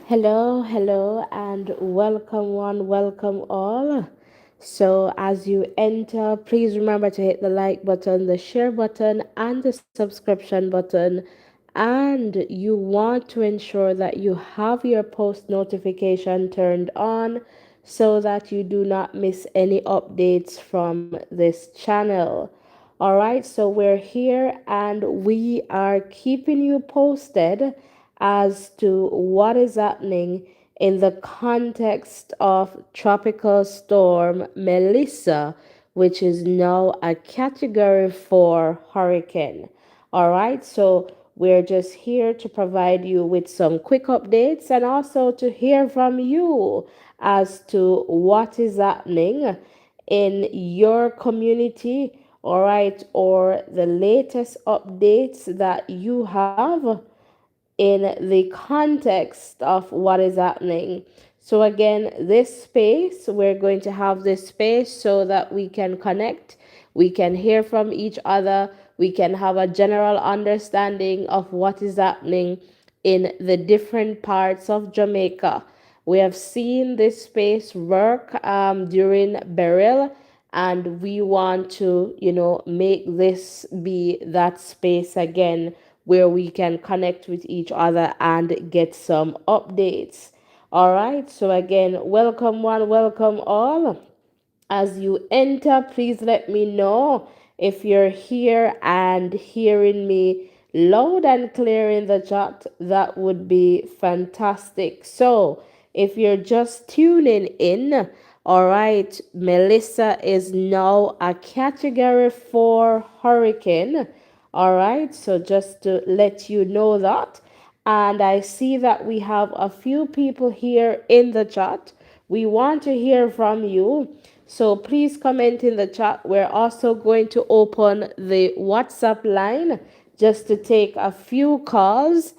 Hello, and welcome one, welcome all. So, as you enter, please remember to hit the like button, the share button, and the subscription button. And you want to ensure that you have your post notification turned on so that you do not miss any updates from this channel. All right, so we're here and we are keeping you posted as to what is happening in the context of Tropical Storm Melissa, which is now a Category 4 hurricane. All right, so we're just here to provide you with some quick updates and also to hear from you as to what is happening in your community, all right, or the latest updates that you have in the context of what is happening. So, again, this space, we're going to have this space so that we can connect, we can hear from each other, we can have a general understanding of what is happening in the different parts of Jamaica. We have seen this space work during Beryl, and we want to, make this be that space again where we can connect with each other and get some updates. All right, so again, welcome one, welcome all. As you enter, please let me know if you're here and hearing me loud and clear in the chat. That would be fantastic. So, if you're just tuning in, all right, Melissa is now a Category 4 hurricane. All right, so just to let you know that. And I see that we have a few people here in the chat. We want to hear from you. So please comment in the chat. We're also going to open the WhatsApp line just to take a few calls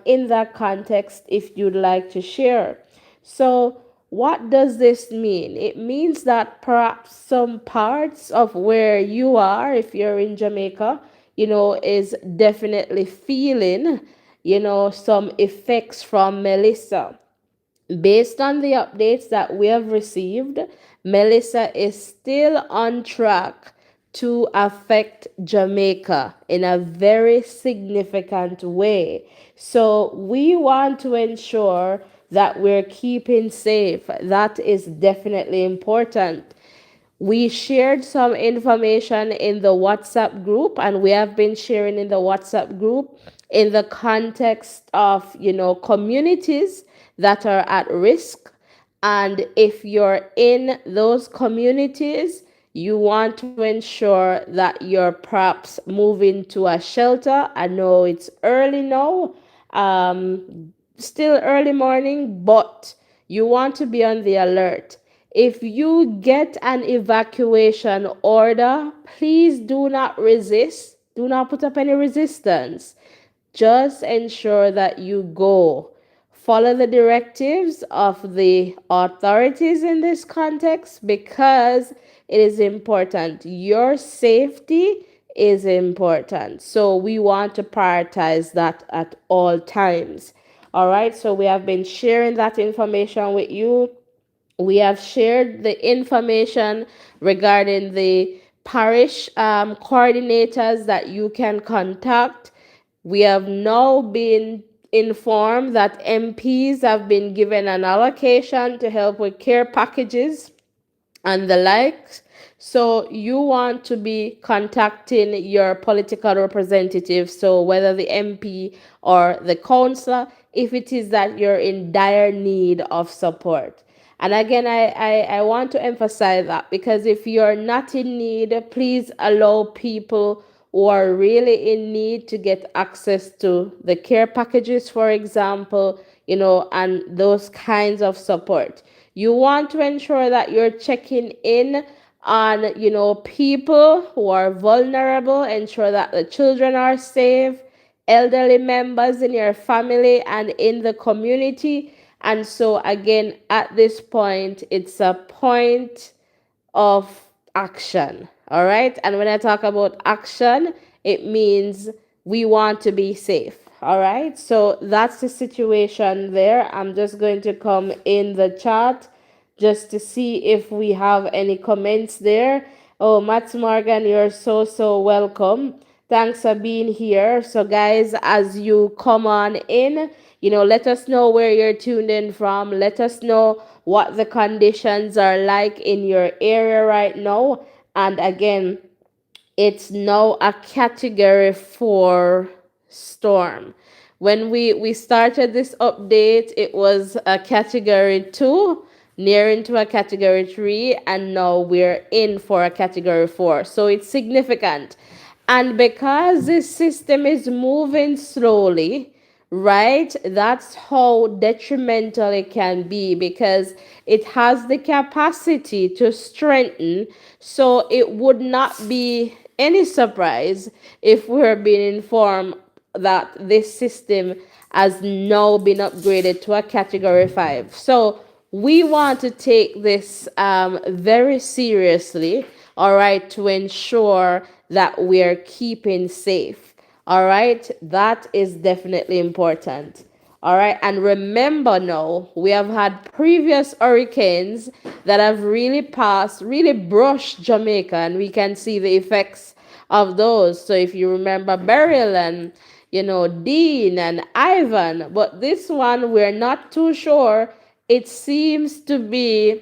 in that context if you'd like to share. So, what does this mean? It means that perhaps some parts of where you are, if you're in Jamaica, is definitely feeling, some effects from Melissa. Based on the updates that we have received, Melissa is still on track to affect Jamaica in a very significant way. So we want to ensure that we're keeping safe. That is definitely important. We shared some information in the WhatsApp group, and we have been sharing in the WhatsApp group in the context of, communities that are at risk. And if you're in those communities, you want to ensure that you're perhaps moving to a shelter. I know it's early now, still early morning, but you want to be on the alert. If you get an evacuation order, please do not resist. Do not put up any resistance. Just ensure that you go. Follow the directives of the authorities in this context because it is important. Your safety is important. So we want to prioritize that at all times. All right, so we have been sharing that information with you. We have shared the information regarding the parish coordinators that you can contact. We have now been informed that MPs have been given an allocation to help with care packages and the likes. So you want to be contacting your political representative. So whether the MP or the councillor, if it is that you're in dire need of support. And again, I want to emphasize that because if you're not in need, please allow people who are really in need to get access to the care packages, for example, and those kinds of support. You want to ensure that you're checking in on, people who are vulnerable, ensure that the children are safe, elderly members in your family and in the community. And so, again, at this point, it's a point of action. All right. And when I talk about action, it means we want to be safe. All right, so that's the situation there. I'm just going to come in the chat just to see if we have any comments there. Oh, Matt Morgan, you're so welcome. Thanks for being here. So, guys, as you come on in, let us know where you're tuned in from. Let us know what the conditions are like in your area right now. And again, it's now a category 4 storm. When we started this update, it was a category 2, nearing to a category 3, and now we're in for a category 4. So it's significant. And because this system is moving slowly, right, that's how detrimental it can be, because it has the capacity to strengthen. So it would not be any surprise if we're being informed that this system has now been upgraded to a category 5. So we want to take this very seriously, all right, to ensure that we're keeping safe. All right, that is definitely important. All right, and remember now, we have had previous hurricanes that have really passed, really brushed Jamaica, and we can see the effects of those. So if you remember Beryl and Dean and Ivan, but this one we're not too sure. It seems to be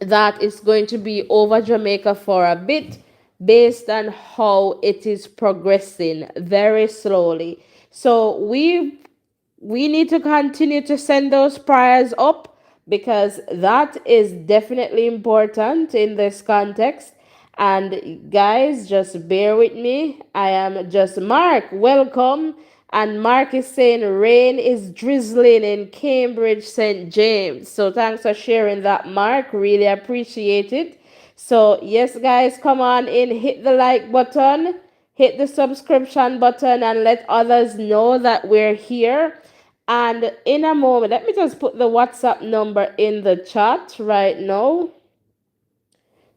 that it's going to be over Jamaica for a bit, based on how it is progressing very slowly. So we need to continue to send those prayers up, because that is definitely important in this context. And guys, just bear with me. I am just Mark. Welcome. And Mark is saying rain is drizzling in Cambridge, St. James. So thanks for sharing that, Mark. Really appreciate it. So yes, guys, come on in, hit the like button, hit the subscription button, and let others know that we're here. And in a moment, let me just put the WhatsApp number in the chat right now.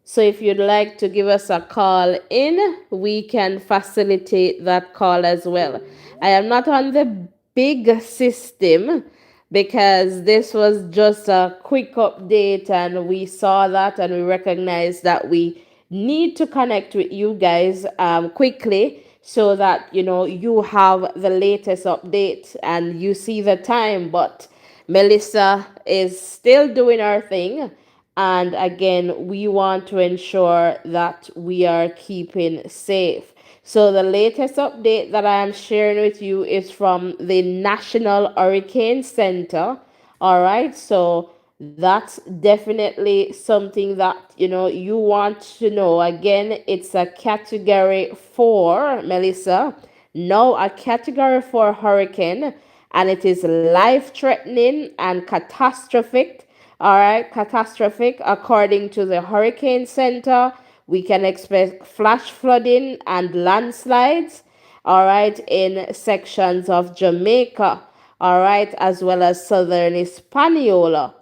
So if you'd like to give us a call in, we can facilitate that call as well. I am not on the big system, because this was just a quick update and we saw that and we recognized that we need to connect with you guys quickly, so that you have the latest update and you see the time. But Melissa is still doing her thing, and again, we want to ensure that we are keeping safe. So the latest update that I am sharing with you is from the National Hurricane Center. All right, so that's definitely something that you want to know. Again, it's a category 4, Melissa. Now a category 4 hurricane, and it is life threatening and catastrophic. All right, catastrophic. According to the Hurricane Center, we can expect flash flooding and landslides, all right, in sections of Jamaica, all right, as well as southern Hispaniola.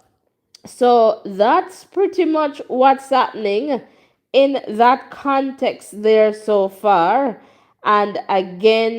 So that's pretty much what's happening in that context there so far. And again,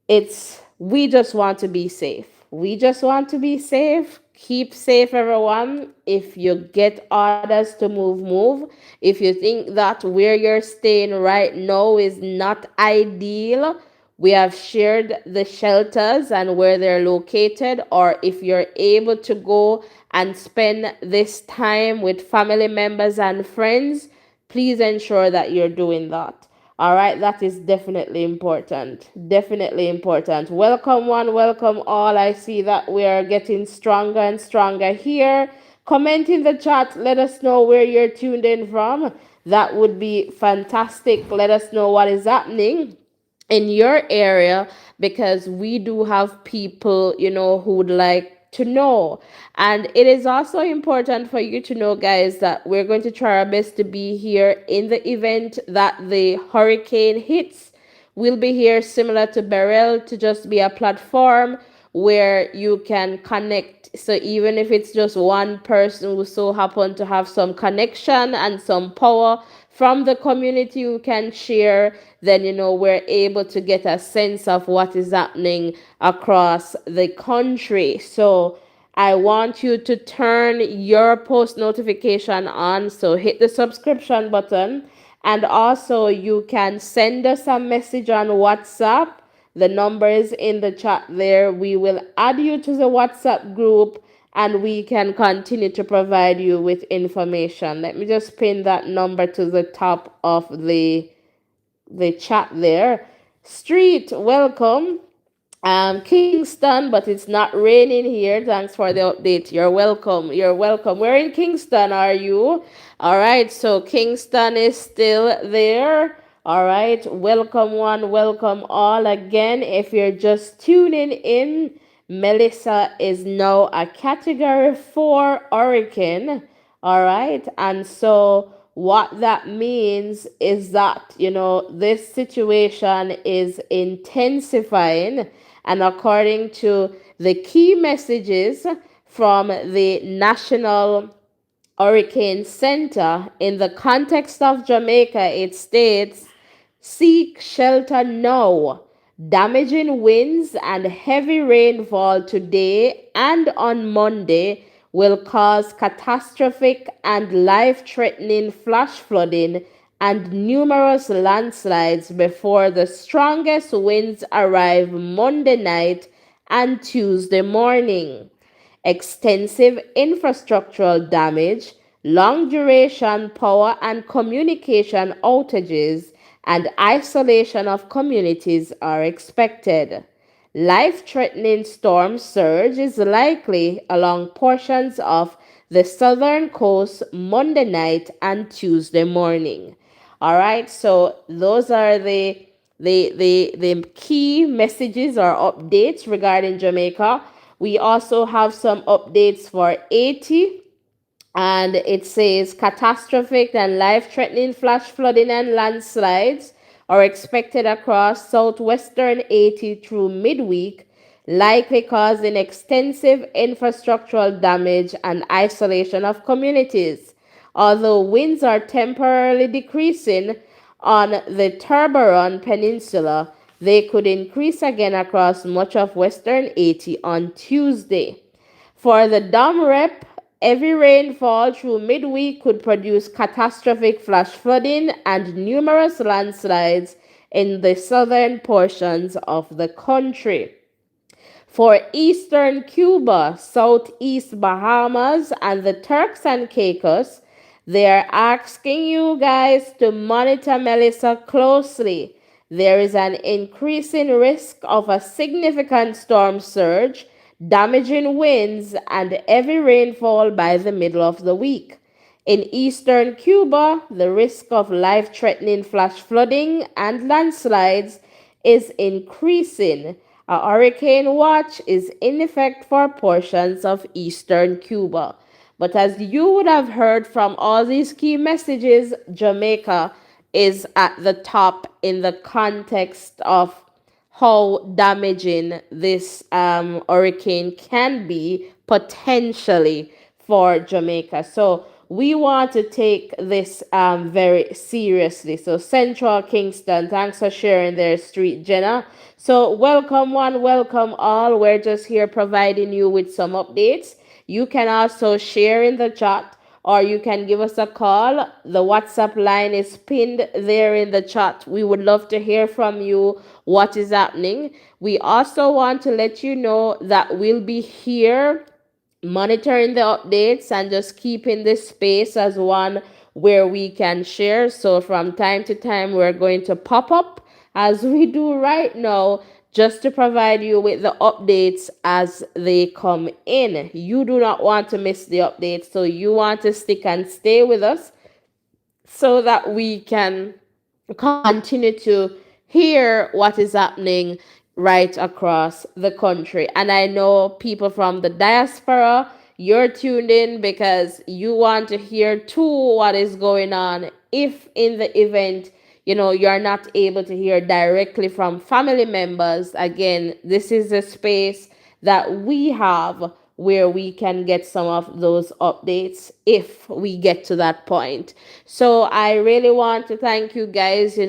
it's we just want to be safe. We just want to be safe. Keep safe, everyone. If you get orders to move, move. If you think that where you're staying right now is not ideal, we have shared the shelters and where they're located. Or if you're able to go and spend this time with family members and friends, please ensure that you're doing that. All right, that is definitely important. Definitely important. Welcome, one, welcome all. I see that we are getting stronger and stronger here. Comment in the chat. Let us know where you're tuned in from. That would be fantastic. Let us know what is happening in your area, because we do have people who would like to know. And it is also important for you to know, guys, that we're going to try our best to be here in the event that the hurricane hits. We'll be here similar to Beryl, to just be a platform where you can connect. So even if it's just one person who so happen to have some connection and some power, from the community who can share, then we're able to get a sense of what is happening across the country. So I want you to turn your post notification on. So hit the subscription button, and also you can send us a message on WhatsApp. The number is in the chat there. We will add you to the WhatsApp group, and we can continue to provide you with information. Let me just pin that number to the top of the chat there. Street, welcome. Kingston, but it's not raining here. Thanks for the update. You're welcome. You're welcome. Where in Kingston are you? All right, so Kingston is still there. All right, welcome one, welcome all. Again, if you're just tuning in, Melissa is now a category 4 hurricane. All right, and so what that means is that, this situation is intensifying. And according to the key messages from the National Hurricane Center, in the context of Jamaica, it states, seek shelter now. Damaging winds and heavy rainfall today and on Monday will cause catastrophic and life threatening flash flooding and numerous landslides before the strongest winds arrive Monday night and Tuesday morning. Extensive infrastructural damage, long duration power and communication outages, and isolation of communities are expected. Life threatening storm surge is likely along portions of the southern coast Monday night and Tuesday morning. All right, so those are the key messages or updates regarding Jamaica. We also have some updates for Haiti, and it says catastrophic and life-threatening flash flooding and landslides are expected across southwestern Haiti through midweek, likely causing extensive infrastructural damage and isolation of communities. Although winds are temporarily decreasing on the Turbaron Peninsula, they could increase again across much of western Haiti on Tuesday. For the Dom Rep, heavy rainfall through midweek could produce catastrophic flash flooding and numerous landslides in the southern portions of the country. For eastern Cuba, southeast Bahamas, and the Turks and Caicos, they are asking you guys to monitor Melissa closely. There is an increasing risk of a significant storm surge, damaging winds, and heavy rainfall by the middle of the week. In eastern Cuba, the risk of life threatening flash flooding and landslides is increasing. A hurricane watch is in effect for portions of eastern Cuba. But as you would have heard from all these key messages, Jamaica is at the top in the context of how damaging this hurricane can be potentially for Jamaica. So we want to take this very seriously. So Central Kingston, thanks for sharing their street, Jenna. So welcome one, welcome all. We're just here providing you with some updates. You can also share in the chat, or you can give us a call. The WhatsApp line is pinned there in the chat. We would love to hear from you what is happening. We also want to let you know that we'll be here monitoring the updates and just keeping this space as one where we can share. So from time to time, we're going to pop up as we do right now, just to provide you with the updates as they come in. You do not want to miss the updates, so you want to stick and stay with us so that we can continue to hear what is happening right across the country. And I know people from the diaspora, you're tuned in because you want to hear too what is going on. If in the event, you're not able to hear directly from family members, again, this is a space that we have where we can get some of those updates if we get to that point. So I really want to thank you guys.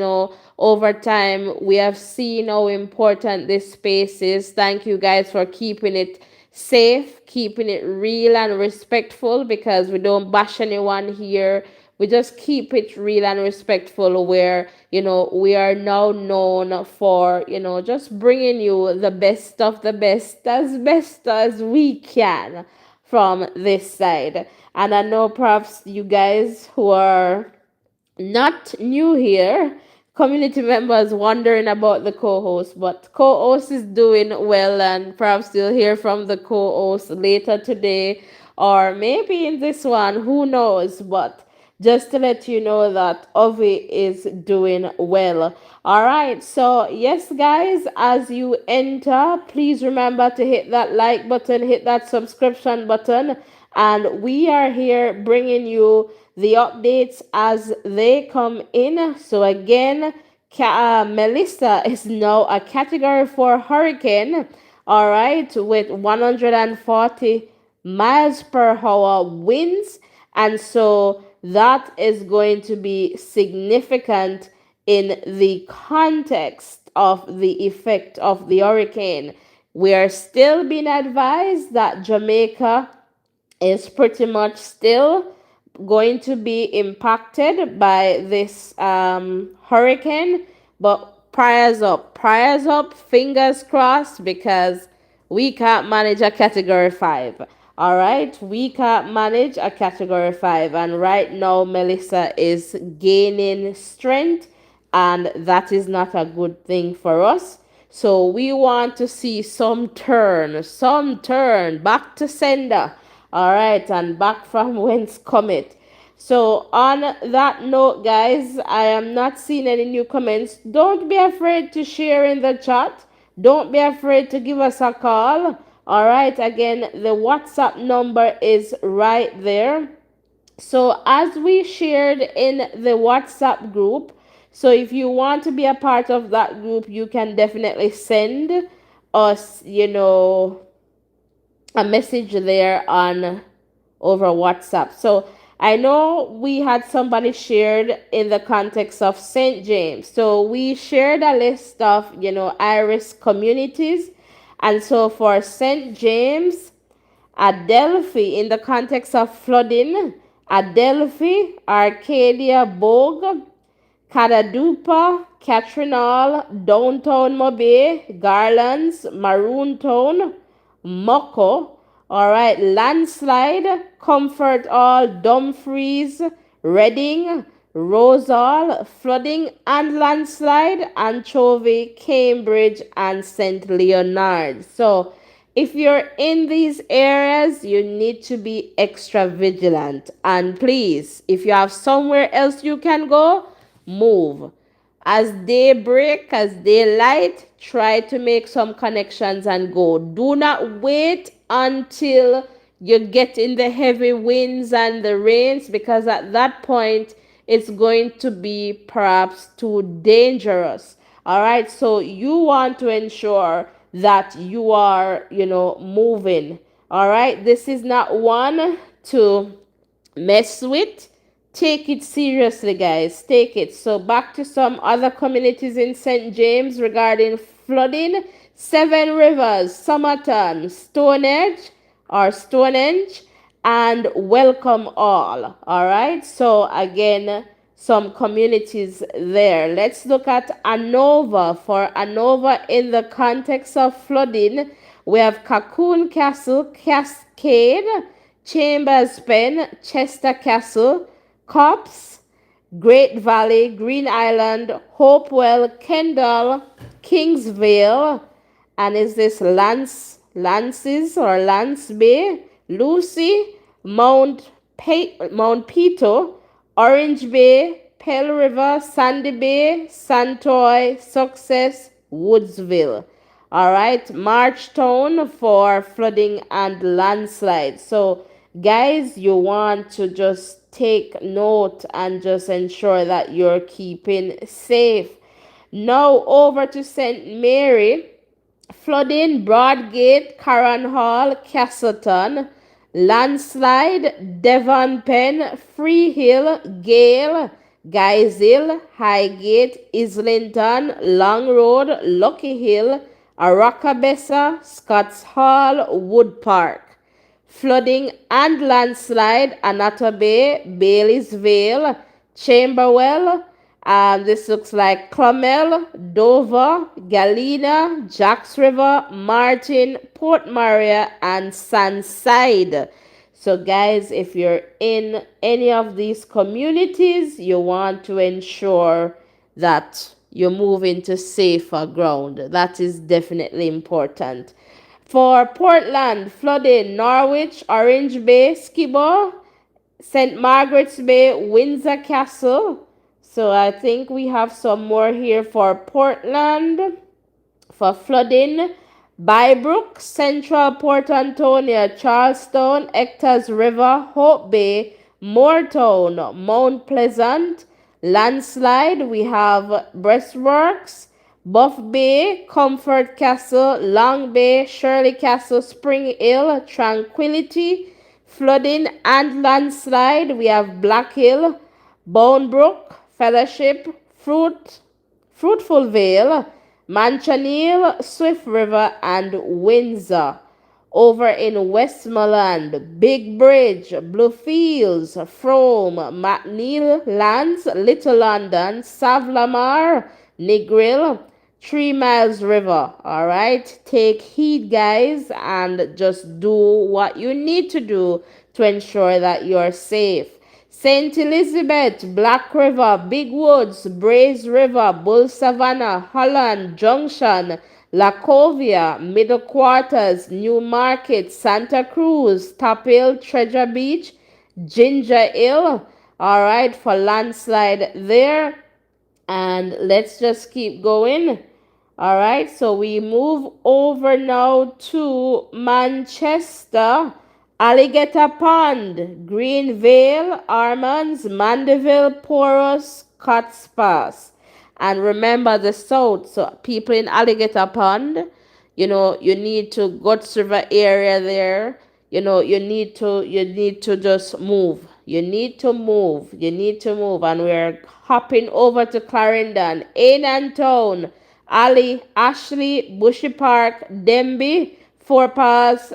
Over time, we have seen how important this space is. Thank you guys for keeping it safe, keeping it real and respectful, because we don't bash anyone here. We just keep it real and respectful, where we are now known for just bringing you the best of the best as we can from this side. And I know perhaps you guys who are not new here, community members wondering about the co-host, but co-host is doing well, and perhaps you'll hear from the co-host later today, or maybe in this one, who knows. But just to let you know that Ovi is doing well. All right, so yes guys, as you enter, please remember to hit that like button, hit that subscription button, and we are here bringing you the updates as they come in. So again, Melissa is now a category 4 hurricane, all right, with 140 miles per hour winds. And so that is going to be significant in the context of the effect of the hurricane. We are still being advised that Jamaica is pretty much still going to be impacted by this hurricane. But prayers up, fingers crossed, because we can't manage a category 5. All right, we can't manage a category 5. And right now, Melissa is gaining strength, and that is not a good thing for us. So we want to see some turn back to sender. All right, and back from whence cometh. So on that note, guys, I am not seeing any new comments. Don't be afraid to share in the chat. Don't be afraid to give us a call. All right, again, the WhatsApp number is right there. So as we shared in the WhatsApp group, so if you want to be a part of that group, you can definitely send us, a message there on over WhatsApp. So I know we had somebody shared in the context of St. James. So we shared a list of, Irish communities. And so for St. James, Adelphi, in the context of flooding, Adelphi, Arcadia, Bogue, Cadadupa, Catrinal, Downtown Mobay, Garlands, Maroontown, Moko. All right, Landslide, Comfort All, Dumfries, Reading, Rosal, Flooding and Landslide, Anchovy, Cambridge, and St. Leonard. So if you're in these areas, you need to be extra vigilant. And please, if you have somewhere else you can go, move. As day break, as daylight, try to make some connections and go. Do not wait until you get in the heavy winds and the rains, because at that point it's going to be perhaps too dangerous. All right, so you want to ensure that you are, moving. All right, this is not one to mess with. Take it seriously, guys. Take it. So back to some other communities in St. James regarding flooding. Seven Rivers, Somerton, Stonehenge, and Welcome All. All right. So again, some communities there. Let's look at Anova. For Anova, in the context of flooding, we have Cocoon Castle, Cascade, Chambers Pen, Chester Castle, Cops, Great Valley, Green Island, Hopewell, Kendall, Kingsvale, and is this Lances or Lance Bay, Lucy, Mount Peto, Orange Bay, Pell River, Sandy Bay, Santoy, Success, Woodsville. All right, Marchtown for flooding and landslides. So guys, you want to just take note and just ensure that you're keeping safe. Now over to St. Mary. flooding Broadgate, Carron Hall, Castleton, landslide Devon Pen, Freehill, Gale, Guyshill, Highgate, Islington, Long Road, Lucky Hill, Aracabessa, Scotts Hall, Wood Park. Flooding and landslide Anata Bay, Bailey's Vale, Chamberwell. This looks like Clomel, Dover, Galena, Jacks River, Martin, Port Maria, and Sunside. So, guys, if you're in any of these communities, you want to ensure that you move into safer ground. That is definitely important. For Portland, flooding, Norwich, Orange Bay, Skibo, St. Margaret's Bay, Windsor Castle. So I think we have some more here for Portland. For flooding, Bybrook, Central Port Antonio, Charlestown, Hector's River, Hope Bay, Moortown, Mount Pleasant. Landslide, we have Breastworks, Buff Bay, Comfort Castle, Long Bay, Shirley Castle, Spring Hill, Tranquility. Flooding and landslide, we have Black Hill, Bonebrook, Fellowship, Fruitful Vale, Manchaniel, Swift River, and Windsor. Over in Westmoreland, Big Bridge, Bluefields, Frome, McNeil Lands, Little London, Savlamar, Negril, 3 Miles River. All right, take heed, guys, and just do what you need to do to ensure that you're safe. St. Elizabeth, Black River, Big Woods, Braze River, Bull Savannah, Holland, Junction, Lacovia, Middle Quarters, New Market, Santa Cruz, Top Hill, Treasure Beach, Ginger Hill. All right, for landslide there. And let's just keep going. All right, so we move over now to Manchester, Alligator Pond, Greenvale, Armands, Mandeville, Porus, Cots Pass. And remember the south, so people in Alligator Pond, you need to Guts River area there. You need to just move. You need to move. And we're hopping over to Clarendon, Ainan Town, Ali, Ashley, Bushy Park, Denby, Four Pass,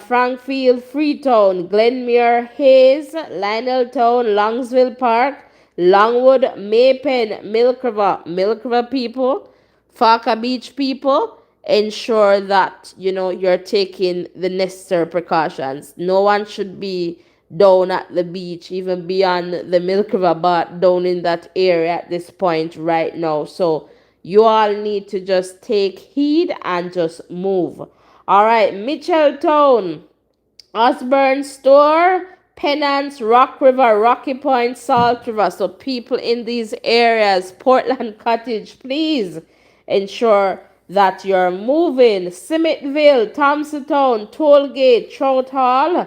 Frankfield, Freetown, Glenmuir, Hayes, Lioneltown, Longsville Park, Longwood, Maypen, Milk River people, Farka Beach people. Ensure that you're taking the necessary precautions. No one should be down at the beach, even beyond the Milk River, but down in that area at this point right now. So you all need to just take heed and just move. All right, Mitchelltown, Osborne Store, Penance, Rock River, Rocky Point, Salt River. So people in these areas, Portland Cottage, please ensure that you're moving. Smithville, Thompsontown, Tollgate, Trout Hall,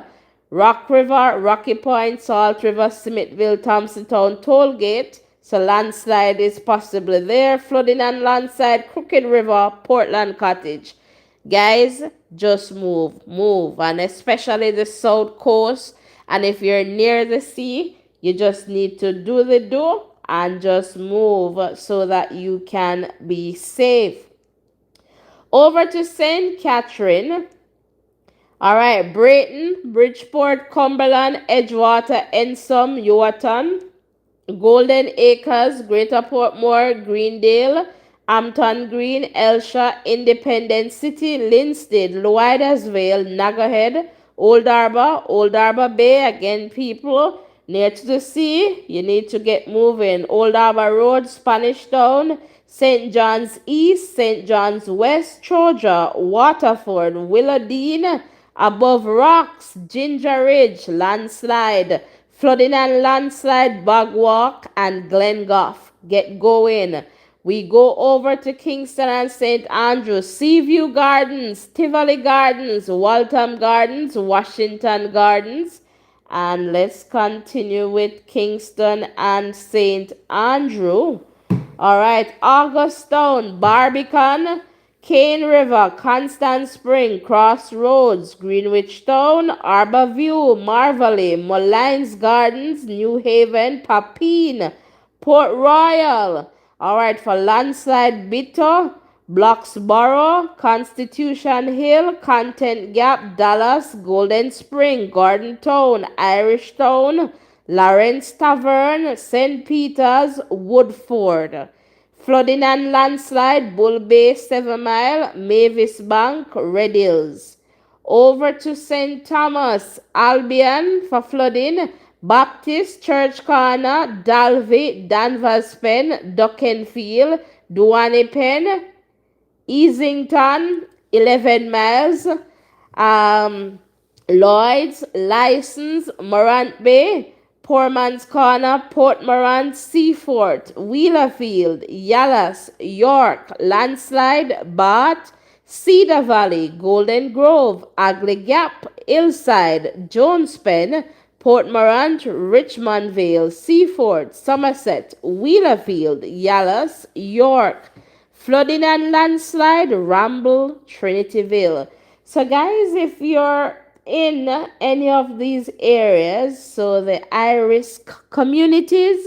Rock River, Rocky Point, Salt River, Smithville, Thompsontown, Tollgate. So landslide is possibly there. Flooding and landslide, Crooked River, Portland Cottage. Guys, just move. And especially the south coast. And if you're near the sea, you just need to do the do and just move so that you can be safe. Over to St. Catherine. All right, Brayton, Bridgeport, Cumberland, Edgewater, Ensom, Yuaton, Golden Acres, Greater Portmore, Greendale, Hampton Green, Elsha, Independence City, Linstead, Lloydersville, Nagahead, Old Harbour Bay. Again, people near to the sea, you need to get moving. Old Harbour Road, Spanish Town, St. John's East, St. John's West, Troja, Waterford, Willowdean, Above Rocks, Ginger Ridge, landslide, flooding and landslide, Bogwalk, and Glengoff. Get going. We go over to Kingston and St. Andrews, Seaview Gardens, Tivoli Gardens, Waltham Gardens, Washington Gardens. And let's continue with Kingston and St. Andrew. All right, Augustown, Barbican, Cane River, Constant Spring, Crossroads, Greenwich Town, Arbor View, Marvally, Mullines Gardens, New Haven, Papine, Port Royal. All right, for landslide, Bitter, Bloxborough, Constitution Hill, Content Gap, Dallas, Golden Spring, Garden Town, Irish Town, Lawrence Tavern, St. Peters, Woodford. Flooding and landslide, Bull Bay, 7 Mile, Mavis Bank, Red Hills. Over to St. Thomas, Albion for flooding, Baptist, Church Corner, Dalvey, Danvers Pen, Duckenfield, Duane Pen, Easington, 11 miles. Um, Lloyd's, License, Morant Bay, Poorman's Corner, Port Morant, Seafort, Wheelerfield, Yallas, York, Landslide, Bath, Cedar Valley, Golden Grove, Agley Gap, Hillside, Jones Pen, Port Morant, Richmond Vale, Seafort, Somerset, Wheelerfield, Yallas, York, flooding and landslide, Ramble, Trinityville. So, guys, if you're in any of these areas, so the high risk communities,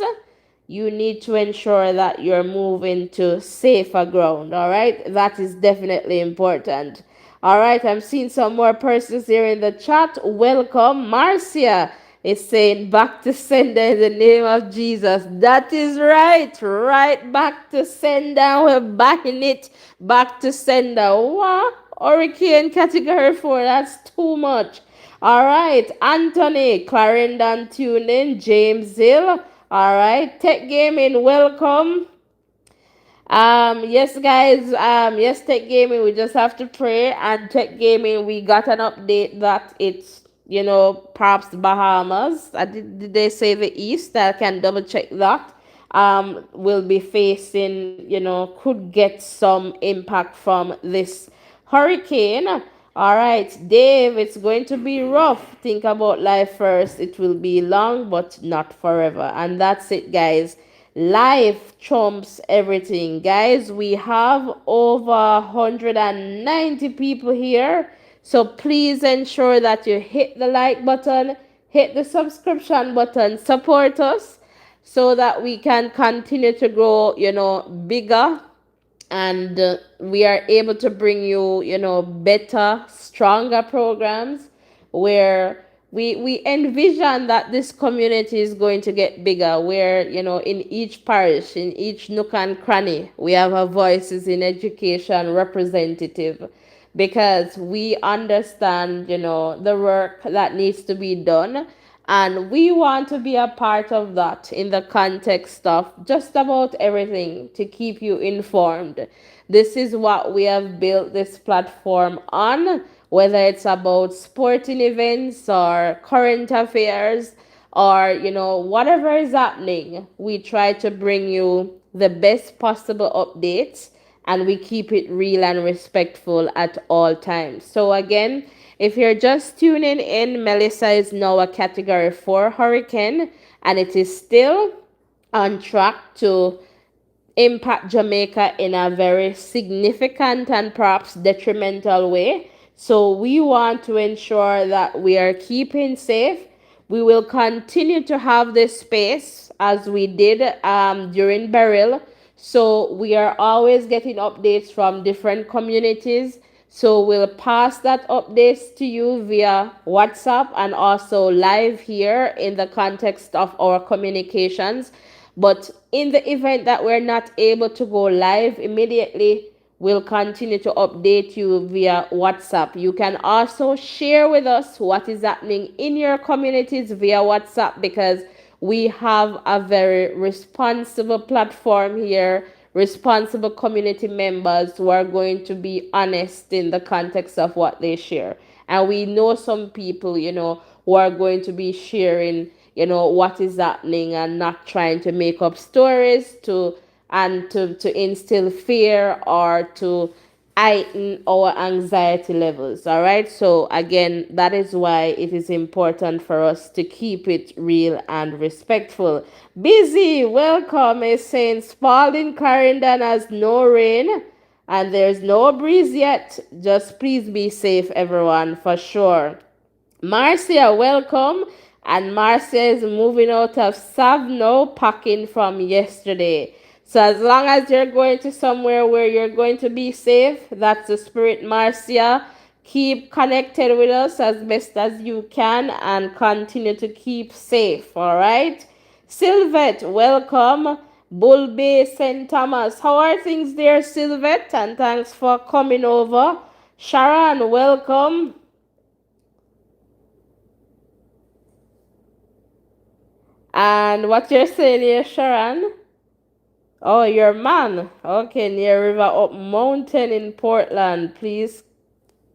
you need to ensure that you're moving to safer ground. All right, that is definitely important. All right, I'm seeing some more persons here in the chat. Welcome, Marcia is saying back to sender in the name of Jesus. That is right. Right back to sender. We're backing it back to sender. What? Hurricane category 4. That's too much. All right. Anthony, Clarendon tuning. James Hill. All right. Tech Gaming, welcome. Yes, guys. Yes, Tech Gaming. We just have to pray. And Tech Gaming, we got an update that it's, perhaps the Bahamas. Did they say the East? I can double check that. Will be facing, could get some impact from this hurricane. All right, Dave, it's going to be rough. Think about life first. It will be long, but not forever. And that's it, guys. Life trumps everything. Guys, we have over 190 people here. So please ensure that you hit the like button, hit the subscription button, support us so that we can continue to grow, bigger, and we are able to bring you, better, stronger programs where we envision that this community is going to get bigger, where, in each parish, in each nook and cranny, we have our voices in education representative, because we understand, the work that needs to be done. And we want to be a part of that in the context of just about everything to keep you informed. This is what we have built this platform on, whether it's about sporting events or current affairs or, whatever is happening. We try to bring you the best possible updates, and we keep it real and respectful at all times. So again, if you're just tuning in, Melissa is now a category 4 hurricane, and it is still on track to impact Jamaica in a very significant and perhaps detrimental way. So we want to ensure that we are keeping safe. We will continue to have this space as we did during Beryl. So we are always getting updates from different communities. So we'll pass that updates to you via WhatsApp and also live here in the context of our communications. But in the event that we're not able to go live immediately, we'll continue to update you via WhatsApp. You can also share with us what is happening in your communities via WhatsApp, because we have a very responsible platform here, responsible community members who are going to be honest in the context of what they share. And we know some people, who are going to be sharing, what is happening and not trying to make up stories to instill fear or to heighten our anxiety levels. All right. So again, that is why it is important for us to keep it real and respectful. Busy, welcome, is saying Spalding Clarendon has no rain. and there's no breeze yet. Just please be safe, everyone, for sure. Marcia, welcome. And Marcia is moving out of Savno, packing from yesterday. So as long as you're going to somewhere where you're going to be safe, that's the spirit, Marcia. Keep connected with us as best as you can and continue to keep safe, all right? Sylvette, welcome. Bull Bay, St. Thomas. How are things there, Sylvette? And thanks for coming over. Sharon, welcome. And what you're saying here, Sharon? Oh, your man. Okay, near River Up Mountain in Portland. Please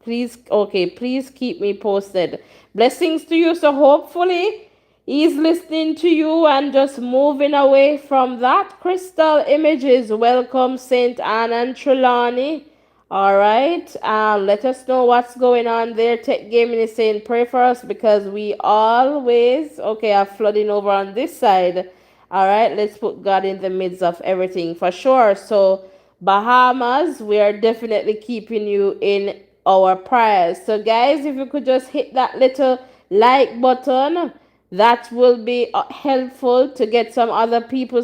keep me posted. Blessings to you. So hopefully he's listening to you and just moving away from that. Crystal Images, welcome Saint Anne and Trelawney. All right. Let us know what's going on there. Tech Gaming is saying pray for us because we always are flooding over on this side. All right. Let's put God in the midst of everything for sure. So Bahamas, we are definitely keeping you in our prayers. So guys, if you could just hit that little like button, that will be helpful to get some other people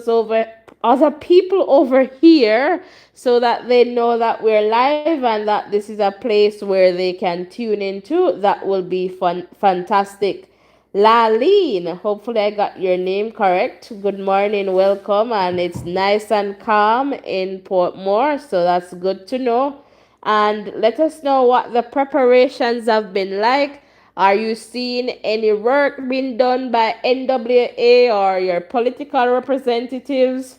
over here so that they know that we're live and that this is a place where they can tune into. That will be fantastic. Laline, hopefully I got your name correct. Good morning, welcome, and it's nice and calm in Portmore, so that's good to know. And let us know what the preparations have been like. Are you seeing any work being done by NWA or your political representatives?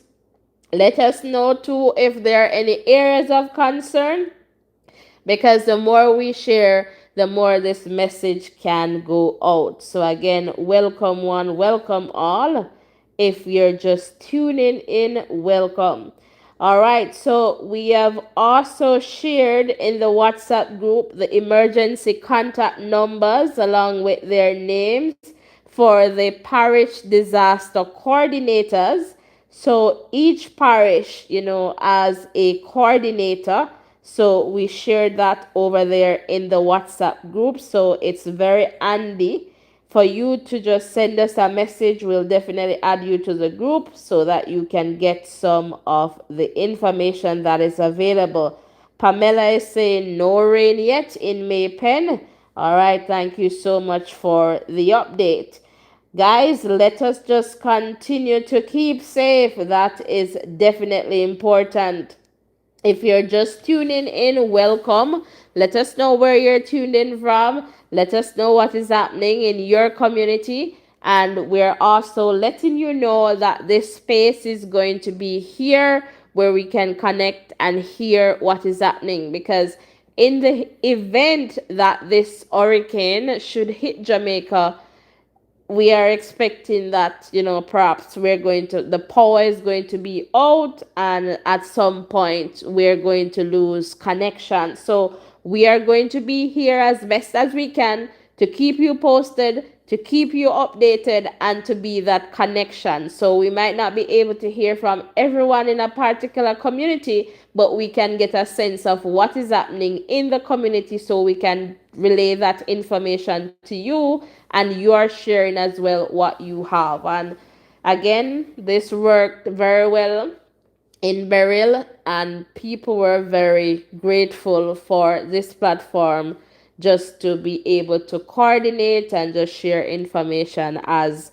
Let us know too if there are any areas of concern, because the more we share, the more this message can go out. So again, welcome one, welcome all. If you're just tuning in, welcome. All right, so we have also shared in the WhatsApp group the emergency contact numbers along with their names for the parish disaster coordinators. So each parish, as a coordinator. So we shared that over there in the WhatsApp group. So it's very handy for you to just send us a message. We'll definitely add you to the group so that you can get some of the information that is available. Pamela is saying no rain yet in Maypen. All right, thank you so much for the update. Guys, let us just continue to keep safe. That is definitely important. If you're just tuning in, welcome. Let us know where you're tuned in from. Let us know what is happening in your community. And we're also letting you know that this space is going to be here where we can connect and hear what is happening. Because in the event that this hurricane should hit Jamaica, we are expecting that, perhaps the power is going to be out, and at some point we're going to lose connection. So we are going to be here as best as we can to keep you posted, to keep you updated, and to be that connection. So we might not be able to hear from everyone in a particular community, but we can get a sense of what is happening in the community so we can relay that information to you, and you are sharing as well what you have. And again, this worked very well in Beryl, and people were very grateful for this platform just to be able to coordinate and just share information as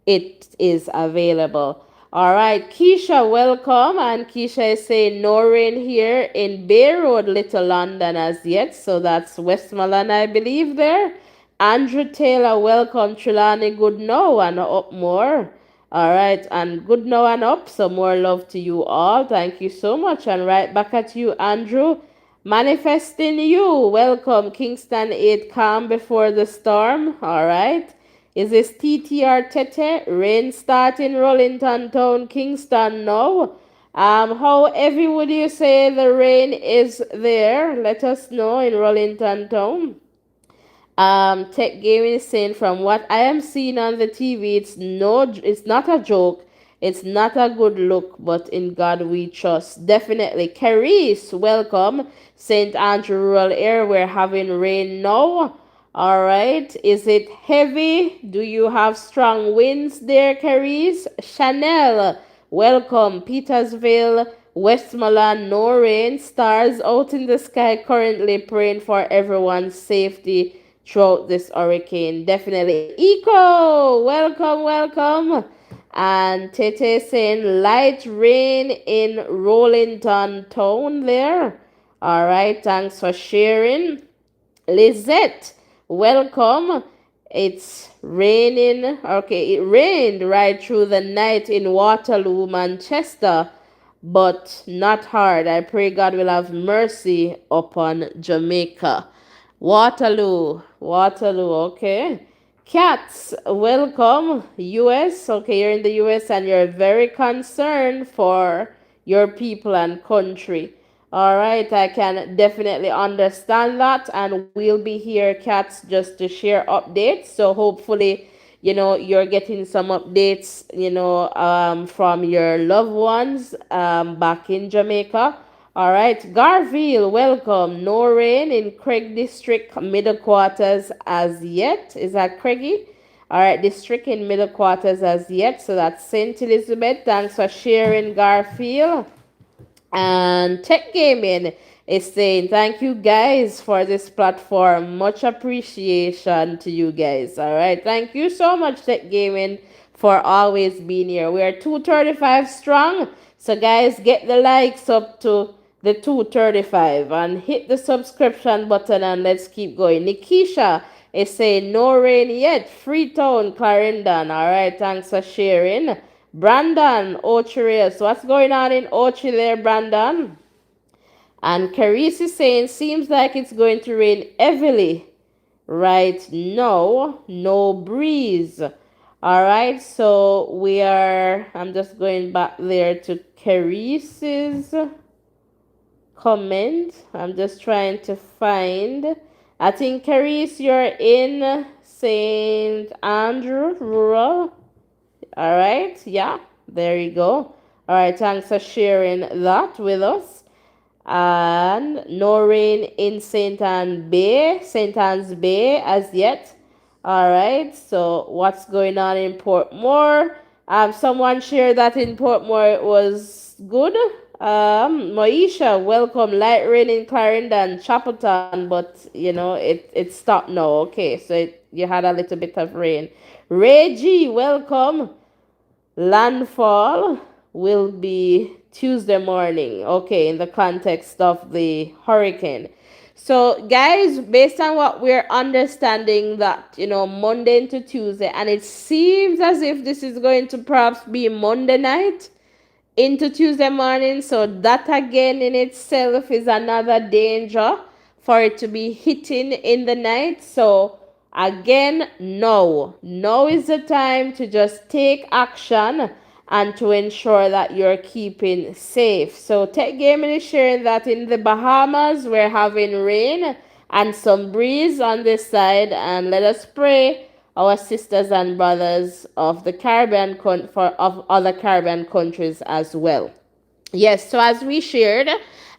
it is available. All right, Keisha, welcome. And Keisha is saying no rain here in Bay Road, Little London as yet. So that's Westmoreland, I believe, there. Andrew Taylor, welcome. Trelawney, good now and up more. All right, and good now and up. So more love to you all. Thank you so much. And right back at you, Andrew. Manifesting you. Welcome, Kingston 8 calm before the storm. All right. Is this TTR Tete? Rain start in Rollington Town, Kingston now. How heavy would you say the rain is there? Let us know in Rollington Town. Tech Gaming is saying from what I am seeing on the TV, it's not a joke. It's not a good look, but in God we trust. Definitely. Carice, welcome. St. Andrew rural area, we're having rain now. All right. Is it heavy? Do you have strong winds there, Carice? Chanel, welcome. Petersville, Westmoreland, no rain. Stars out in the sky currently, praying for everyone's safety throughout this hurricane. Definitely. Eco, welcome, welcome. And Tete saying light rain in Rollington town there. All right, thanks for sharing. Lizette, welcome. It's raining. Okay, it rained right through the night in Waterloo, Manchester, but not hard. I pray God will have mercy upon Jamaica. Waterloo, Waterloo, okay. Cats, welcome. US, okay, you're in the US and you're very concerned for your people and country. All right, I can definitely understand that, and we'll be here, Cats, just to share updates. So hopefully, you're getting some updates, from your loved ones back in Jamaica. All right, Garfield, welcome. No rain in Craig District, middle quarters as yet. Is that Craigie? All right, district in middle quarters as yet. So that's St. Elizabeth. Thanks for sharing, Garfield. And Tech Gaming is saying, thank you guys for this platform. Much appreciation to you guys. All right. Thank you so much, Tech Gaming, for always being here. We are 235 strong. So, guys, get the likes up to the 235 and hit the subscription button and let's keep going. Nikisha is saying, no rain yet. Freetown, Clarendon. All right. Thanks for sharing. Brandon, Ocherius. What's going on in Ochi there, Brandon? And Carice is saying, seems like it's going to rain heavily right now. No breeze. All right, so I'm just going back there to Carice's comment. I'm just trying to find. I think, Carice, you're in St. Andrew Rural. All right, yeah, there you go. All right, thanks for sharing that with us. And no rain in St. Anne's Bay as yet. All right, so what's going on in Portmore? Someone shared that in Portmore it was good. Moisha, welcome. Light rain in Clarendon, Chapelton, but it stopped now. Okay, so you had a little bit of rain. Reggie, welcome. Landfall will be Tuesday morning, okay, in the context of the hurricane. So, guys, based on what we're understanding, that, Monday into Tuesday, and it seems as if this is going to perhaps be Monday night into Tuesday morning. So that again in itself is another danger for it to be hitting in the night. So again, now is the time to just take action and to ensure that you're keeping safe. So Tech Gaming is sharing that in the Bahamas we're having rain and some breeze on this side, and let us pray our sisters and brothers of the of other Caribbean countries as well. Yes, so as we shared,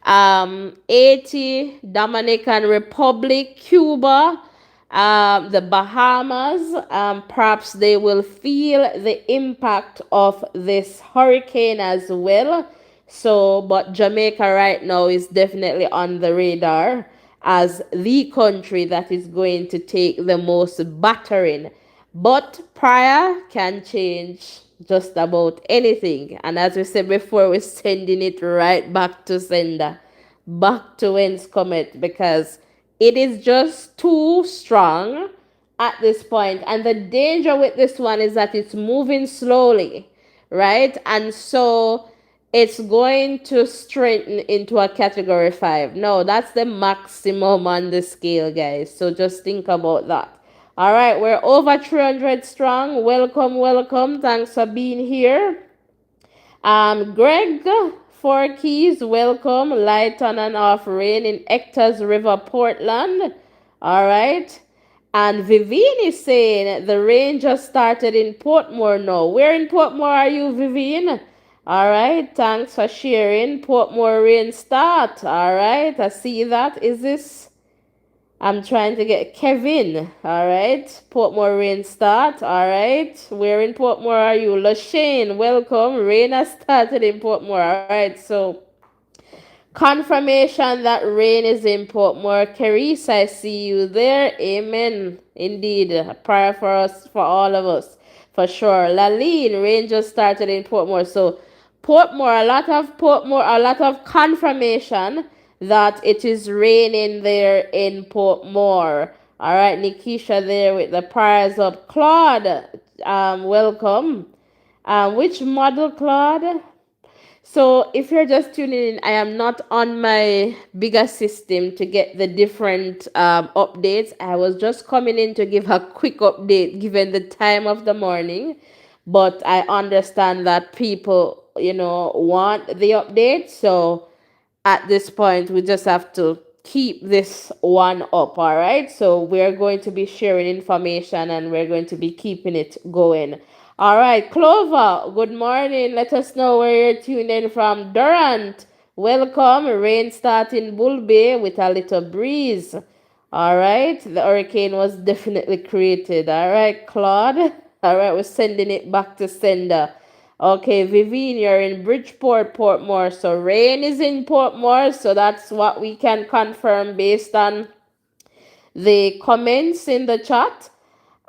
Haiti, Dominican Republic, Cuba, the Bahamas, perhaps they will feel the impact of this hurricane as well. So, but Jamaica right now is definitely on the radar as the country that is going to take the most battering. But prayer can change just about anything. And as we said before, we're sending it right back to sender, back to whence cometh, because it is just too strong at this point. And the danger with this one is that it's moving slowly, right? And so it's going to strengthen into a category 5. No, that's the maximum on the scale, guys. So just think about that. All right, we're over 300 strong. Welcome, welcome. Thanks for being here. Greg, Four Keys, welcome. Light on and off rain in Hector's River, Portland. All right. And Vivian is saying the rain just started in Portmore now. Where in Portmore are you, Vivian? All right, thanks for sharing. Portmore rain start. All right, I see that. Is this? I'm trying to get Kevin. All right, Portmore rain start. All right, where in Portmore are you? Lashane, welcome. Rain has started in Portmore. All right, so confirmation that rain is in Portmore. Carissa, I see you there. Amen. Indeed. A prayer for us, for all of us. For sure. Laline, rain just started in Portmore. So Portmore, a lot of confirmation that it is raining there in Portmore. All right, Nikisha there with the prayers up. Claude, welcome. Which model, Claude? So if you're just tuning in, I am not on my bigger system to get the different updates. I was just coming in to give a quick update given the time of the morning. But I understand that people, want the update. So at this point, we just have to keep this one up. All right. So we're going to be sharing information and we're going to be keeping it going. All right. Clover, good morning. Let us know where you're tuning in from. Durant, welcome. Rain starting Bull Bay with a little breeze. All right. The hurricane was definitely created. All right, Claude. All right. We're sending it back to sender. Okay, Vivian, you're in Bridgeport, Portmore. So rain is in Portmore. So that's what we can confirm based on the comments in the chat.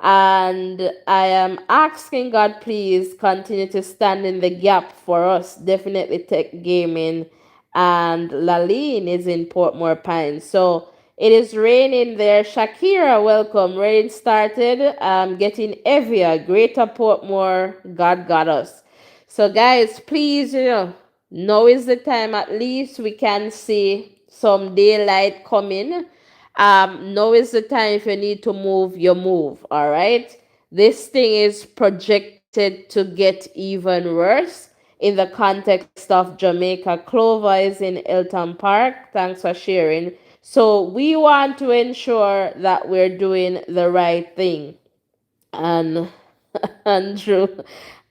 And I am asking God, please continue to stand in the gap for us. Definitely Tech Gaming. And Laline is in Portmore Pines. So it is raining there. Shakira, welcome. Rain started getting heavier. Greater Portmore, God got us. So guys, please, now is the time at least we can see some daylight coming. Now is the time if you need to move, you move. All right. This thing is projected to get even worse in the context of Jamaica. Clover is in Elton Park. Thanks for sharing. So we want to ensure that we're doing the right thing. And Andrew.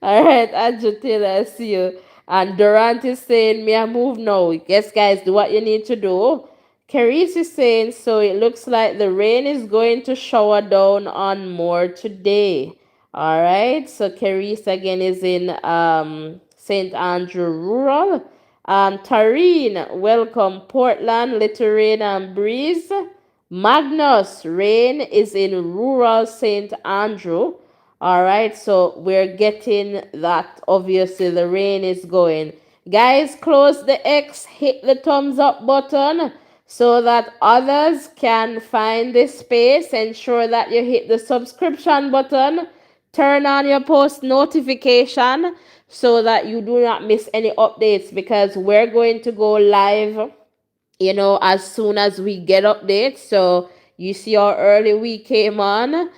All right, Andrew Taylor, I see you. And Durant is saying, me I move now. Yes, guys, do what you need to do. Carice is saying, so it looks like the rain is going to shower down on more today. All right, so Carice again is in St. Andrew Rural. Tareen, welcome. Portland, little rain and breeze. Magnus, rain is in rural St. Andrew. All right, so we're getting that. Obviously, the rain is going. Guys, close the X, hit the thumbs up button so that others can find this space. Ensure that you hit the subscription button. Turn on your post notification so that you do not miss any updates because we're going to go live as soon as we get updates. So you see how early we came on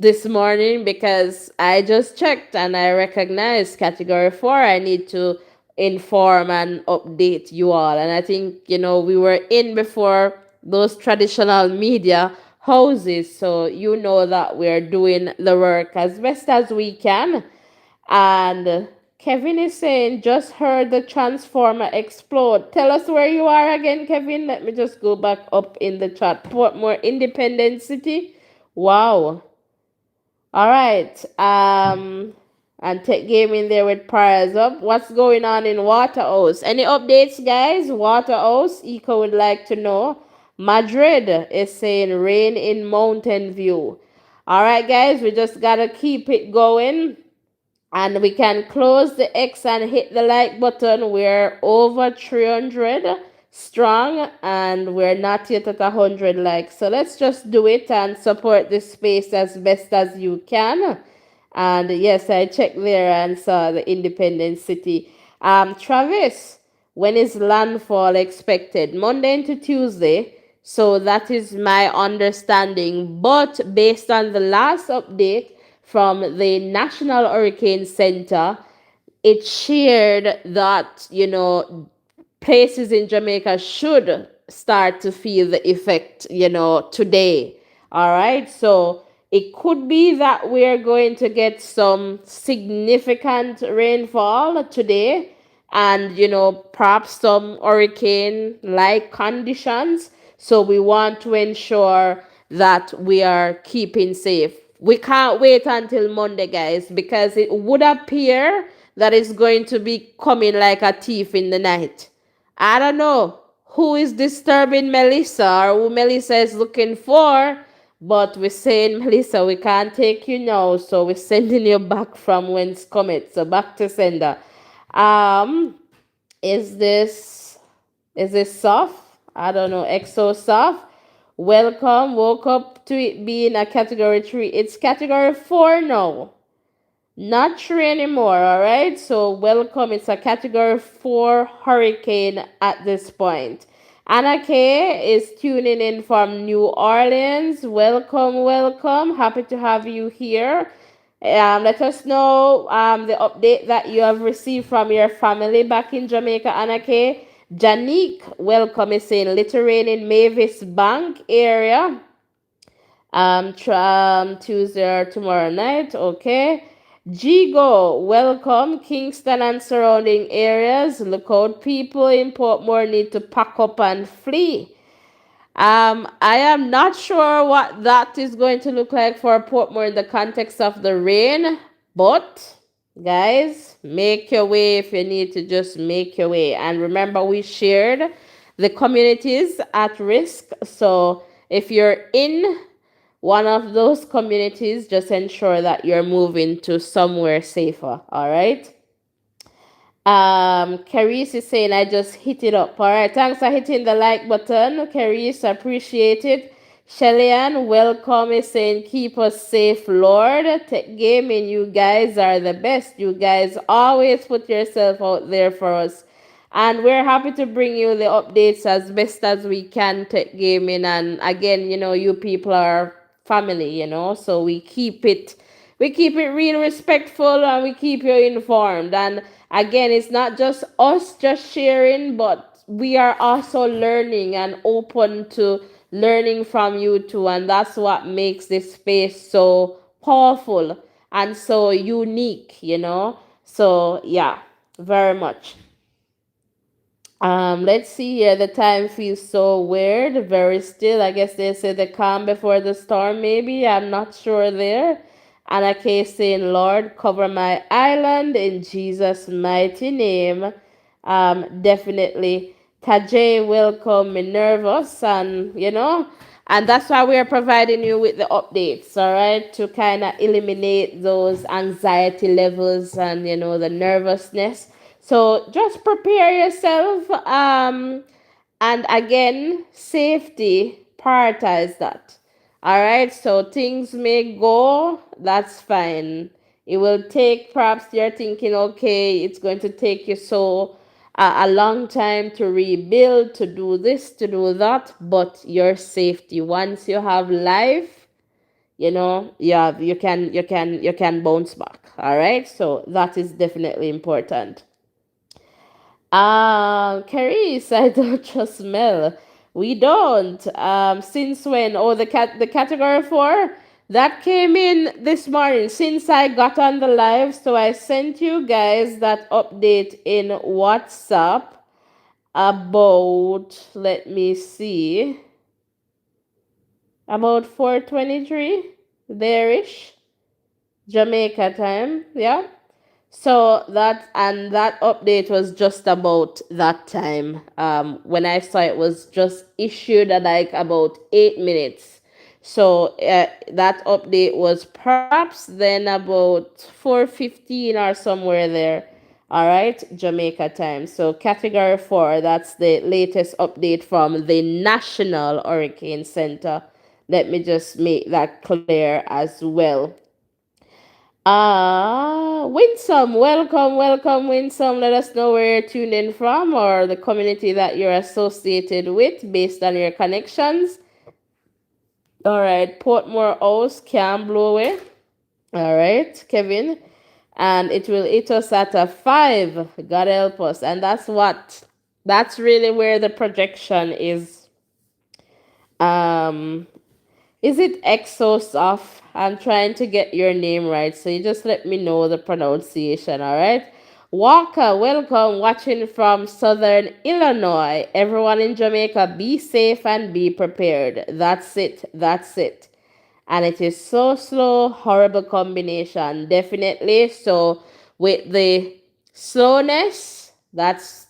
this morning because I just checked and I recognized category 4. I need to inform and update you all. And I think, we were in before those traditional media houses. So you know that we're doing the work as best as we can. And Kevin is saying, just heard the transformer explode. Tell us where you are again, Kevin. Let me just go back up in the chat. Portmore Independent City. Wow. All right. And Tech Gaming there with prayers up. What's going on in Waterhouse? Any updates, guys? Waterhouse, Eco would like to know. Madrid is saying rain in Mountain View. All right, guys, we just gotta keep it going. And we can close the X and hit the like button. We're over 300 strong and we're not yet at 100 likes. So let's just do it and support this space as best as you can. And yes, I checked there and saw the Independent City. Travis, when is landfall expected? Monday into Tuesday. So that is my understanding. But based on the last update from the National Hurricane Center, it shared that, places in Jamaica should start to feel the effect, today. All right, so it could be that we're going to get some significant rainfall today, and perhaps some hurricane like conditions. So we want to ensure that we are keeping safe. We can't wait until Monday, guys, because it would appear that it's going to be coming like a thief in the night. I don't know who is disturbing Melissa or who Melissa is looking for, but we're saying, Melissa, we can't take you now, so we're sending you back from whence cometh. So back to sender. Um, is this soft? I don't know. Exo soft. Welcome. Woke up to it being a category 3. It's category 4 now. Not three anymore, all right? So, welcome. It's a category 4 hurricane at this point. Anna K is tuning in from New Orleans. Welcome, welcome. Happy to have you here. Let us know the update that you have received from your family back in Jamaica, Anna K. Janique, welcome, is saying little rain in Mavis Bank area. Tuesday or tomorrow night. Okay. Jigo, welcome. Kingston and surrounding areas. Look out, people in Portmore need to pack up and flee. I am not sure what that is going to look like for Portmore in the context of the rain, but guys, make your way if you need to just make your way. And remember, we shared the communities at risk. So if you're in one of those communities, just ensure that you're moving to somewhere safer. All right. Carice is saying I just hit it up. All right, thanks for hitting the like button, Carice. Appreciate it. Shellyan, welcome, is saying keep us safe, Lord. Tech Gaming, you guys are the best. You guys always put yourself out there for us. And we're happy to bring you the updates as best as we can, Tech Gaming. And again, you people are family, so we keep it real respectful, and we keep you informed. And again, it's not just us just sharing, but we are also learning and open to learning from you too. And that's what makes this space so powerful and so unique. So yeah, very much. Let's see here. The time feels so weird, very still. I guess they say the calm before the storm, maybe. I'm not sure there. And I keep saying, Lord, cover my island in Jesus' mighty name. Definitely. Tajay, welcome, nervous, and that's why we are providing you with the updates, all right, to kind of eliminate those anxiety levels and the nervousness. So just prepare yourself. And again, safety, prioritize that. All right, so things may go, that's fine. It will take, perhaps you're thinking, okay, it's going to take you a long time to rebuild, to do this, to do that, but your safety, once you have life, yeah, you can bounce back. All right, so that is definitely important. Carice, I don't just smell. We don't. Since when? Oh, the category 4 that came in this morning since I got on the live. So I sent you guys that update in WhatsApp about, let me see, about 4:23 there-ish Jamaica time. Yeah. So that update was just about that time. When I saw it was just issued at like about 8 minutes. So that update was perhaps then about 4:15 or somewhere there. All right, Jamaica time. So category 4. That's the latest update from the National Hurricane Center. Let me just make that clear as well. Winsome, welcome, Winsome. Let us know where you're tuning from or the community that you're associated with based on your connections. All right, Portmore House can blow away. All right, Kevin. And it will hit us at a 5. God help us. And that's really where the projection is Is it Exosoft? I'm trying to get your name right, so you just let me know the pronunciation, all right? Walker, welcome, watching from Southern Illinois. Everyone in Jamaica, be safe and be prepared. That's it. That's it. And it is so slow, horrible combination, definitely. So with the slowness, that's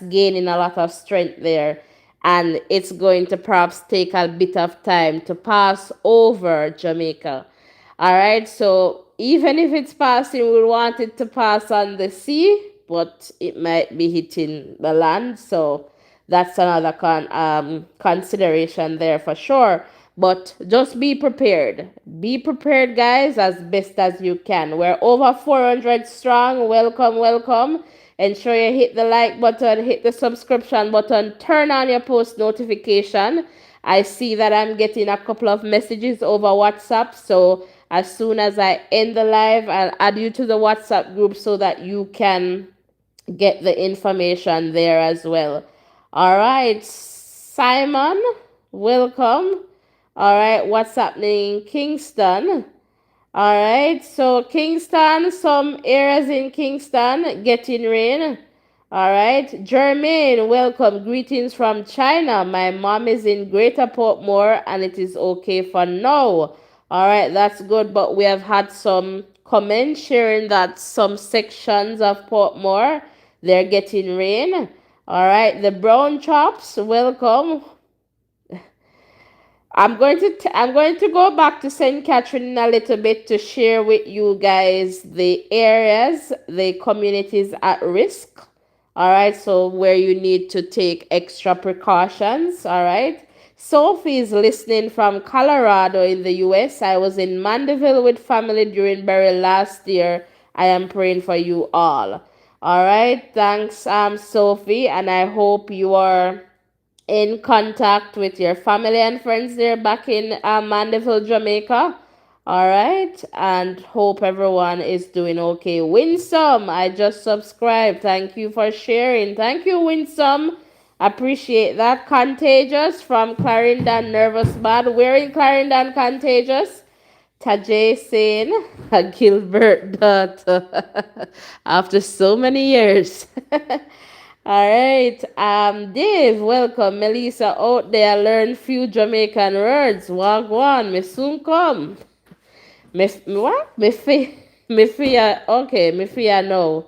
gaining a lot of strength there, and it's going to perhaps take a bit of time to pass over Jamaica. All right, so even if it's passing, we want it to pass on the sea, but it might be hitting the land. So that's another consideration there for sure. But just be prepared. Be prepared, guys, as best as you can. We're over 400 strong. Welcome, welcome. Ensure you hit the like button, hit the subscription button, turn on your post notification. I see that I'm getting a couple of messages over WhatsApp. So as soon as I end the live, I'll add you to the WhatsApp group so that you can get the information there as well. All right, Simon, welcome. All right, what's happening in Kingston? All right, so Kingston, some areas in Kingston getting rain. All right, Jermaine, welcome. Greetings from China. My mom is in Greater Portmore and it is okay for now. All right, that's good, but we have had some comments sharing that some sections of Portmore they're getting rain. All right, the brown chops, welcome. I'm going to go back to St. Catherine in a little bit to share with you guys the areas, the communities at risk. All right, so where you need to take extra precautions. All right. Sophie is listening from Colorado in the US. I was in Mandeville with family during burial last year. I am praying for you all. All right. Thanks, Sophie, and I hope you are in contact with your family and friends there back in Mandeville, Jamaica. All right, and hope everyone is doing okay. Winsome, I just subscribed. Thank you for sharing. Thank you, Winsome. Appreciate that. Contagious from Clarendon, Nervous Bad. We're in Clarendon, Contagious. Tajay saying, Gilbert daughter. After so many years. All right. Dave, welcome. Melissa out there learn few Jamaican words. Wagwan, me soon come. What? Me fear. Okay, me fear no.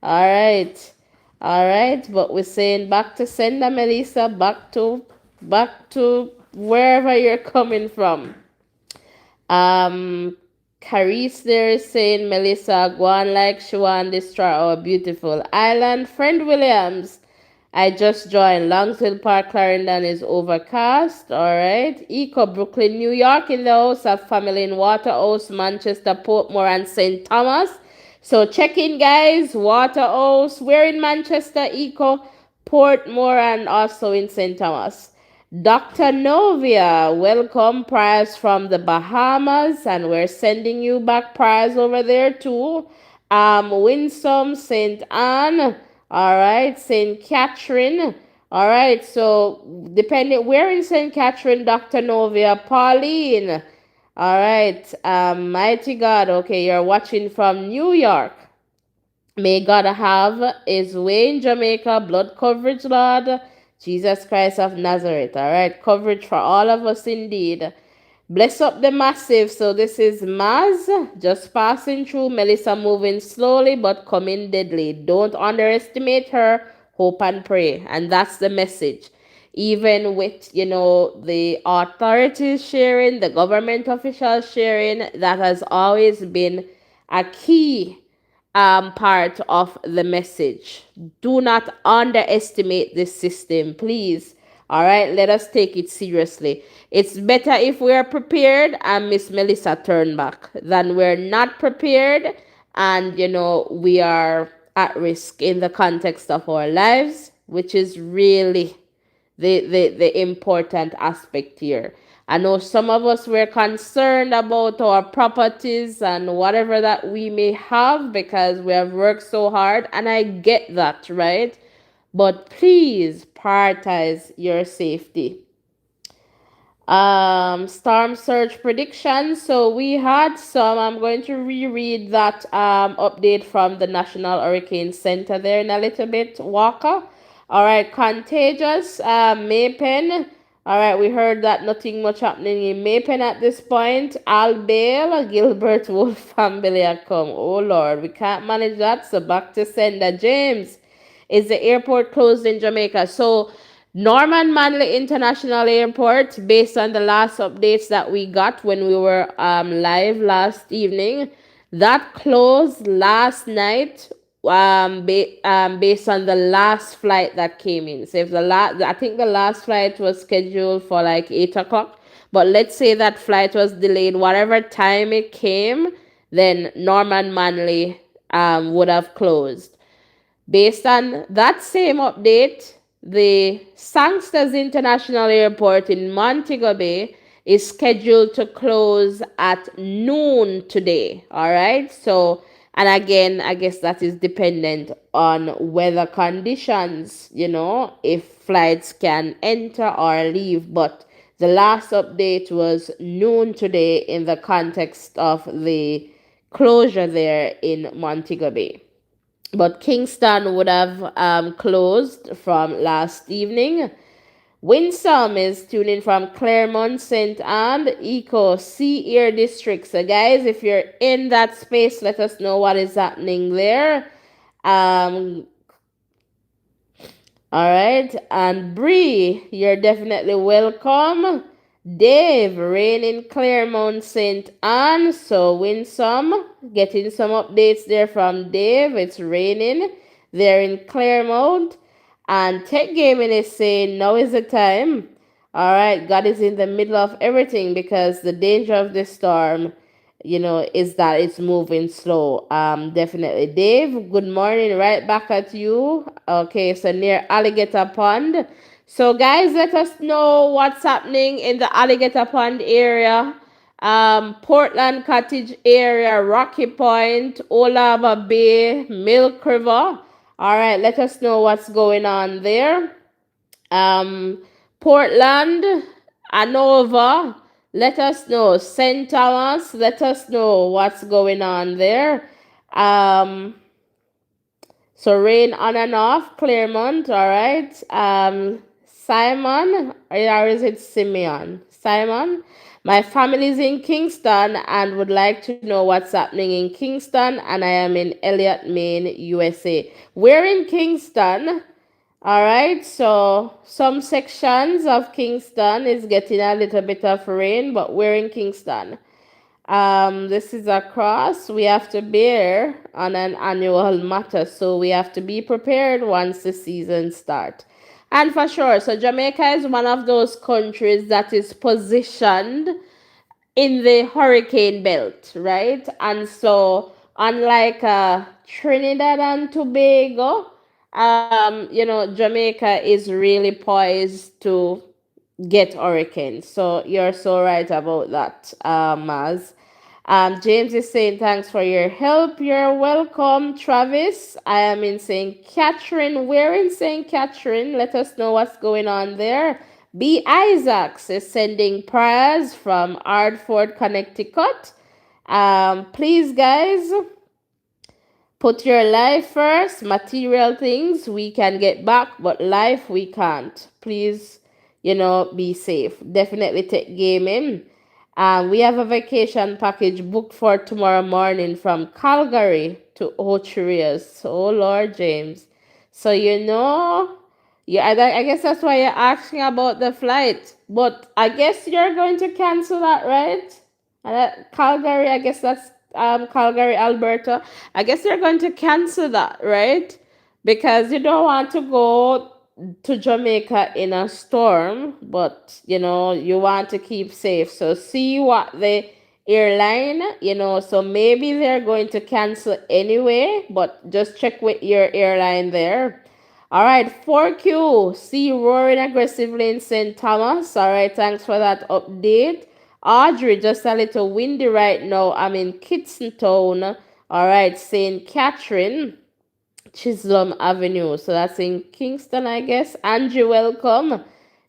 All right. All right. But we're saying back to sender Melissa, back to wherever you're coming from. Um, Carice there is saying, Melissa, go on like she want destroy our beautiful island. Friend Williams, I just joined. Longsville Park, Clarendon is overcast. All right. Eco, Brooklyn, New York in the house. Have family in Waterhouse, Manchester, Portmore, and St. Thomas. So check in, guys. Waterhouse. We're in Manchester, Eco, Portmore, and also in St. Thomas. Dr. Novia, welcome. Prayers from the Bahamas, and we're sending you back prayers over there too. Winsome, St. Anne, all right, St. Catherine, all right. So depending where in St. Catherine, Dr. Novia, Pauline, all right. Mighty God, okay, you're watching from New York. May God have his way in Jamaica. Blood coverage, Lord. Jesus Christ of Nazareth. All right. Coverage for all of us indeed. Bless up the massive. So this is Maz just passing through. Melissa moving slowly but coming deadly. Don't underestimate her. Hope and pray. And that's the message. Even with, the authorities sharing, the government officials sharing, that has always been a key part of the message. Do not underestimate this system, please. All right, let us take it seriously. It's better if we are prepared and Miss Melissa turn back than we're not prepared and we are at risk in the context of our lives, which is really the important aspect here. I know some of us were concerned about our properties and whatever that we may have because we have worked so hard, and I get that, right? But please prioritize your safety. Storm surge predictions. So we had some. I'm going to reread that update from the National Hurricane Center there in a little bit, Walker. All right, contagious, Maypen. All right, we heard that nothing much happening in Maypen at this point. Albale, Gilbert Wolf family are come. Oh Lord, we can't manage that. So back to sender James. Is the airport closed in Jamaica? So Norman Manley International Airport, based on the last updates that we got when we were live last evening, that closed last night based on the last flight that came in. So if I think the last flight was scheduled for like 8 o'clock, but let's say that flight was delayed, whatever time it came, then Norman Manley would have closed. Based on that same update, the Sangsters International Airport in Montego Bay is scheduled to close at noon today. All right. So, and again, I guess that is dependent on weather conditions, if flights can enter or leave. But the last update was noon today in the context of the closure there in Montego Bay. But Kingston would have closed from last evening. Winsome is tuning from Claremont, St. Anne, Eco, Sea Air District. So, guys, if you're in that space, let us know what is happening there. Um, all right. And Bree, you're definitely welcome. Dave, rain in Claremont, St. Anne. So Winsome, getting some updates there from Dave. It's raining there in Claremont. And Tech Gaming is saying now is the time. All right, God is in the middle of everything because the danger of this storm, is that it's moving slow. Definitely. Dave, good morning. Right back at you. Okay, so near Alligator Pond. So, guys, let us know what's happening in the Alligator Pond area, Portland Cottage area, Rocky Point, Olava Bay, Milk River. All right, let us know what's going on there. Um, Portland, Anova, let us know. St. Thomas, let us know what's going on there. Um, so rain on and off, Claremont, all right. Simon, or is it Simeon? Simon, my family is in Kingston and would like to know what's happening in Kingston, and I am in Elliott, Maine, USA. We're in Kingston. All right, so some sections of Kingston is getting a little bit of rain, but we're in Kingston. This is a cross we have to bear on an annual matter, so we have to be prepared once the season starts. And for sure, so Jamaica is one of those countries that is positioned in the hurricane belt, right? And so, unlike Trinidad and Tobago, Jamaica is really poised to get hurricanes. So you're so right about that, Maz. James is saying thanks for your help. You're welcome, Travis. I am in St. Catherine. We're in St. Catherine. Let us know what's going on there. B. Isaacs is sending prayers from Ardford, Connecticut. Please, guys, put your life first. Material things we can get back, but life we can't. Please, be safe. Definitely take gaming. We have a vacation package booked for tomorrow morning from Calgary to Ocherias. Oh, Lord James. So, yeah, I guess that's why you're asking about the flight. But I guess you're going to cancel that, right? Calgary, I guess that's Calgary, Alberta. I guess you're going to cancel that, right? Because you don't want to go to Jamaica in a storm, but you want to keep safe. So see what the airline, so maybe they're going to cancel anyway, but just check with your airline there. All right, 4Q, sea roaring aggressively in St. Thomas. All right, thanks for that update. Audrey, just a little windy right now. I'm in Kitson Town. All right, St. Catherine, Chisholm Avenue. So that's in Kingston, I guess. Angie, welcome.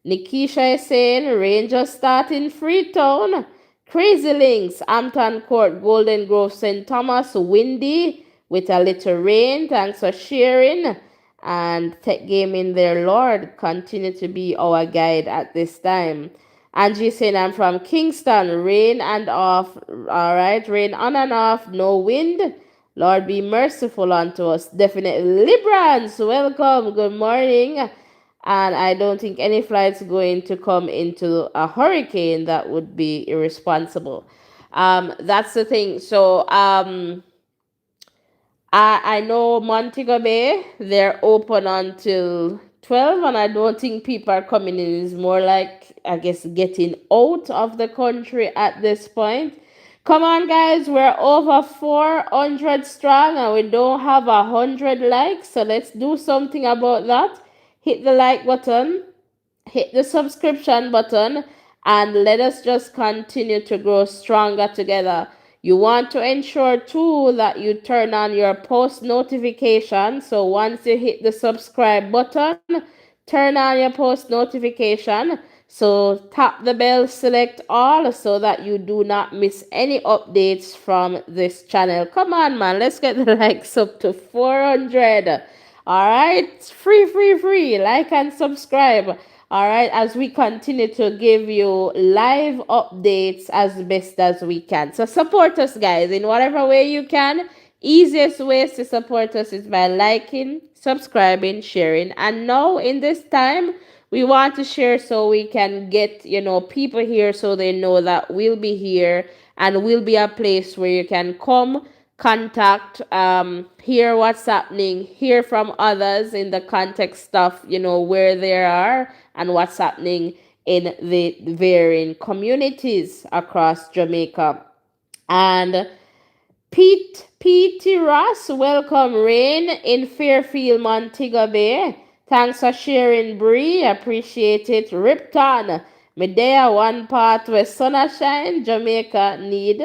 Nikisha is saying rain just start in Freetown. Crazy Links, Hampton Court, Golden Grove, St. Thomas, windy with a little rain. Thanks for sharing. And Tech Gaming there, Lord, continue to be our guide at this time. Angie saying I'm from Kingston, rain and off. All right, rain on and off, no wind. Lord, be merciful unto us. Definitely. Librans, welcome. Good morning. And I don't think any flight's going to come into a hurricane. That would be irresponsible. That's the thing. So, I know Montego Bay, they're open until 12, and I don't think people are coming in. It's more like, I guess, getting out of the country at this point. Come on, guys, we're over 400 strong, and we don't have 100 likes, so let's do something about that. Hit the like button, hit the subscription button, and let us just continue to grow stronger together. You want to ensure too that you turn on your post notification. So once you hit the subscribe button, turn on your post notification. So tap the bell, select all so that you do not miss any updates from this channel. Come on, man, let's get the likes up to 400. All right, free. Like and subscribe. All right, as we continue to give you live updates as best as we can. So support us, guys, in whatever way you can. Easiest ways to support us is by liking, subscribing, sharing. And now in this time, we want to share so we can get, people here so they know that we'll be here and we'll be a place where you can come contact, hear what's happening, hear from others in the context of, where they are and what's happening in the varying communities across Jamaica. And Pete Ross, welcome. Rain in Fairfield, Montego Bay. Thanks for sharing, Bree. Appreciate it. Ripton, Medea, one part where sunshine, Jamaica need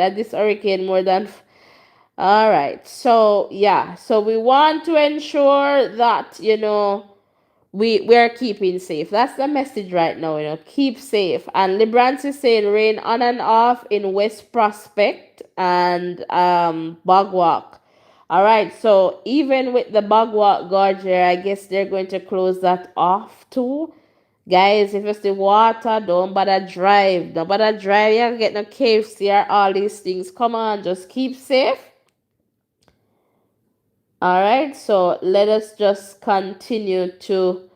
at this hurricane more than. All right. So, yeah. So, we want to ensure that, we're keeping safe. That's the message right now, keep safe. And Librance is saying rain on and off in West Prospect and Bogwalk. All right. So, even with the Bogwalk Gorge, I guess they're going to close that off too. Guys, if it's the water, don't bother drive. Don't bother drive. You can get no KFC or all these things. Come on, just keep safe. All right, so let us just continue to,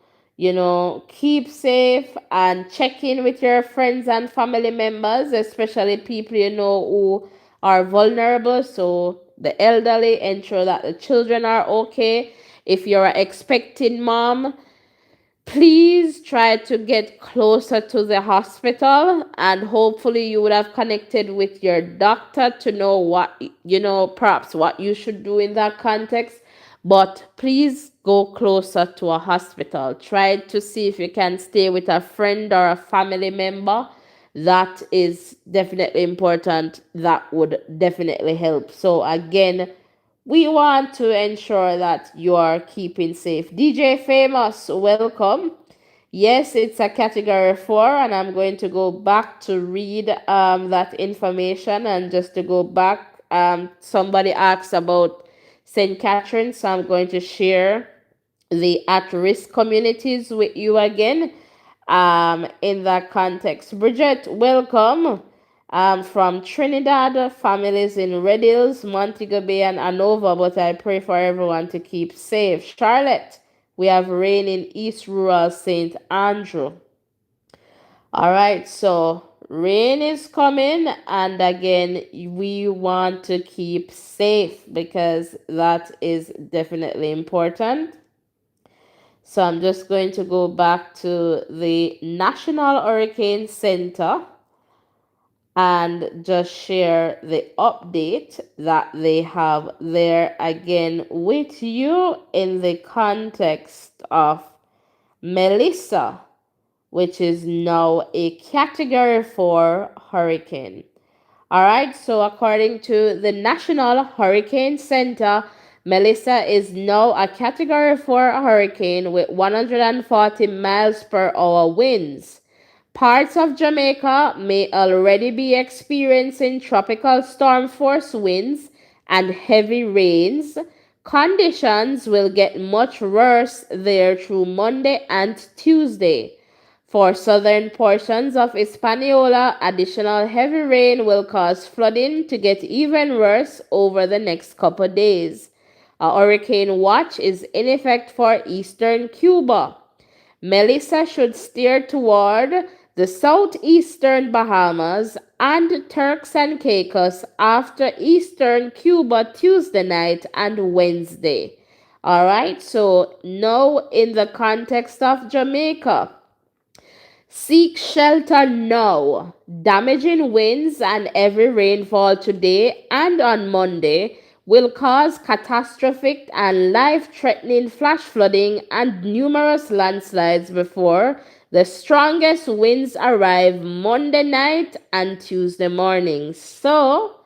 keep safe and check in with your friends and family members, especially people who are vulnerable. So the elderly, ensure that the children are okay. If you're an expecting mom, please try to get closer to the hospital, and hopefully you would have connected with your doctor to know what, perhaps what you should do in that context. But please go closer to a hospital. Try to see if you can stay with a friend or a family member. That is definitely important. That would definitely help. So again, we want to ensure that you are keeping safe. DJ Famous, welcome. Yes, it's a category 4, and I'm going to go back to read that information. And just to go back, somebody asked about St. Catherine, so I'm going to share the at-risk communities with you again in that context. Bridget, welcome. From Trinidad, families in Red Hills, Montego Bay, and Anova, but I pray for everyone to keep safe. Charlotte, we have rain in East Rural St. Andrew. All right, so rain is coming, and again, we want to keep safe because that is definitely important. So I'm just going to go back to the National Hurricane Center and just share the update that they have there again with you in the context of Melissa, which is now a category 4 hurricane. All right, so according to the National Hurricane Center, Melissa is now a Category 4 hurricane with 140 miles per hour winds. Parts of Jamaica may already be experiencing tropical storm force winds and heavy rains. Conditions will get much worse there through Monday and Tuesday. For southern portions of Hispaniola, additional heavy rain will cause flooding to get even worse over the next couple days. A hurricane watch is in effect for eastern Cuba. Melissa should steer toward the southeastern Bahamas and Turks and Caicos after eastern Cuba Tuesday night and Wednesday. All right, so now in the context of Jamaica, seek shelter now. Damaging winds and heavy rainfall today and on Monday will cause catastrophic and life-threatening flash flooding and numerous landslides before the strongest winds arrive Monday night and Tuesday morning. So,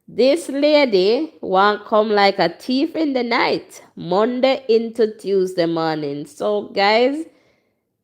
this lady won't come like a thief in the night, Monday into Tuesday morning. So, guys,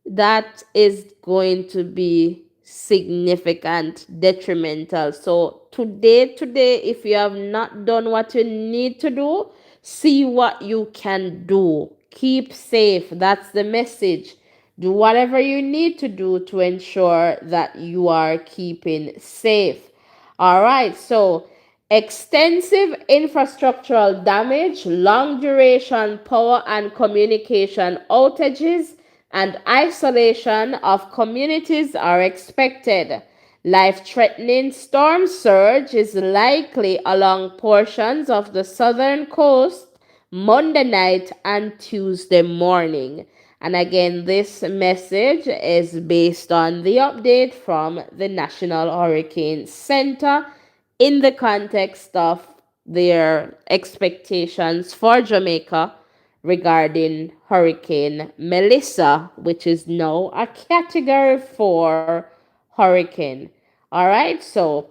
that is going to be significant, detrimental. So today, if you have not done what you need to do, see what you can do. Keep safe. That's the message. Do whatever you need to do to ensure that you are keeping safe. All right, so extensive infrastructural damage, long duration power and communication outages, and isolation of communities are expected. Life-threatening storm surge is likely along portions of the southern coast Monday night and Tuesday morning. And again, this message is based on the update from the National Hurricane Center in the context of their expectations for Jamaica regarding Hurricane Melissa, which is now a Category 4 hurricane. All right, so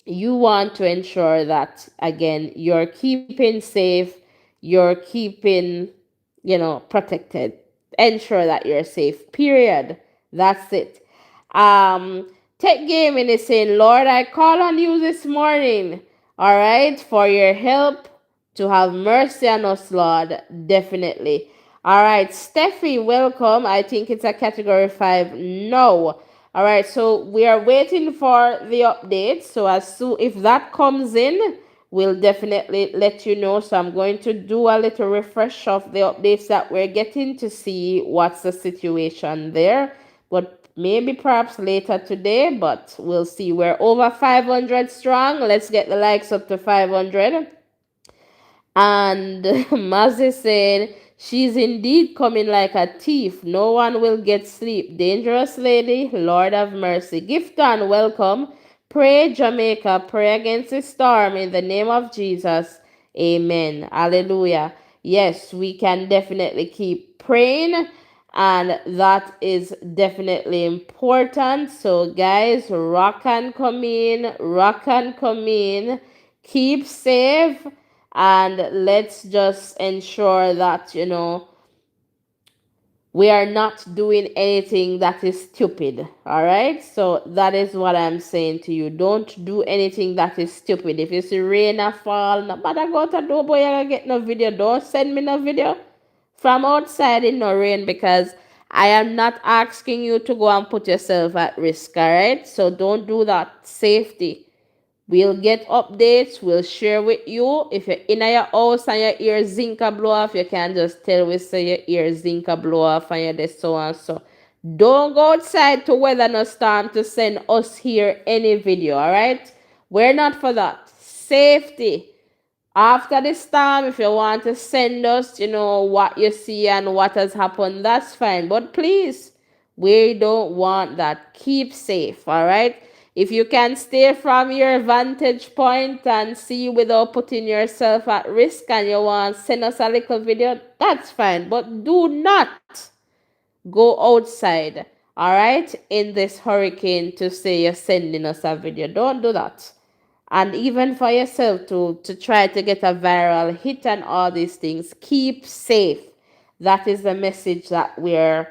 you want to ensure that, again, you're keeping safe, you're keeping, protected. Ensure that you're safe, period. That's it. Tech Gaming is saying, Lord, I call on you this morning, all right, for your help to have mercy on us, Lord. Definitely. All right, Steffi, welcome. I think it's a Category 5. No. All right, so we are waiting for the update. So as soon if that comes in, we'll definitely let you know. So I'm going to do a little refresh of the updates that we're getting to see what's the situation there. But maybe perhaps later today, but we'll see. We're over 500 strong. Let's get the likes up to 500. And Mazi said, she's indeed coming like a thief. No one will get sleep. Dangerous lady, Lord have mercy. Gifton, welcome. Pray, Jamaica. Pray against the storm in the name of Jesus. Amen. Hallelujah. Yes, we can definitely keep praying, and that is definitely important. So, guys, rock and come in, rock and come in. Keep safe, and let's just ensure that we are not doing anything that is stupid. All right, so that is what I'm saying to you. Don't do anything that is stupid. If you see rain or fall, no matter go to do, boy, I get no video. Don't send me no video from outside in no rain, because I am not asking you to go and put yourself at risk. All right, so don't do that. Safety. We'll get updates. We'll share with you. If you're in your house and your ear zinca blow off, you can just tell we say your ear zinca blow off and you're this so and so. Don't go outside to weather no storm to send us here any video, all right? We're not for that. Safety. After the storm, if you want to send us, what you see and what has happened, that's fine. But please, we don't want that. Keep safe, all right? If you can stay from your vantage point and see without putting yourself at risk and you want to send us a little video, that's fine. But do not go outside, all right, in this hurricane to say you're sending us a video. Don't do that. and even for yourself to try to get a viral hit and all these things. Keep safe. That is the message that we're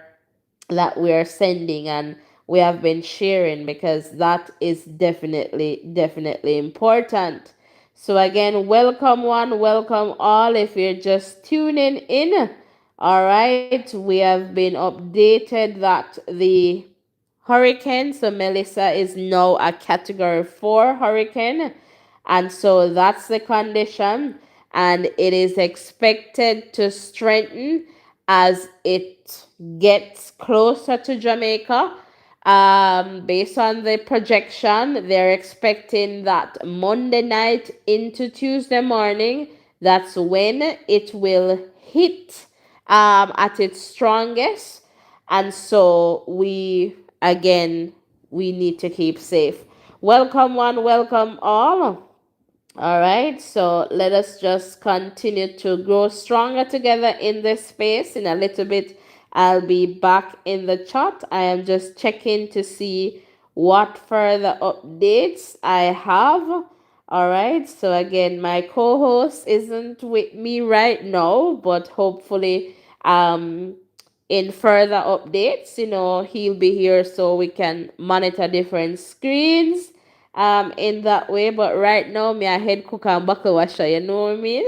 sending and we have been sharing, because that is definitely important. So again, welcome one, welcome all. If you're just tuning in, all right, we have been updated that the hurricane, so Melissa is now a category 4 hurricane, and so that's the condition, and it is expected to strengthen as it gets closer to Jamaica. Based on the projection, they're expecting that Monday night into Tuesday morning, that's when it will hit at its strongest. And so we need to keep safe. Welcome one, welcome all. All right, so let us just continue to grow stronger together in this space. In a little bit, I'll be back in the chat. I am just checking to see what further updates I have. All right, so again, my co host isn't with me right now, but hopefully, in further updates, he'll be here so we can monitor different screens in that way. But right now, me a head cook and buckle washer, you know what I mean?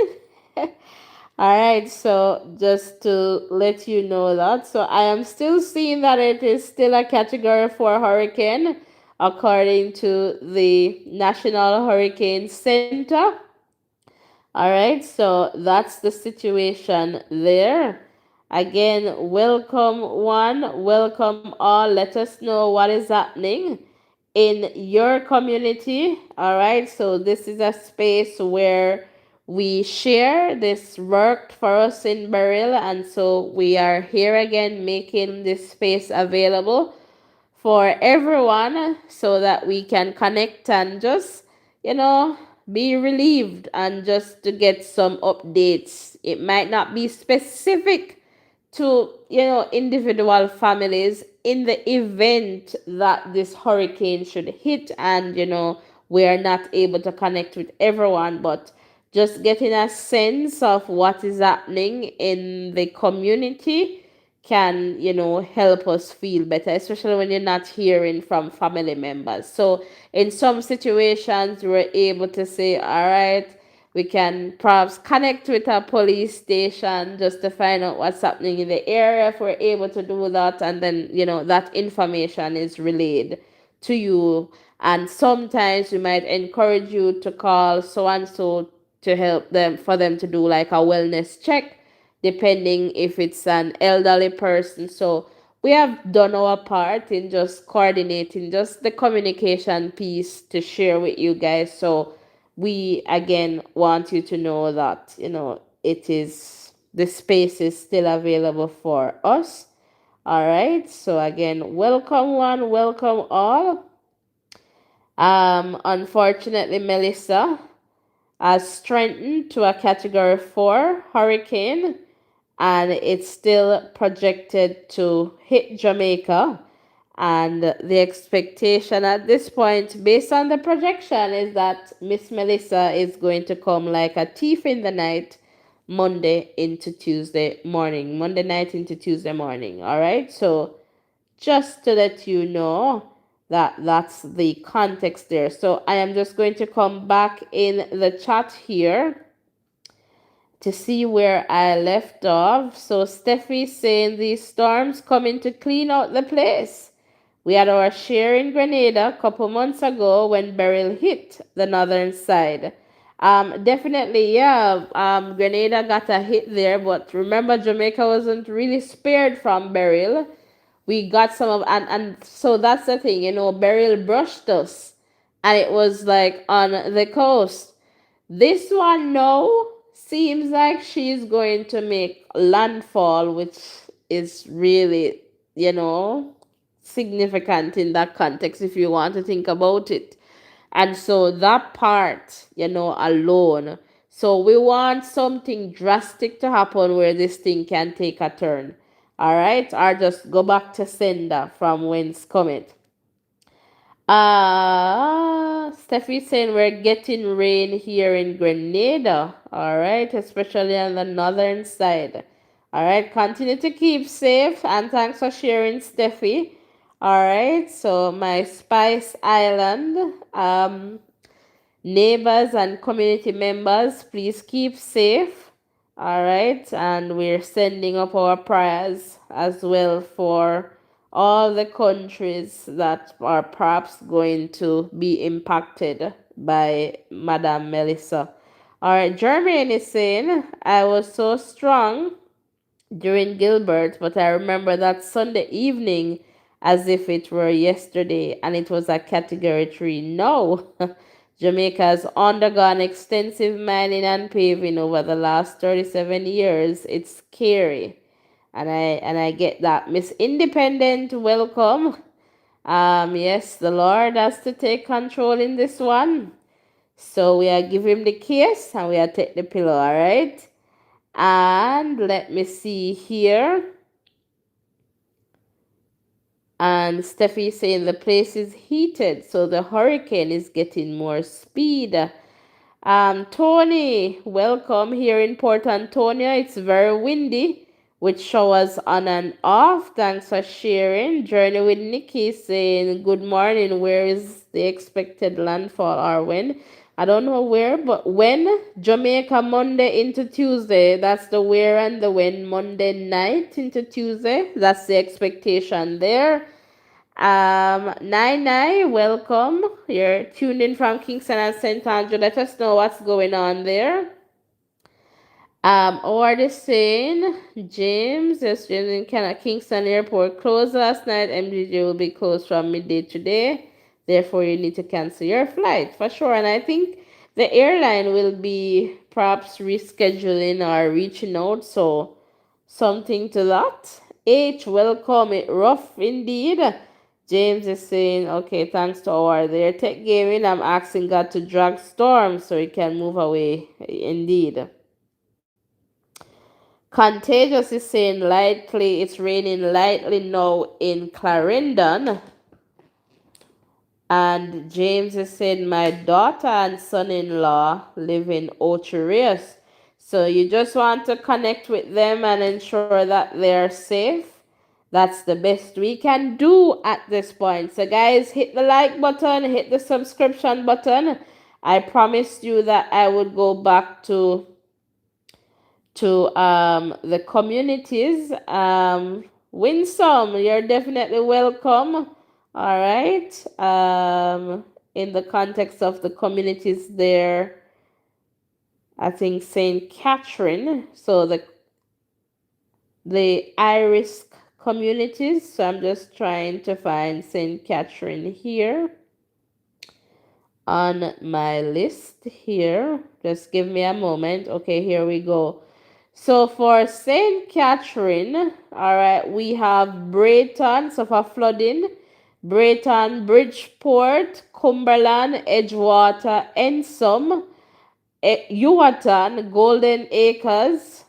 All right, so just to let you know that. So I am still seeing that it is still a category 4 hurricane according to the National Hurricane Center. All right, so that's the situation there. Again, welcome one, welcome all. Let us know what is happening in your community. All right, so this is a space where we share. This worked for us in Beryl, and so we are here again making this space available for everyone so that we can connect and just, you know, be relieved and just to get some updates. It might not be specific to, individual families in the event that this hurricane should hit, and we are not able to connect with everyone, but just getting a sense of what is happening in the community can help us feel better, especially when you're not hearing from family members. So in some situations we're able to say, all right, we can perhaps connect with a police station just to find out what's happening in the area. If we're able to do that, and then that information is relayed to you. And sometimes we might encourage you to call so and so to help them, for them to do like a wellness check, depending if it's an elderly person. So we have done our part in just coordinating just the communication piece to share with you guys. So we again want you to know that it is, the space is still available for us. All right, so again, welcome one, welcome all. Unfortunately, Melissa has strengthened to a category 4 hurricane, and it's still projected to hit Jamaica. And the expectation at this point, based on the projection, is that Miss Melissa is going to come like a thief in the night, Monday into Tuesday morning. Monday night into Tuesday morning. All right. So just to let you know that that's the context there. So I am just going to come back in the chat here to see where I left off. So Steffi saying these storms coming to clean out the place. We had our share in Grenada a couple months ago when Beryl hit the northern side. Definitely, yeah. Grenada got a hit there, but remember, Jamaica wasn't really spared from Beryl. We got some of, and so that's the thing, Beryl brushed us, and it was like on the coast. This one now seems like she's going to make landfall, which is really, you know, significant in that context if you want to think about it. And so that part, alone. So we want something drastic to happen where this thing can take a turn. All right, or just go back to sender from whence cometh. Steffi saying we're getting rain here in Grenada. All right, especially on the northern side. All right, continue to keep safe and thanks for sharing, Steffi. All right, so my Spice Island neighbors and community members, please keep safe. All right, and we're sending up our prayers as well for all the countries that are perhaps going to be impacted by Madame Melissa. All right, Jermaine is saying, I was so strong during Gilbert, but I remember that Sunday evening as if it were yesterday, and it was a category 3. No, Jamaica has undergone extensive mining and paving over the last 37 years. It's scary. And I get that. Miss Independent, welcome. Yes, the Lord has to take control in this one. So we are give him the case and we are take the pillow, all right? And let me see here. And Steffi saying the place is heated, so the hurricane is getting more speed. Tony, welcome here in Port Antonio. It's very windy with showers on and off. Thanks for sharing. Journey with Nikki saying, good morning. Where is the expected landfall or when? I don't know where, but when? Jamaica Monday into Tuesday. That's the where and the when. Monday night into Tuesday. That's the expectation there. Nine, welcome. You're tuned in from Kingston and St. Andrew. Let us know what's going on there. Award saying, James, yes, James in Canada, Kingston Airport closed last night. MDJ will be closed from midday today. Therefore, you need to cancel your flight for sure. And I think the airline will be perhaps rescheduling or reaching out. So, something to that. H, welcome. It rough indeed. James is saying, okay, thanks to our there tech gaming. I'm asking God to drag storm so it can move away. Indeed. Contagious is saying lightly, it's raining lightly now in Clarendon. And James is saying, my daughter and son-in-law live in Ocherius. So you just want to connect with them and ensure that they're safe. That's the best we can do at this point. So guys, hit the like button, hit the subscription button. I promised you that I would go back to the communities. Winsome, you're definitely welcome. All right. In the context of the communities there, I think St. Catherine. So the Irish communities. So I'm just trying to find St. Catherine here on my list here. Just give me a moment. Okay, here we go. So for St. Catherine, all right, we have Brayton, so for flooding, Brayton, Bridgeport, Cumberland, Edgewater, Ensom, Yuwatan, Golden Acres,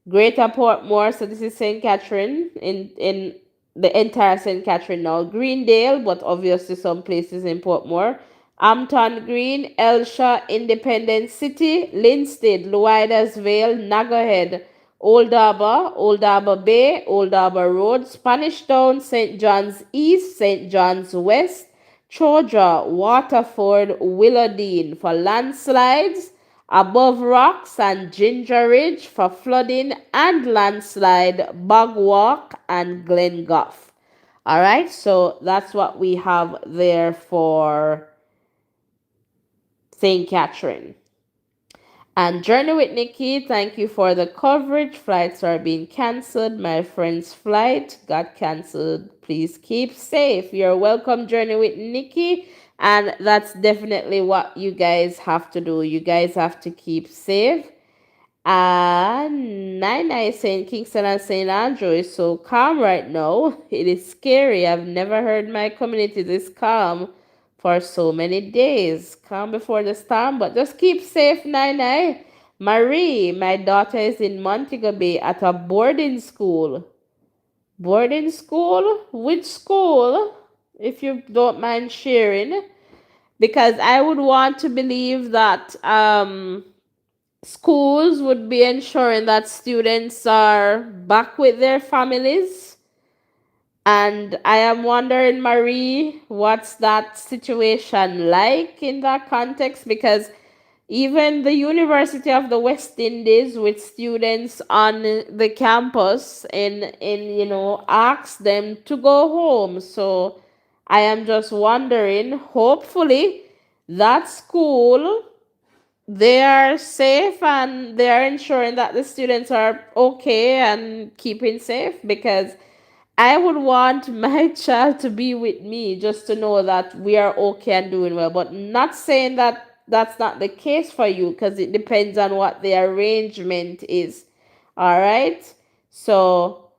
Greater Portmore, so this is St. Catherine in the entire St. Catherine now. Greendale, but obviously some places in Portmore. Ampton Green, Elsha, Independence City, Linstead, Luidas Vale, Nagahead, Old Harbour Bay, Old Harbour Road, Spanish Town, St. John's East, St. John's West, Choja, Waterford, Willowdene for landslides, Above Rocks and Ginger Ridge for flooding and landslide, Bogwalk and Glengough. All right, so that's what we have there for St. Catherine. And Journey with Nikki, thank you for the coverage. Flights are being canceled. My friend's flight got canceled. Please keep safe. You're welcome, Journey with Nikki. And that's definitely what you guys have to do. You guys have to keep safe. And Nina is saying Kingston and St. Andrew is so calm right now. It is scary. I've never heard my community this calm for so many days. Calm before the storm, but just keep safe, Nina. Marie, my daughter is in Montego Bay at a boarding school. Boarding school? Which school? if you don't mind sharing, because I would want to believe that schools would be ensuring that students are back with their families. And I am wondering, Marie, what's that situation like in that context? Because even the University of the West Indies, with students on the campus, ask them to go home. So I am just wondering, hopefully, that school, they are safe and they are ensuring that the students are okay and keeping safe, because I would want my child to be with me just to know that we are okay and doing well. But not saying that that's not the case for you, because it depends on what the arrangement is. All right. So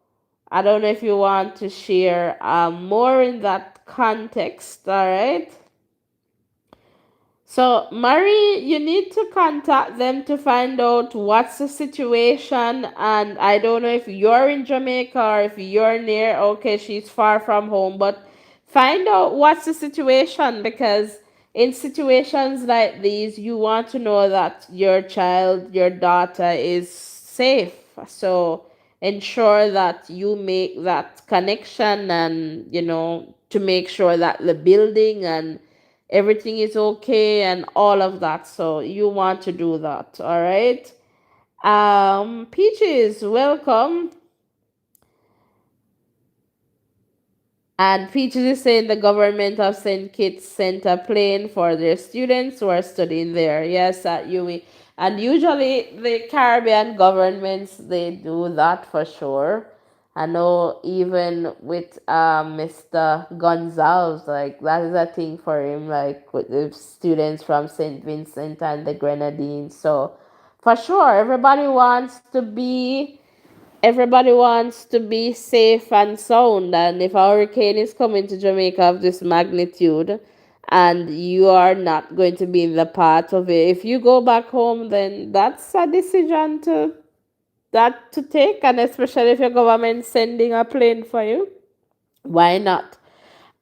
I don't know if you want to share more in that context. All right. So, Marie, you need to contact them to find out what's the situation. And I don't know if you're in Jamaica or if you're near. Okay, she's far from home, but find out what's the situation, because in situations like these, you want to know that your child, your daughter is safe. So, ensure that you make that connection, and, to make sure that the building and everything is okay and all of that. So you want to do that. All right. Peaches, welcome. And Peaches is saying the government of St. Kitts sent a plane for their students who are studying there. Yes, at UWI. And usually the Caribbean governments, they do that for sure. I know even with Mr. Gonzalez, like that is a thing for him, like with the students from St. Vincent and the Grenadines. So for sure, everybody wants to be safe and sound. And if a hurricane is coming to Jamaica of this magnitude and you are not going to be in the part of it, if you go back home, then that's a decision to take. And especially if your government sending a plane for you, why not?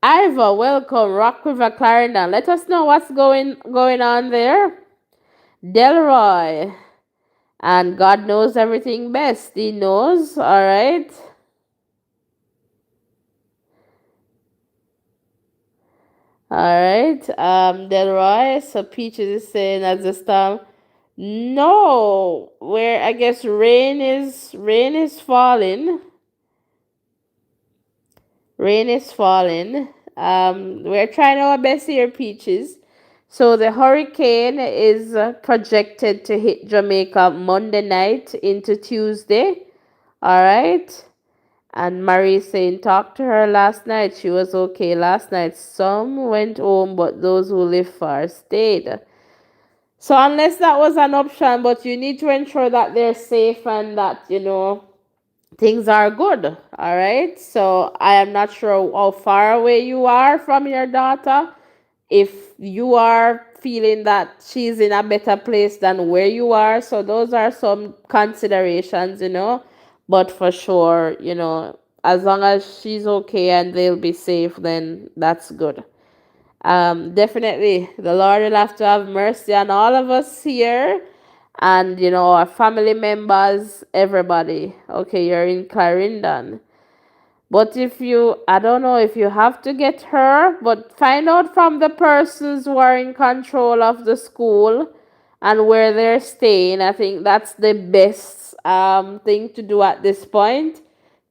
Ivor, welcome. Rock River, Clarendon. Let us know what's going on there. Delroy, and God knows everything best. He knows. All right. All right. Delroy. So Peaches is saying as the storm. No, where I guess rain is falling. Rain is falling. We're trying our best here, Peaches. So the hurricane is projected to hit Jamaica Monday night into Tuesday. All right. And Marie saying, talk to her last night. She was okay last night. Some went home, but those who live far stayed. So unless that was an option, but you need to ensure that they're safe and that, things are good. All right. So I am not sure how far away you are from your daughter. If you are feeling that she's in a better place than where you are. So those are some considerations. But for sure, as long as she's okay and they'll be safe, then that's good. Definitely, the Lord will have to have mercy on all of us here, and our family members, everybody. Okay, you're in Clarendon. But I don't know if you have to get her, but find out from the persons who are in control of the school and where they're staying. I think that's the best thing to do at this point,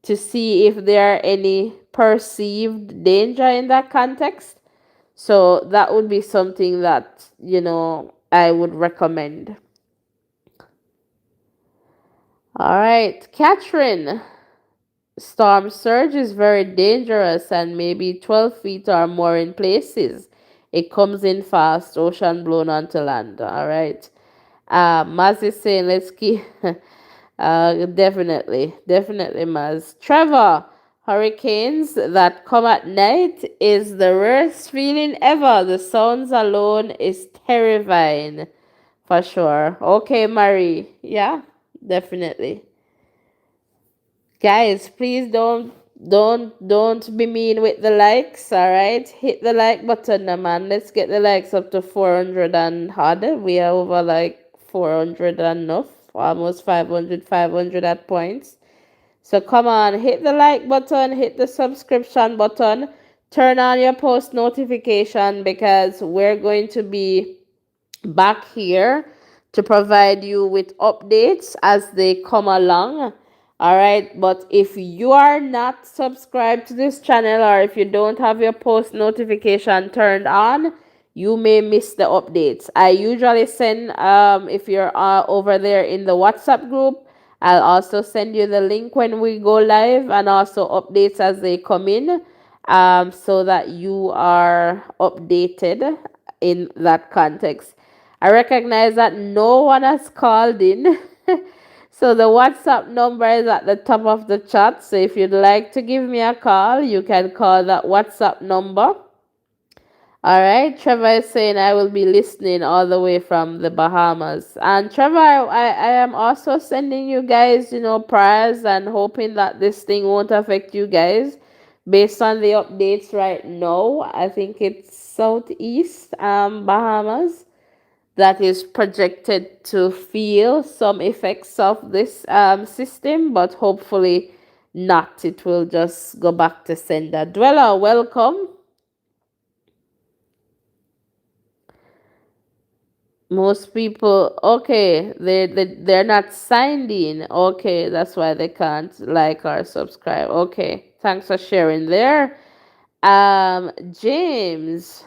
to see if there are any perceived danger in that context. So that would be something that, I would recommend. All right, Catherine. Storm surge is very dangerous and maybe 12 feet or more in places. It comes in fast, ocean blown onto land. All right. Maz is saying, let's keep. Definitely, Maz. Trevor, hurricanes that come at night is the worst feeling ever. The sounds alone is terrifying. For sure. Okay, Marie. Yeah, definitely. Guys, please don't don't be mean with the likes, all right? Hit the like button, man. Let's get the likes up to 400 and odd. We are over like 400 and enough, almost 500 at points. So come on, hit the like button, hit the subscription button, turn on your post notification, because we're going to be back here to provide you with updates as they come along. All right, but if you are not subscribed to this channel, or if you don't have your post notification turned on, you may miss the updates. I usually send, if you're over there in the WhatsApp group, I'll also send you the link when we go live, and also updates as they come in, so that you are updated in that context. I recognize that no one has called in. So the WhatsApp number is at the top of the chat. So if you'd like to give me a call, you can call that WhatsApp number. All right, Trevor is saying I will be listening all the way from the Bahamas. And Trevor, I am also sending you guys, prayers, and hoping that this thing won't affect you guys. Based on the updates right now, I think it's southeast Bahamas that is projected to feel some effects of this system, but hopefully not. It will just go back to sender. Dweller, welcome. Most people, okay, they're not signed in. Okay, that's why they can't like or subscribe. Okay, thanks for sharing there. James.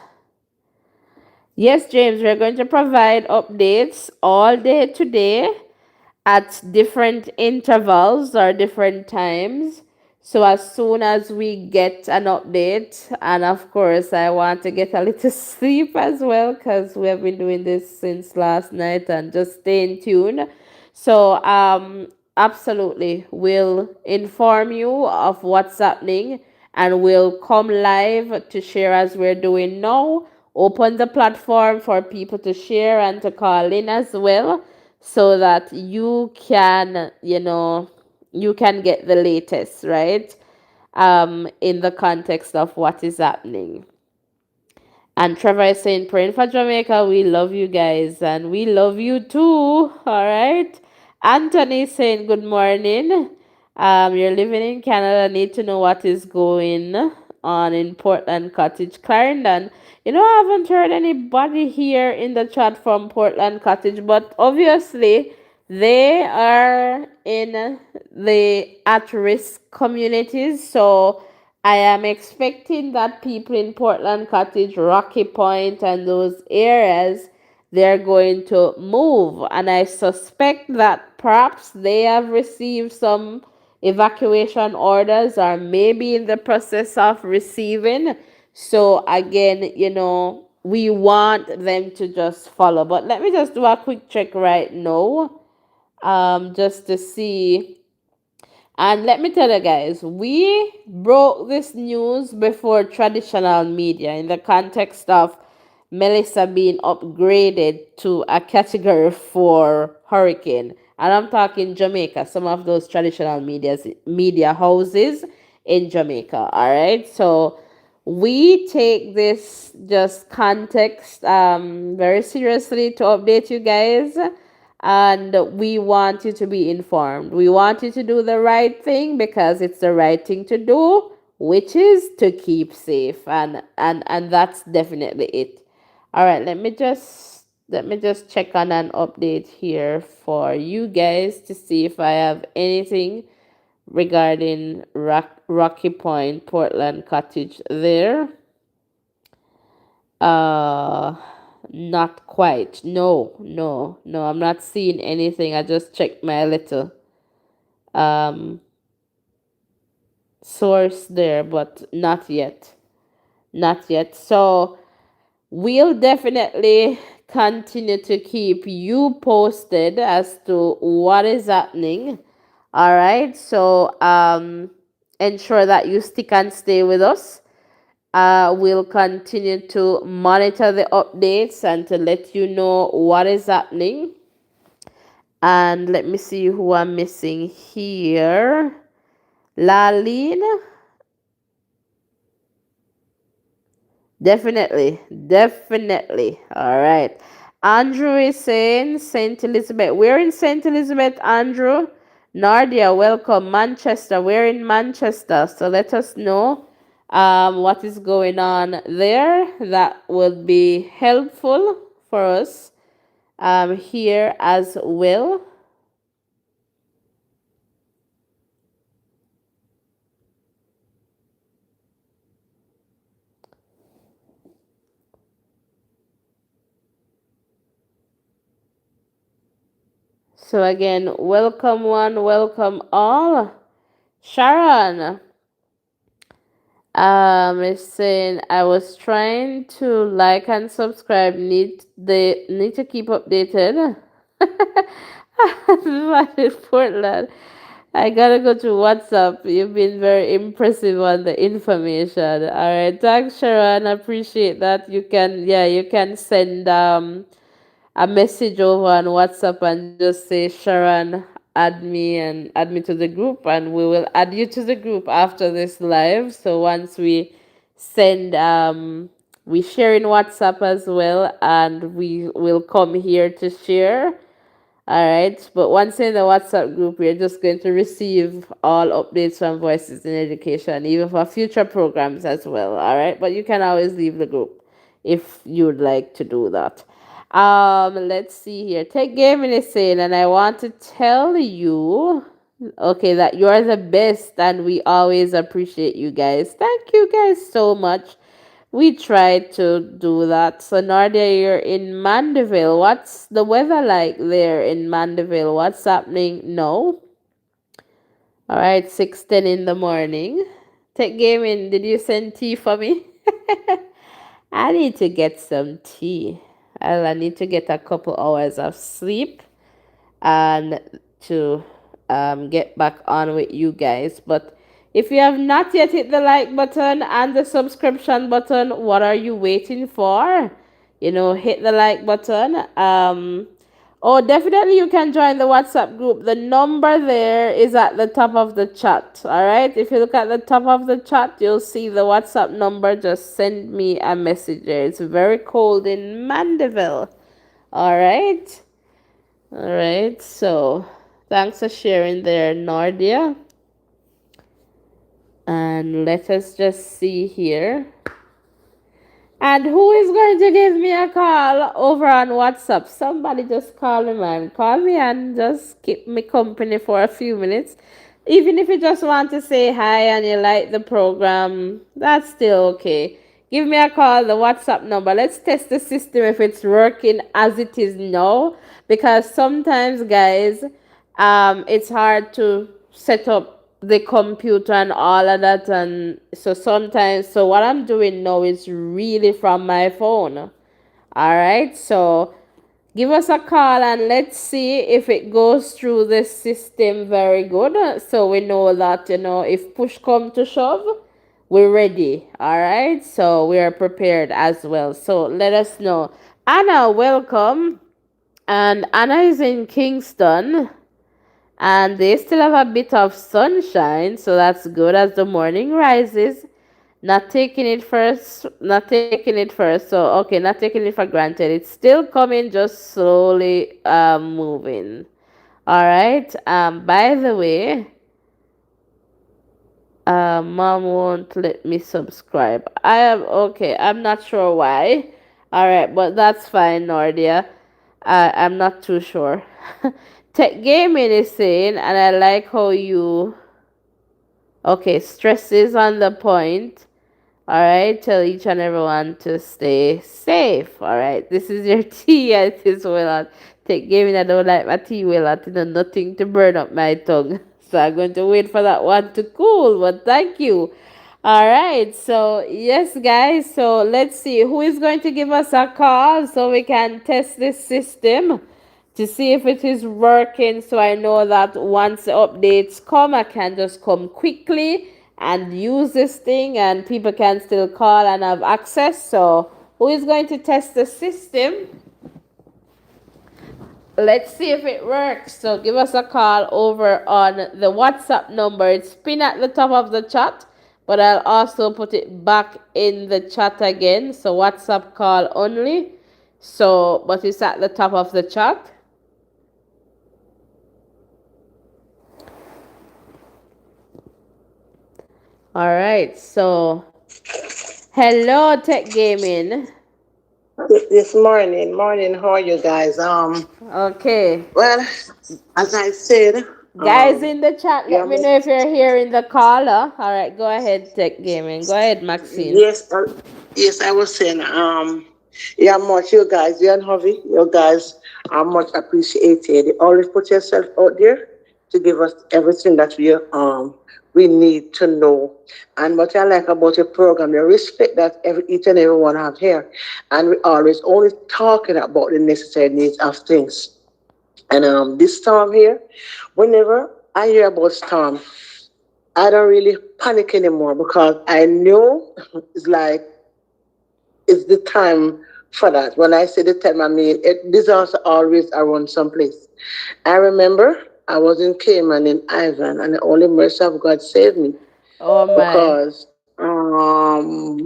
Yes, James, we're going to provide updates all day today at different intervals or different times. So as soon as we get an update, and of course I want to get a little sleep as well, because we have been doing this since last night, and just stay in tune. So absolutely, we'll inform you of what's happening, and we'll come live to share as we're doing now. Open the platform for people to share and to call in as well, so that you can, you can get the latest, right? In the context of what is happening. And Trevor is saying, praying for Jamaica. We love you guys, and we love you too. All right. Anthony is saying, good morning. You're living in Canada. Need to know what is going on in Portland Cottage, Clarendon. I haven't heard anybody here in the chat from Portland Cottage, but obviously they are in the at-risk communities. So I am expecting that people in Portland Cottage, Rocky Point, and those areas, they're going to move. And I suspect that perhaps they have received some evacuation orders, or maybe in the process of receiving. So again, we want them to just follow. But let me just do a quick check right now, just to see. And let me tell you guys, we broke this news before traditional media, in the context of Melissa being upgraded to a category 4 hurricane. And I'm talking Jamaica, some of those traditional media houses in Jamaica. All right. So we take this just context very seriously to update you guys, and we want you to be informed. We want you to do the right thing, because it's the right thing to do, which is to keep safe, and that's definitely it. All right, let me just check on an update here for you guys to see if I have anything regarding Rocky Point, Portland Cottage there. Uh, Not quite. No, no, no. I'm not seeing anything. I just checked my little um source there, but not yet. Not yet. So we'll definitely continue to keep you posted as to what is happening. All right. So ensure that you stick and stay with us. We'll continue to monitor the updates and to let you know what is happening. And let me see who I'm missing here. Laline, Definitely, definitely. All right. Andrew is saying St. Elizabeth. We're in St. Elizabeth, Andrew. Nardia, welcome. Manchester. We're in Manchester. So let us know what is going on there. That would be helpful for us here as well. So again, welcome one, welcome all. Sharon, it's saying I was trying to like and subscribe. Need to keep updated. In Portland. I gotta go to WhatsApp. You've been very impressive on the information. All right, thanks, Sharon. Appreciate that. You can send a message over on WhatsApp and just say, Sharon, add me to the group, and we will add you to the group after this live. So once we share in WhatsApp as well, and we will come here to share. All right. But once in the WhatsApp group, we're just going to receive all updates from Voices in Education, even for future programs as well. All right. But you can always leave the group if you'd like to do that. Let's see here. Tech Gaming is saying, and I want to tell you, okay, that you're the best, and we always appreciate you guys. Thank you guys so much. We tried to do that. So Nardia, you're in Mandeville. What's the weather like there in Mandeville? What's happening? No. All right, 6:10 in the morning. Tech Gaming, did you send tea for me? I need to get some tea. I need to get a couple hours of sleep and to get back on with you guys. But if you have not yet hit the like button and the subscription button, what are you waiting for? Hit the like button. Oh, definitely you can join the WhatsApp group. The number there is at the top of the chat. All right. If you look at the top of the chat, you'll see the WhatsApp number. Just send me a message there. It's very cold in Mandeville. All right. All right, so thanks for sharing there, Nardia. And let us just see here. And who is going to give me a call over on WhatsApp? Somebody just call me, man. Call me and just keep me company for a few minutes. Even if you just want to say hi and you like the program, that's still okay. Give me a call, the WhatsApp number. Let's test the system if it's working as it is now. Because sometimes, guys, it's hard to set up the computer and all of that, and so what I'm doing now is really from my phone. All right, so give us a call and let's see if it goes through the system very good, so we know that if push come to shove, we're ready. All right, so we are prepared as well. So let us know. Anna, welcome. And Anna is in Kingston, and they still have a bit of sunshine, so that's good as the morning rises. Not taking it first, so okay, not taking it for granted. It's still coming, just slowly moving. All right, by the way, mom won't let me subscribe. I am okay, I'm not sure why. All right, but that's fine, Nordia. I'm not too sure. Tech gaming is saying, and I like how you. Okay, stress is on the point. All right, tell each and everyone to stay safe. All right, this is your tea. It is well. Tech gaming, I don't like my tea well. Nothing to burn up my tongue. So I'm going to wait for that one to cool. But thank you. All right, so yes, guys. So let's see who is going to give us a call so we can test this system to see if it is working, so I know that once the updates come, I can just come quickly and use this thing and people can still call and have access. So who is going to test the system? Let's see if it works. So give us a call over on the WhatsApp number. It's pinned at the top of the chat, but I'll also put it back in the chat again. So WhatsApp call only. So, but it's at the top of the chat. All right. So, hello, Tech Gaming. This morning. How are you guys? Okay. Well, as I said, Guys in the chat, yeah, let me know if you're hearing the caller. All right, go ahead, Tech Gaming. Go ahead, Maxine. yes, yes, I was saying, yeah, much you guys, you and Harvey, you guys are much appreciated. You always put yourself out there to give us everything that we need to know. And what I like about your program, the respect that each and every one have here, and we always only talking about the necessary needs of things. And this storm here, whenever I hear about storm, I don't really panic anymore because I know it's like it's the time for that. When I say the time, I mean disasters always around someplace. I remember I was in Cayman in Ivan, and the only mercy of God saved me Oh my. because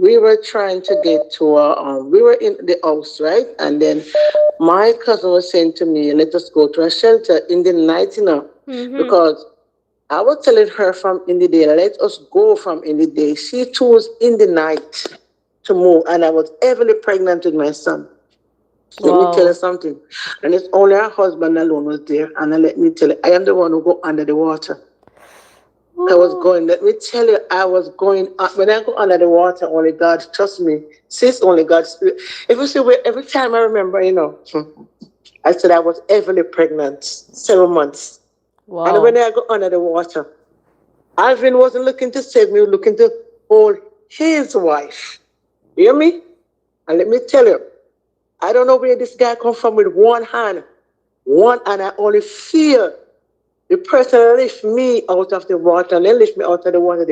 we were trying to get to we were in the house, right? And then my cousin was saying to me, "Let us go to a shelter in the night, Mm-hmm. because I was telling her from in the day, let us go from in the day. She chose in the night to move, and I was heavily pregnant with my son. Let me tell you Wow. something. And it's only her husband alone was there. And let me tell you, I am the one who go under the water. I was Ooh. going, let me tell you, I was going, when I go under the water, only God, trust me, sis, only God. If you see, every time I remember, I said I was heavily pregnant, 7 months. And when Wow. I go under the water, Alvin wasn't looking to save me, looking to hold his wife. You hear me? And let me tell you, I don't know where this guy come from with one hand I only feel the person lift me out of the water, and they lift me out of the water.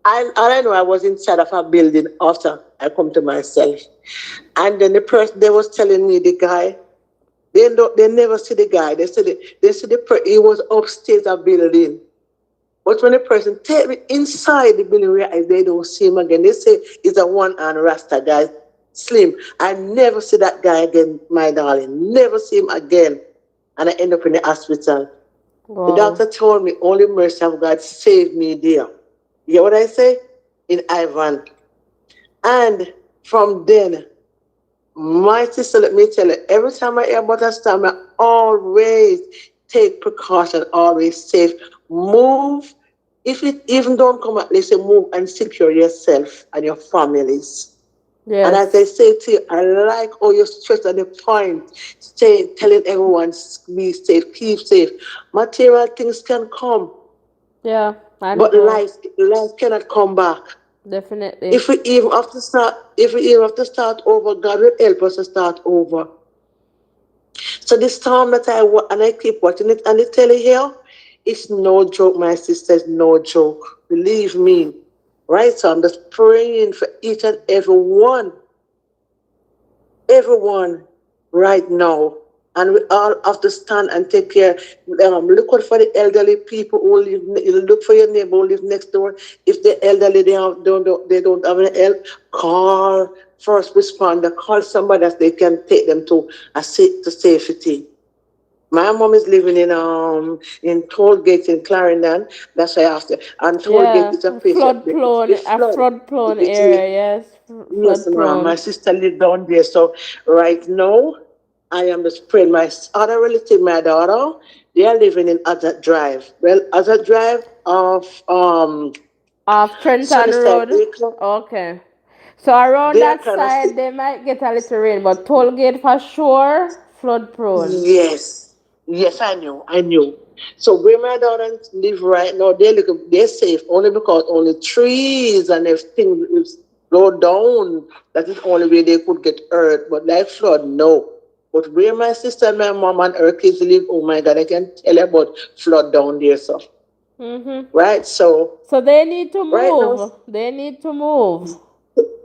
All I know, I was inside of a building after I come to myself. And then the person, they was telling me, the guy, they never see the guy. He was upstairs a building. But when a person take me inside the building where they don't see him again, they say he's a one-hand Rasta guy, slim. I never see that guy again, my darling. Never see him again. And I end up in the hospital. The Wow. doctor told me only mercy of God saved me there. You get what I say? In Ivan. And from then, my sister, let me tell you, every time I hear about a storm, I always take precaution, always safe. Move. If it even don't come at least, move and secure yourself and your families. And as I Yes. say to you, I like all your stress on the point, telling everyone, be safe, keep safe. Material things can come, Yeah, I but know. life cannot come back. Definitely. If we even have to start over, God will help us to start over. So this storm that and I keep watching it, and I tell you here, it's no joke, my sisters, no joke. Believe me. Right? So I'm just praying for each and everyone right now. And we all have to stand and take care. Look out for the elderly people who live. Look for your neighbor who live next door. If the elderly they don't have any help, call first responder. Call somebody that they can take them to safety. My mom is living in Tollgate in Clarendon. That's why I have to. And Tollgate Yeah, is a place that flood prone, it a flood. flood prone It is. area. Yes, Yes, flood ma'am. My prone. sister lived down there. So right now, I am just praying. My other relative, my daughter, they are living in Azat Drive. Well, Azat Drive of Off Trenton Sunnyside Road. Acre. Okay. So around They are that kind of side, they might get a little rain, but Tollgate for sure, flood prone. yes, yes, I knew. So where my daughters live right now, they're safe only because only trees and everything is go down. That is the only way they could get hurt. But like flood, no. But where my sister and my mom and her kids live, oh my God, I can tell you about flood down there. So Mm-hmm. right, so So they need to right now, move. They need to move.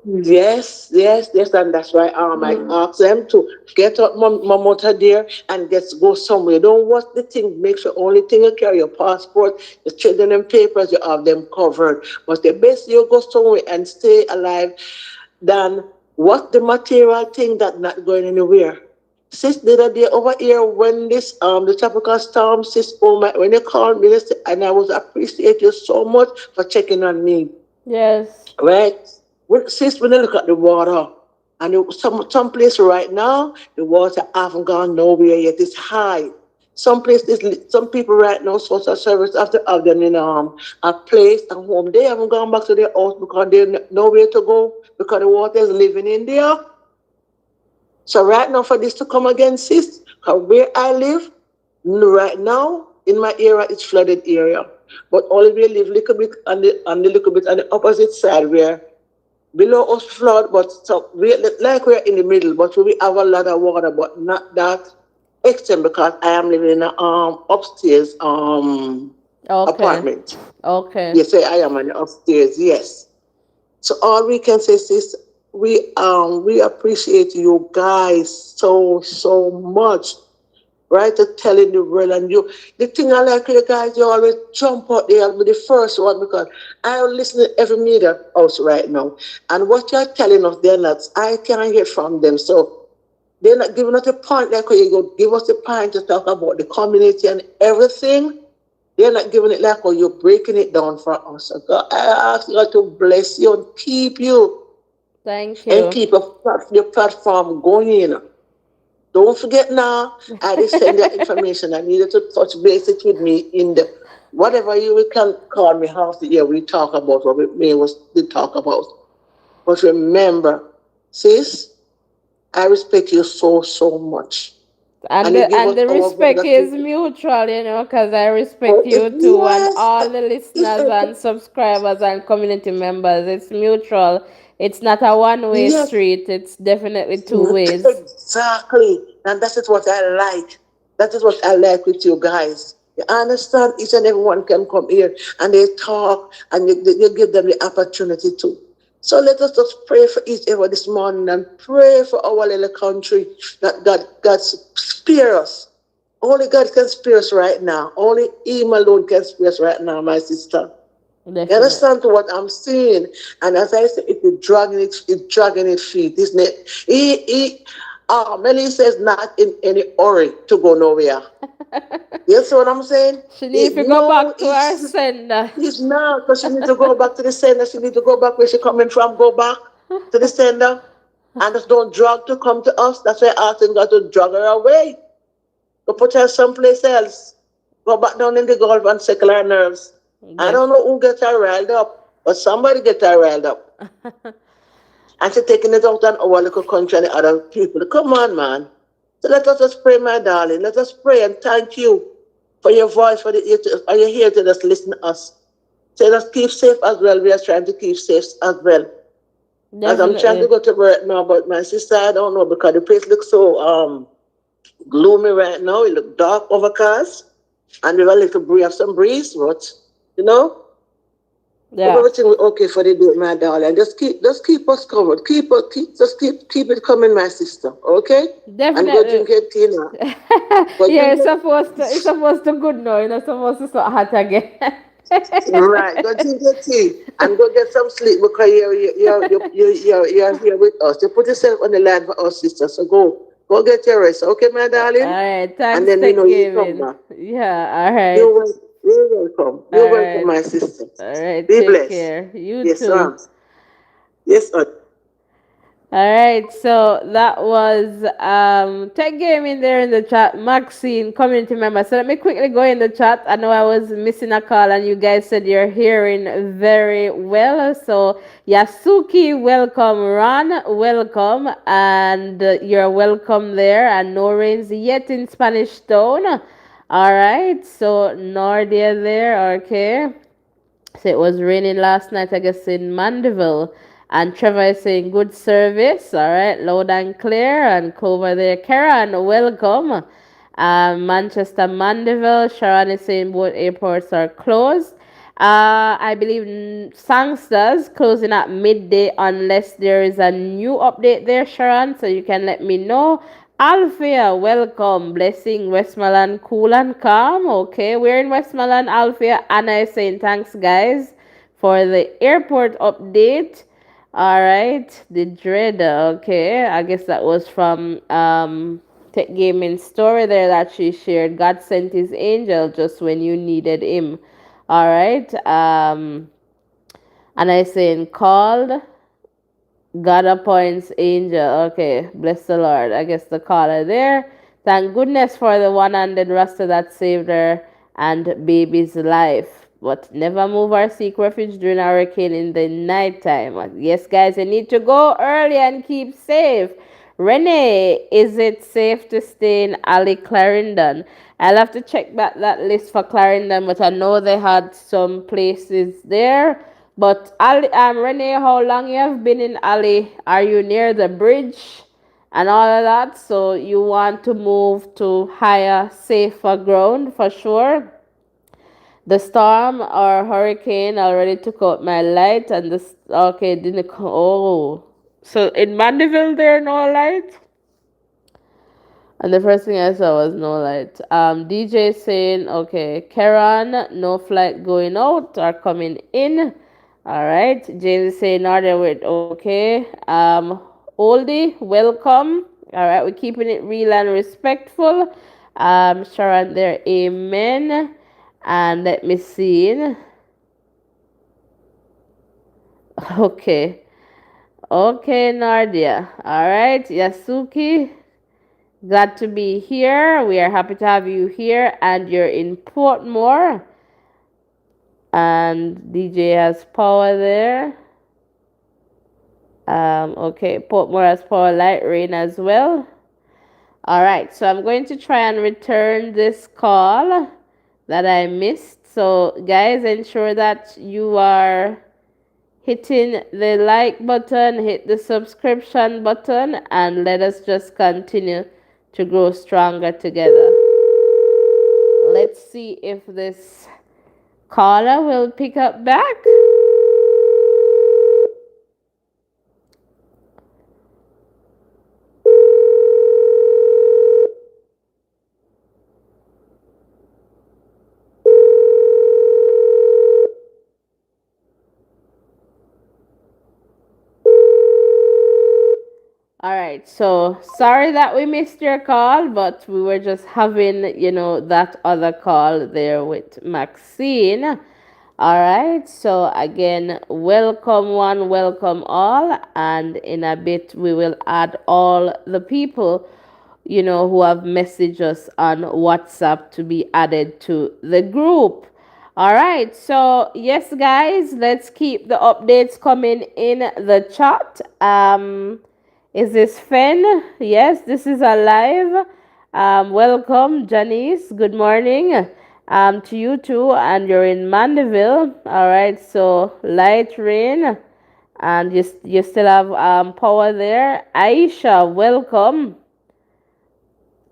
Yes, yes, yes, and that's why I ask them to get up my motor there and get go somewhere. Don't watch the thing. Make sure only thing you carry your passport, your children and papers, you have them covered. But the best you go somewhere and stay alive than what the material thing that not going anywhere. Sis, the other day over here when this the tropical storm, sis, oh my, when you called me, and I was appreciate you so much for checking on me. Yes. Right? Since when you look at the water, and some place right now, the water haven't gone nowhere yet. It's high. Some places, some people right now, social service after have them in a place and home. They haven't gone back to their house because they nowhere to go because the water is living in there. So right now, for this to come again, sis, where I live right now in my area, it's flooded area. But only we live little bit on the little bit on the opposite side where below us flood, but so we like we're in the middle, but we have a lot of water, but not that extent because I am living in a upstairs Okay. apartment. Okay. Yes, I am on the upstairs. Yes. So all we can say is we appreciate you guys so much. Right, to telling the world and you. The thing I like you guys, you always jump out there and be the first one because I listen to every media house right now. And what you're telling us, they're not, I can't hear from them. So they're not giving us a point like you go give us a point to talk about the community and everything. They're not giving it like you're breaking it down for us. So God, I ask God to bless you and keep you Thank and you. keep your platform going. Don't forget now, I did send your information. I needed to touch basic with me in the whatever you can call me half the year we talk about what we was did talk about. But remember, sis, I respect you so much. And And you give us the our respect brother. is mutual, because I respect Oh, you too, and yes, all the it's listeners and subscribers and community members. It's mutual. It's not a one-way yes. street. It's definitely two ways. Exactly. And that is what I like. That is what I like with you guys. You understand? Each and everyone can come here and they talk and you give them the opportunity to. So let us just pray for each other this morning and pray for our little country that God spare us. Only God can spare us right now. Only Him alone can spare us right now, my sister. You Definitely. understand what I'm saying? And as I said, it's dragging its feet, isn't it? Many says not in any hurry to go nowhere. You see what I'm saying? She needs to go No, back to our sender. it's not because she need to go back to the sender. She need to go back where she coming from. Go back to the sender, and just don't drag to come to us. That's why I asked him God to drag her away. Go put her someplace else. Go back down in the Gulf and settle her nerves. I don't Def- know who gets her riled up, but somebody gets her riled up. And she's taking it out on our little country and the other people. Come on, man. So let us just pray, my darling. Let us pray and thank you for your voice, for the ear to, are you here to just listen to us? So let us keep safe as well. We are trying to keep safe as well. As I'm trying to Definitely. go to work now, but my sister, I don't know because the place looks so gloomy right now. It looks dark, overcast, and we have a little breeze, have some breeze, but you know, hope Yeah. everything will okay for the day, my darling. Just keep us covered. Keep it coming, my sister. Okay? And go Definitely. drink your tea now. Go Yeah, drink it's your supposed to. It's supposed to good now. It's not supposed to start hot again. right. Go drink your tea and go get some sleep because you're here with us. You put yourself on the line for us, sister. So go get your rest. Okay, my All darling. right. And Thanks, then we know you come Thanksgiving. back. Yeah. All right. You're welcome. You're All welcome, right. my sister. All right. Be Take blessed. care. You Yes, too. ma'am. Yes, ma'am. All right, so that was Tech Gaming there in the chat, Maxine, community member. So let me quickly go in the chat. I know I was missing a call, and you guys said you're hearing very well. So Yasuki, welcome. Ron, welcome, and you're welcome there. And no rains yet in Spanish Town. All right, so Nordia there, okay. So it was raining last night, I guess, in Mandeville. And Trevor is saying good service. All right, loud and clear. And Clover there. Karen, welcome. Manchester, Mandeville. Sharon is saying both airports are closed. I believe Sangsters closing at midday unless there is a new update there, Sharon. So you can let me know. Althea, welcome. Blessing Westmoreland, cool and calm. Okay, we're in Westmoreland, Althea. Anna is saying thanks, guys, for the airport update. All right, the dread. Okay, I guess that was from Tech Gaming story there that she shared. God sent his angel just when you needed him. All right. And I saying called God appoints angel. Okay, bless the Lord. I guess the caller there. Thank goodness for the one-handed rasta that saved her and baby's life. But never move or seek refuge during a hurricane in the nighttime. Yes, guys, you need to go early and keep safe. Renee, is it safe to stay in Ali Clarendon? I'll have to check back that list for Clarendon, but I know they had some places there. But Ali, Renee, how long you have been in Ali? Are you near the bridge and all of that? So you want to move to higher, safer ground for sure. The storm or hurricane already took out my light, and this okay didn't. Oh, so in Mandeville there no light. And the first thing I saw was no light. DJ saying, okay, Karen, no flight going out or coming in. All right. James saying, Nadia, wait, okay. Oldie, welcome. All right. We're keeping it real and respectful. Sharon there, amen. And let me see. Okay. Okay, Nardia. All right. Yasuki. Glad to be here. We are happy to have you here, and you're in Portmore. And DJ has power there. Okay, Portmore has power, light, rain as well. All right, so I'm going to try and return this call that I missed. So, guys, ensure that you are hitting the like button, hit the subscription button, and let us just continue to grow stronger together. Let's see if this caller will pick up back. All right, so sorry that we missed your call, but we were just having, that other call there with Maxine. All right, so again, welcome one, welcome all, and in a bit we will add all the people, who have messaged us on WhatsApp to be added to the group. All right, so yes, guys, let's keep the updates coming in the chat. Is this Fen? Yes, this is alive. Welcome, Janice. Good morning to you too. And you're in Mandeville. All right, so light rain. And you still have power there. Aisha, welcome.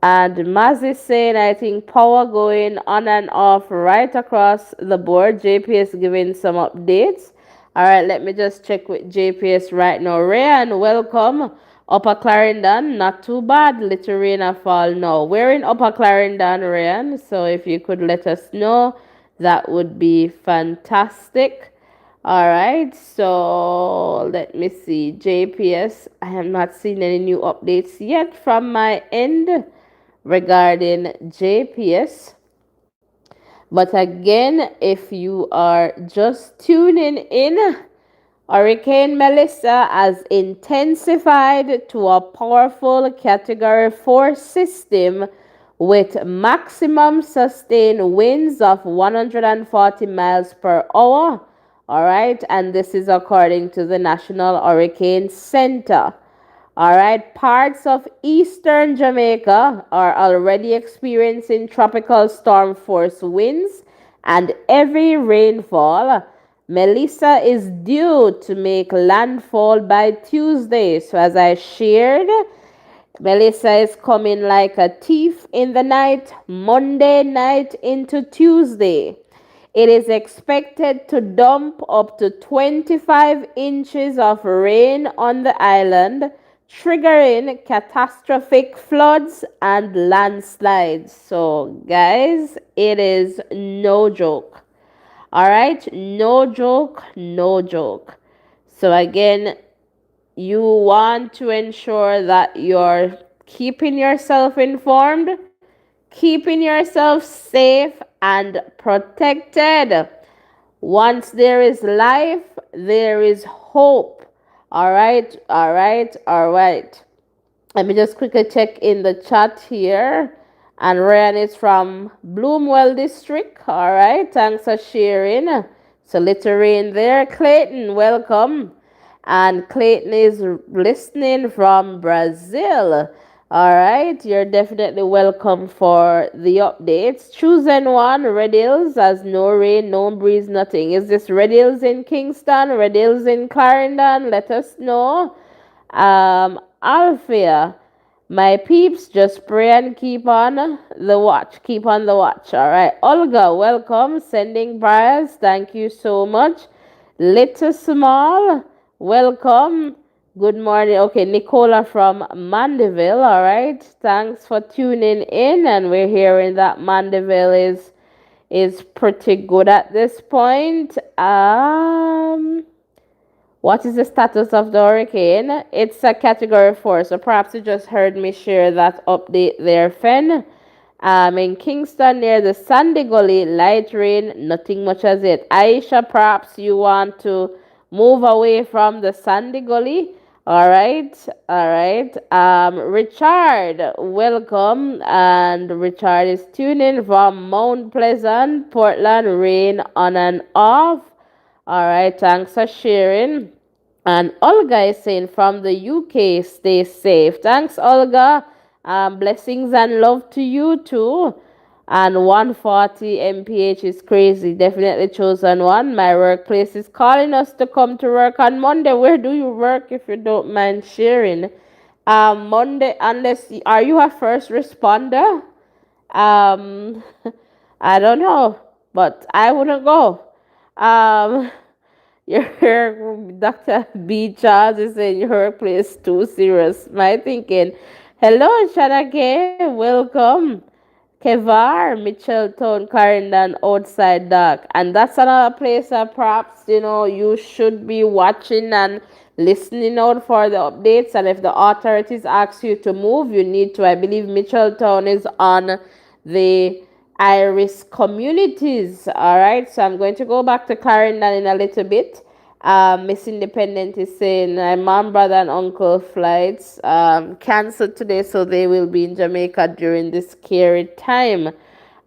And Maz is saying, I think power going on and off right across the board. JPS giving some updates. All right, let me just check with JPS right now. Rayan, welcome. Upper Clarendon, not too bad. Little rain or fall now. We're in Upper Clarendon, Rayan. So if you could let us know, that would be fantastic. All right, so let me see. JPS, I have not seen any new updates yet from my end regarding JPS. But again, if you are just tuning in, Hurricane Melissa has intensified to a powerful Category 4 system with maximum sustained winds of 140 miles per hour. All right, and this is according to the National Hurricane Center. All right, parts of eastern Jamaica are already experiencing tropical storm force winds and heavy rainfall. Melissa is due to make landfall by Tuesday. So, as I shared, Melissa is coming like a thief in the night, Monday night into Tuesday. It is expected to dump up to 25 inches of rain on the island, triggering catastrophic floods and landslides. So, guys, it is no joke. All right, no joke, no joke. So, again, you want to ensure that you're keeping yourself informed, keeping yourself safe and protected. Once there is life, there is hope. All right, all right, all right. Let me just quickly check in the chat here. And Ryan is from Bloomwell District. All right, thanks for sharing. So little rain there. Clayton, welcome. And Clayton is listening from Brazil. All right, you're definitely welcome for the updates. Chosen one, Red Hills, as no rain, no breeze, nothing. Is this Red Hills in Kingston, Red Hills in Clarendon? Let us know. Althea, my peeps, just pray and keep on the watch. Keep on the watch. All right. Olga, welcome. Sending prayers. Thank you so much. Little Small, welcome. Good morning. Okay, Nicola from Mandeville. All right. Thanks for tuning in. And we're hearing that Mandeville is pretty good at this point. What is the status of the hurricane? It's a category 4, so perhaps you just heard me share that update there, Fen. In Kingston near the Sandy Gully, light rain, nothing much as it. Aisha, perhaps you want to move away from the Sandy Gully. All right, all right. Richard, welcome. And Richard is tuning from Mount Pleasant, Portland, rain on and off. All right, thanks for sharing. And Olga is saying from the UK, stay safe. Thanks, Olga. Blessings and love to you too. And 140 mph is crazy. Definitely chosen one. My workplace is calling us to come to work on Monday. Where do you work, if you don't mind sharing? Monday, are you a first responder? Um, I don't know, but I wouldn't go. Um, your Dr. B. Charles is saying your workplace too serious. My thinking, hello, Shanake, welcome. Kevar, Mitchelton, Clarendon, Outside Dock. And that's another place that perhaps, you should be watching and listening out for the updates. And if the authorities ask you to move, you need to. I believe Mitchelton is on the Iris communities. All right, so I'm going to go back to Clarendon in a little bit. Miss Independent is saying my mom, brother, and uncle flights canceled today, so they will be in Jamaica during this scary time.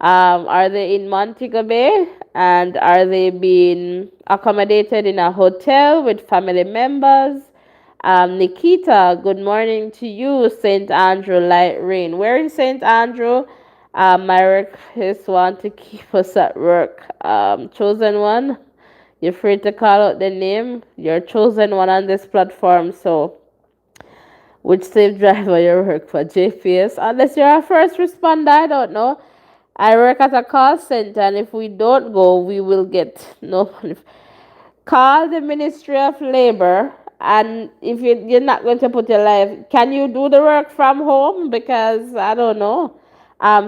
Are they in Montego Bay, and are they being accommodated in a hotel with family members? Nikita, good morning to you. St. Andrew, light rain. We're in St. Andrew. My request want to keep us at work. Chosen one. You're free to call out the name. You're chosen one on this platform. So, which safe driver you work for? JPS. Unless you're a first responder, I don't know. I work at a call center, and if we don't go, we will get no money. Call the Ministry of Labor, and if you're not going to put your life, can you do the work from home? Because I don't know.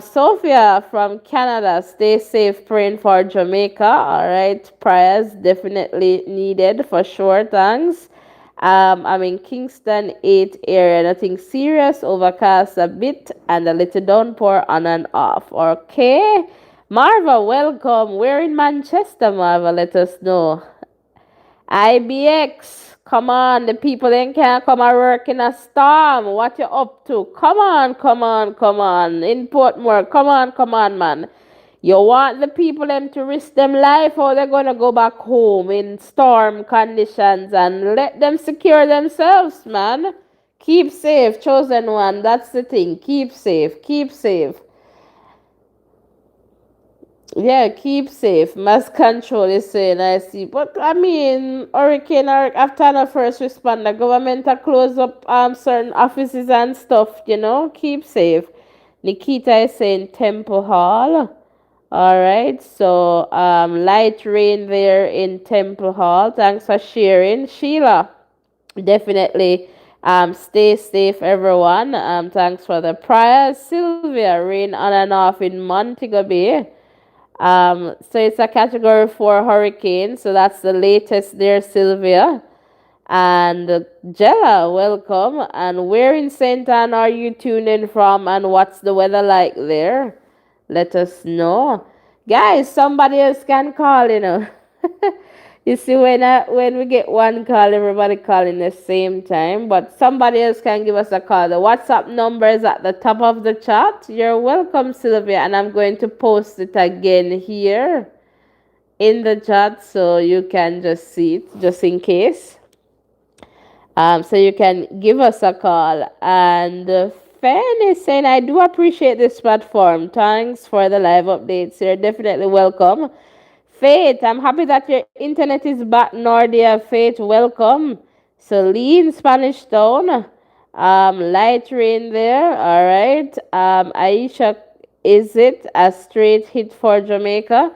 Sophia from Canada, stay safe, praying for Jamaica. All right, prayers definitely needed for sure. Thanks. I'm in Kingston 8 area. Nothing serious, overcast a bit, and a little downpour on and off. Okay. Marva, welcome. We're in Manchester, Marva. Let us know. IBX, come on, the people then can't come and work in a storm. What you up to? Come on, come on, come on. In Portmore, come on, man. You want the people them to risk them life, or they're gonna go back home in storm conditions, and let them secure themselves, man. Keep safe, chosen one. That's the thing. Keep safe, keep safe. Yeah, keep safe. Mass control is saying, I see. But I mean, hurricane or after the first responder, government are close up certain offices and stuff, Keep safe. Nikita is saying Temple Hall. All right. So light rain there in Temple Hall. Thanks for sharing, Sheila. Definitely. Stay safe, everyone. Thanks for the prayers, Sylvia. Rain on and off in Montego Bay. So it's a category 4 hurricane. So that's the latest there, Sylvia. And Jella, welcome. And where in St. Anne are you tuning from, and what's the weather like there? Let us know. Guys, somebody else can call, you know. You see, when we get one call, everybody calling the same time, but somebody else can give us a call. The WhatsApp number is at the top of the chat. You're welcome, Sylvia, and I'm going to post it again here in the chat so you can just see it, just in case. So you can give us a call. And Fan is saying, I do appreciate this platform. Thanks for the live updates. You're definitely welcome. Faith, I'm happy that your internet is back, Nordia. Faith, welcome. Celine, Spanish Town. Light rain there. All right. Aisha, is it a straight hit for Jamaica?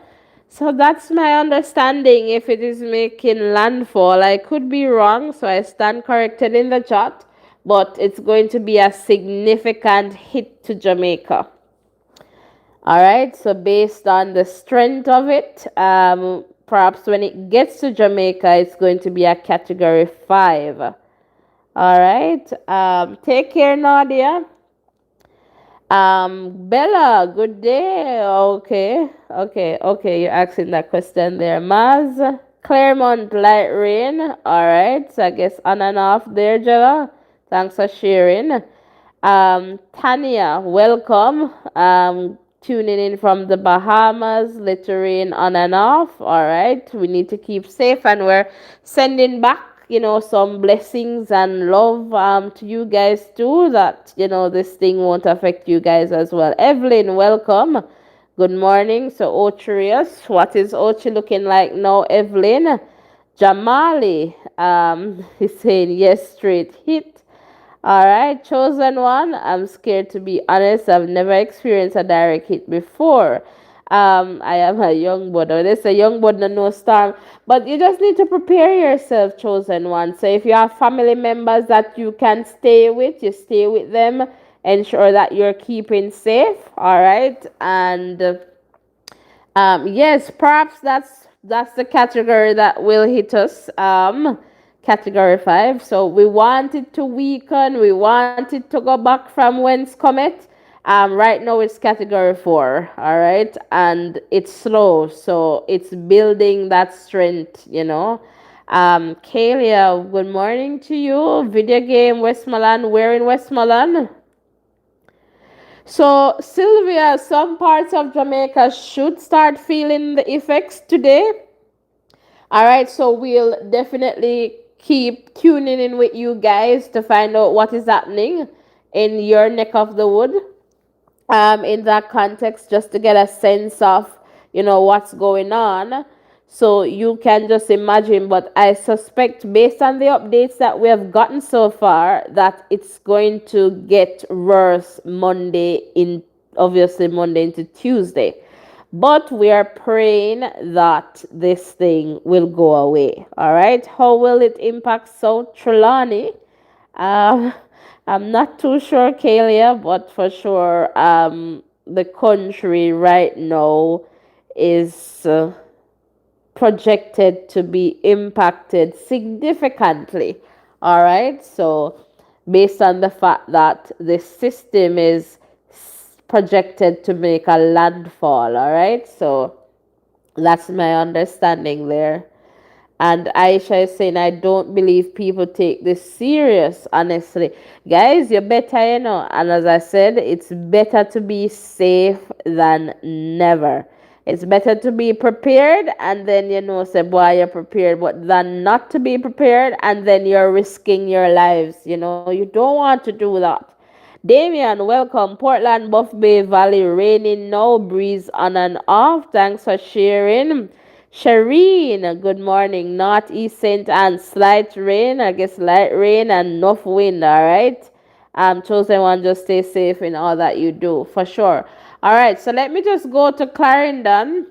So that's my understanding. If it is making landfall, I could be wrong, so I stand corrected in the chat. But it's going to be a significant hit to Jamaica. All right, so based on the strength of it, perhaps when it gets to Jamaica, it's going to be a category 5. All right, take care, Nadia. Bella, good day. Okay. You're asking that question there. Maz, Claremont, light rain. All right. So I guess on and off there, Jella. Thanks for sharing. Tanya, welcome. Tuning in from the Bahamas, little rain on and off. All right. We need to keep safe, and we're sending back, some blessings and love to you guys too, that this thing won't affect you guys as well. Evelyn, welcome. Good morning. So Ocherius, what is Ochi looking like now, Evelyn? Jamali, he's saying yes, straight hit. All right, chosen one. I'm scared, to be honest. I've never experienced a direct hit before. I am a young bud. There's a young bud, no storm. But you just need to prepare yourself, chosen one. So if you have family members that you can stay with, you stay with them. Ensure that you're keeping safe. All right, and yes, perhaps that's the category that will hit us. Category 5. So we want it to weaken. We want it to go back from whence cometh. Right now it's category 4. All right, and it's slow, so it's building that strength. Kalia, good morning to you. Video game Westmoreland. Where in Westmoreland? So, Sylvia, some parts of Jamaica should start feeling the effects today. All right, so we'll definitely keep tuning in with you guys to find out what is happening in your neck of the wood. In that context, just to get a sense of what's going on, so you can just imagine. But I suspect, based on the updates that we have gotten so far, that it's going to get worse Monday into Tuesday. But we are praying that this thing will go away. All right, how will it impact South Trelawney? um, I'm not too sure, Kalia, but for sure, the country right now is projected to be impacted significantly. All right, so based on the fact that the system is projected to make a landfall. All right, so that's my understanding there. And Aisha is saying, I don't believe people take this serious, honestly. Guys, you're better, And as I said, it's better to be safe than never. It's better to be prepared and then, say, boy, you're prepared, but than not to be prepared and then you're risking your lives. You don't want to do that. Damian, welcome. Portland, Buff Bay Valley, raining now, breeze on and off. Thanks for sharing. Shireen, good morning. Northeast St. Anne, slight rain, I guess light rain and enough wind, all right? Chosen one, just stay safe in all that you do, for sure. All right, so let me just go to Clarendon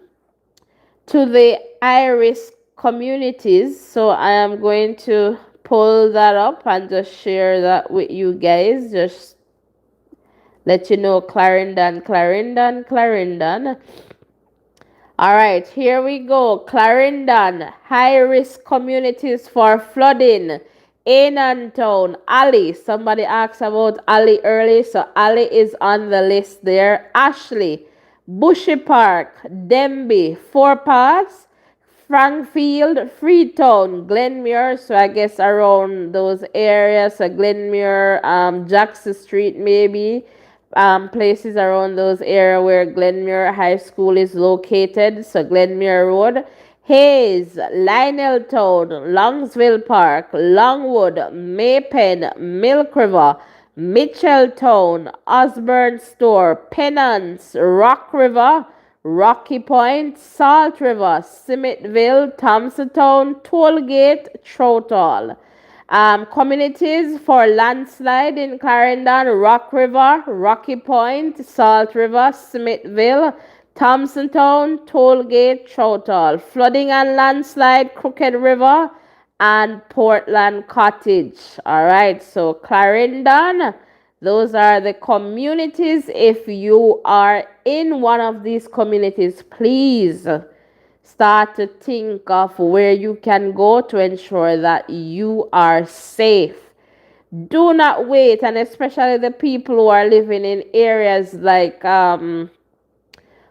to the Irish communities. So I am going to pull that up and just share that with you guys. Just let you know Clarendon, Clarendon, Clarendon. All right, here we go. Clarendon, high risk communities for flooding. Town, Ali. Somebody asked about Ali early, so Ali is on the list there. Ashley, Bushy Park, Denby, Four Paths, Frankfield, Freetown, Glenmuir, so I guess around those areas, so Glenmuir, Jackson Street maybe, places around those area where Glenmuir High School is located, so Glenmuir Road. Hayes, Lioneltown, Longsville Park, Longwood, Maypen, Milk River, Mitchelltown, Osborne Store, Pennants, Rock River, Rocky Point, Salt River, Smithville, Thompsontown, Tollgate, Troutall. Communities for landslide in Clarendon, Rock River, Rocky Point, Salt River, Smithville, Thompsontown, Tollgate, Troutall. Flooding and landslide, Crooked River, and Portland Cottage. All right, so Clarendon, those are the communities. If you are in one of these communities, please start to think of where you can go to ensure that you are safe. Do not wait, and especially the people who are living in areas like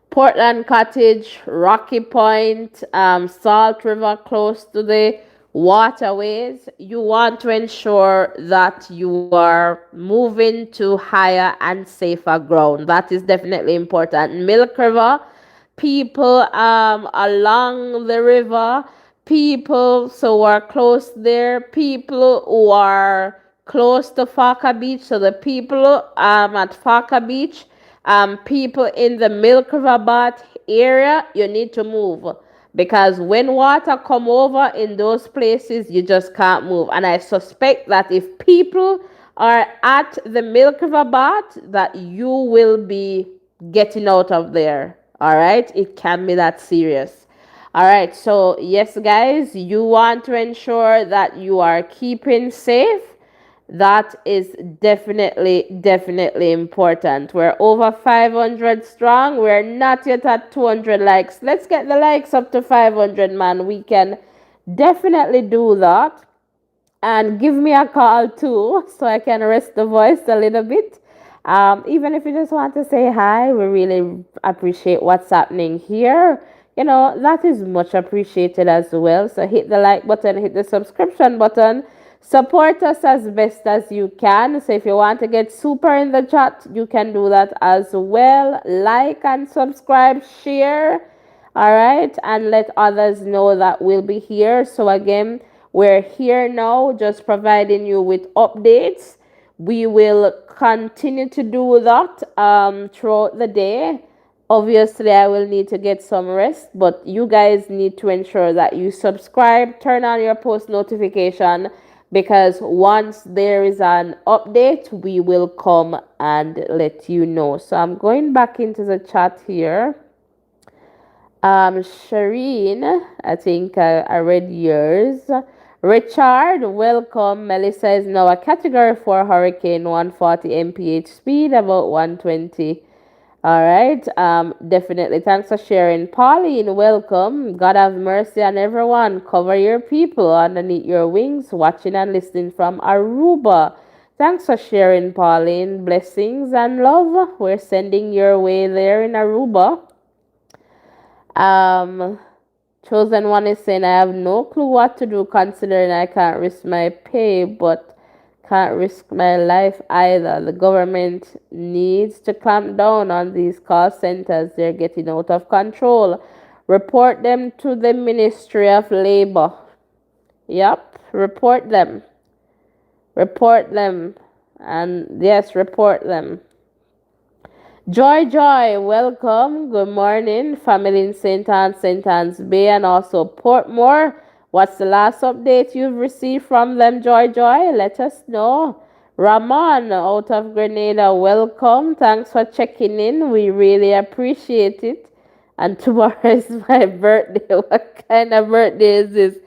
Portland Cottage, Rocky Point, Salt River, close to the waterways. You want to ensure that you are moving to higher and safer ground. That is definitely important. Milk River, people along the river, people so are close there, people who are close to Faka Beach, so the people at Faka Beach, people in the Milk River Bat area, you need to move because when water come over in those places, you just can't move. And I suspect that if people are at the Milk River Bat, that you will be getting out of there. All right, it can be that serious. All right, so yes, guys, you want to ensure that you are keeping safe. That is definitely important. We're over 500 strong. We're not yet at 200 likes. Let's get the likes up to 500, man. We can definitely do that. And give me a call too so I can rest the voice a little bit. Even if you just want to say hi, we really appreciate what's happening here. You know, that is much appreciated as well. So hit the like button, hit the subscription button. Support us as best as you can. So if you want to get super in the chat, you can do that as well. Like and subscribe, share. All right, and let others know that we'll be here. So again, we're here now just providing you with updates. We will continue to do that throughout the day. Obviously, I will need to get some rest, but you guys need to ensure that you subscribe, turn on your post notification, because once there is an update, we will come and let you know. So I'm going back into the chat here. Shireen, I think I read yours. Richard, welcome. Melissa is now a category 4 hurricane, 140 mph speed, about 120. All right. Definitely. Thanks for sharing. Pauline, welcome. God have mercy on everyone. Cover your people underneath your wings, watching and listening from Aruba. Thanks for sharing, Pauline. Blessings and love. We're sending your way there in Aruba. Um, Chosen one is saying, I have no clue what to do considering I can't risk my pay, but can't risk my life either. The government needs to clamp down on these call centers. They're getting out of control. Report them to the Ministry of Labor. Yep, report them. Report them. And yes, report them. Joy, welcome. Good morning, family in St. Anne's Bay, and also Portmore. What's the last update you've received from them, Joy? Let us know. Ramon out of Grenada, welcome. Thanks for checking in. We really appreciate it. And tomorrow is my birthday. What kind of birthday is this?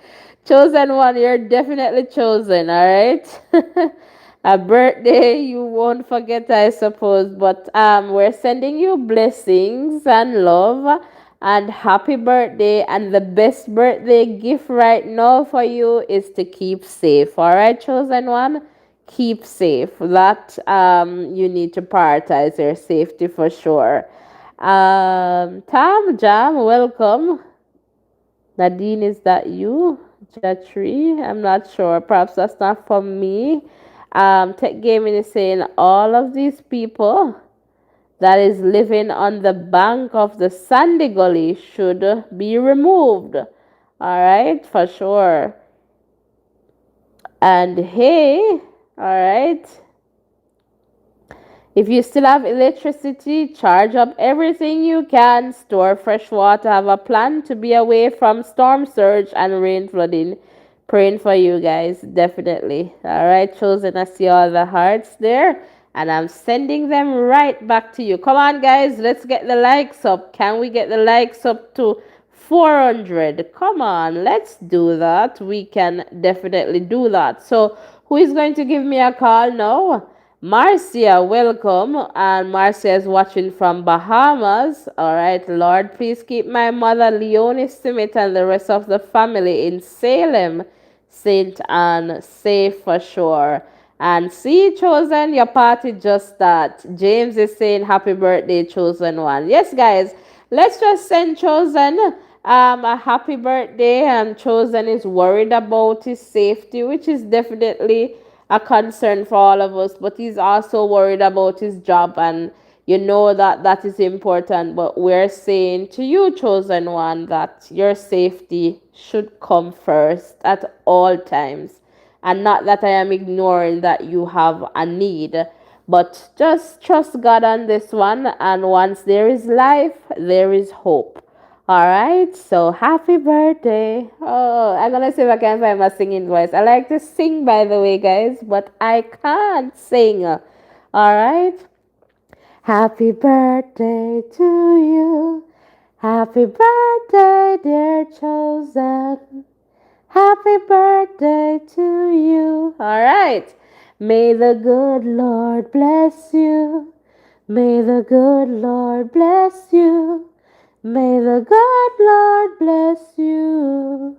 Chosen one, you're definitely chosen, all right? A birthday you won't forget, I suppose. But we're sending you blessings and love and happy birthday. And the best birthday gift right now for you is to keep safe, all right, chosen one? Keep safe. That you need to prioritize your safety for sure. Tam Jam, welcome. Nadine, is that you? Jatri, I'm not sure. Perhaps that's not for me. Tech Gaming is saying all of these people that is living on the bank of the Sandy Gully should be removed. All right, for sure. And hey, all right. If you still have electricity, charge up everything you can, store fresh water, have a plan to be away from storm surge and rain flooding. Praying for you guys, definitely. All right, chosen. I see all the hearts there, and I'm sending them right back to you. Come on, guys, let's get the likes up. Can we get the likes up to 400? Come on, let's do that. We can definitely do that. So, who is going to give me a call now? Marcia, welcome. And Marcia is watching from Bahamas. All right, Lord, please keep my mother Leonie Smith and the rest of the family in Salem, St. Anne, safe for sure. And see, chosen, your party just that. James is saying happy birthday, chosen one. Yes, guys, let's just send chosen a happy birthday. And chosen is worried about his safety, which is definitely a concern for all of us, but he's also worried about his job, and you know that that is important. But we're saying to you, chosen one, that your safety should come first at all times, and not that I am ignoring that you have a need, but just trust God on this one. And once there is life, there is hope. All right, so happy birthday. Oh, I'm gonna see if I can find my singing voice. I like to sing, by the way, guys, but I can't sing. All right, happy birthday to you. Happy birthday, dear chosen. Happy birthday to you. All right, may the good Lord bless you. May the good Lord bless you. May the good Lord bless you.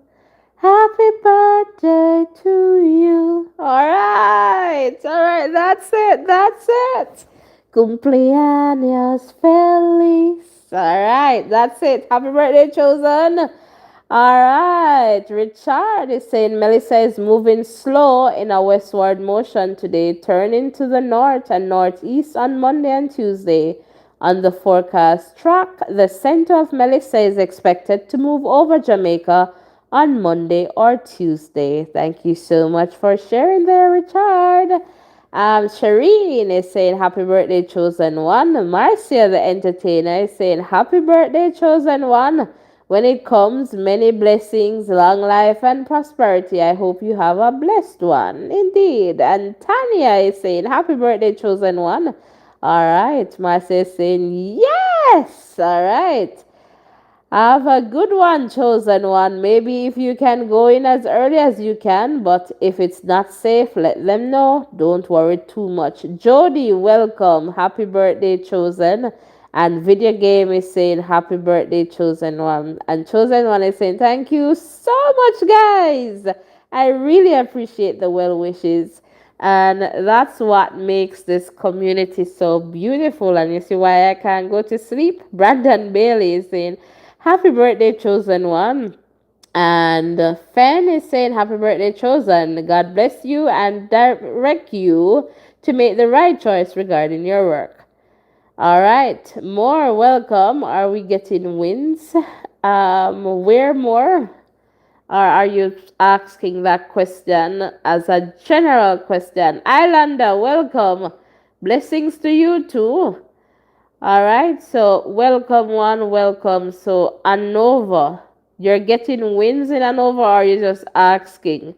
Happy birthday to you. All right, that's it. Cumpleaños feliz. All right, that's it. Happy birthday, chosen. All right, Richard is saying Melissa is moving slow in a westward motion today, turning to the north and northeast on Monday and Tuesday. On the forecast track, the center of Melissa is expected to move over Jamaica on Monday or Tuesday. Thank you so much for sharing there, Richard. Shireen is saying happy birthday, chosen one. Marcia, the entertainer, is saying happy birthday, chosen one. When it comes, many blessings, long life, and prosperity. I hope you have a blessed one. Indeed. And Tanya is saying happy birthday, chosen one. All right. Marcia is saying yes. All right. Have a good one, chosen one. Maybe if you can go in as early as you can, but if it's not safe, let them know. Don't worry too much. Jody, welcome. Happy birthday, chosen. And video game is saying happy birthday, chosen one. And chosen one is saying thank you so much, guys. I really appreciate the well wishes. And that's what makes this community so beautiful. And you see why I can't go to sleep? Brandon Bailey is saying, happy birthday, chosen one. And Fan is saying, happy birthday, chosen. God bless you and direct you to make the right choice regarding your work. All right, more welcome. Are we getting wins? Where more? Or are you asking that question as a general question? Islander, welcome. Blessings to you too. All right, so welcome one, welcome. So Anova, you're getting wins in Anova, or are you just asking?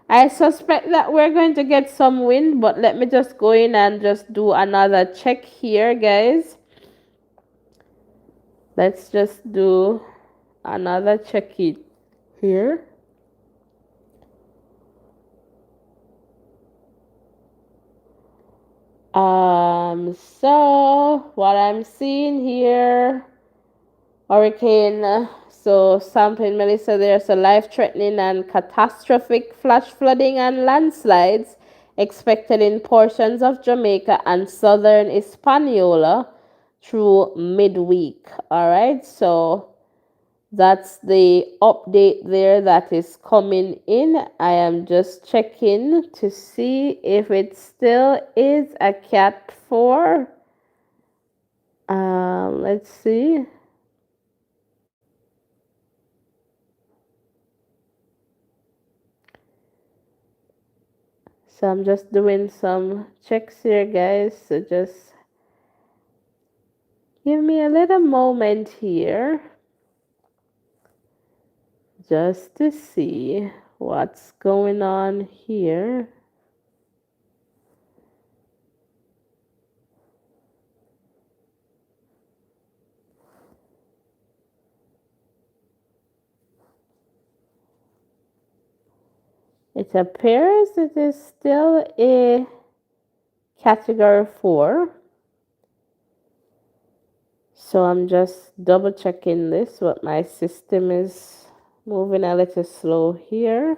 I suspect that we're going to get some wind, but let me just go in and just do another check here, guys. Let's just do another check it here. So what I'm seeing here, hurricane. So sampling Melissa, there's a life-threatening and catastrophic flash flooding and landslides expected in portions of Jamaica and southern Hispaniola through midweek. All right, so that's the update there that is coming in. I am just checking to see if it still is a Cat 4. Let's see. So I'm just doing some checks here, guys. So just give me a little moment here just to see what's going on here. It appears it is still a category 4. So I'm just double checking this, but my system is moving a little slow here.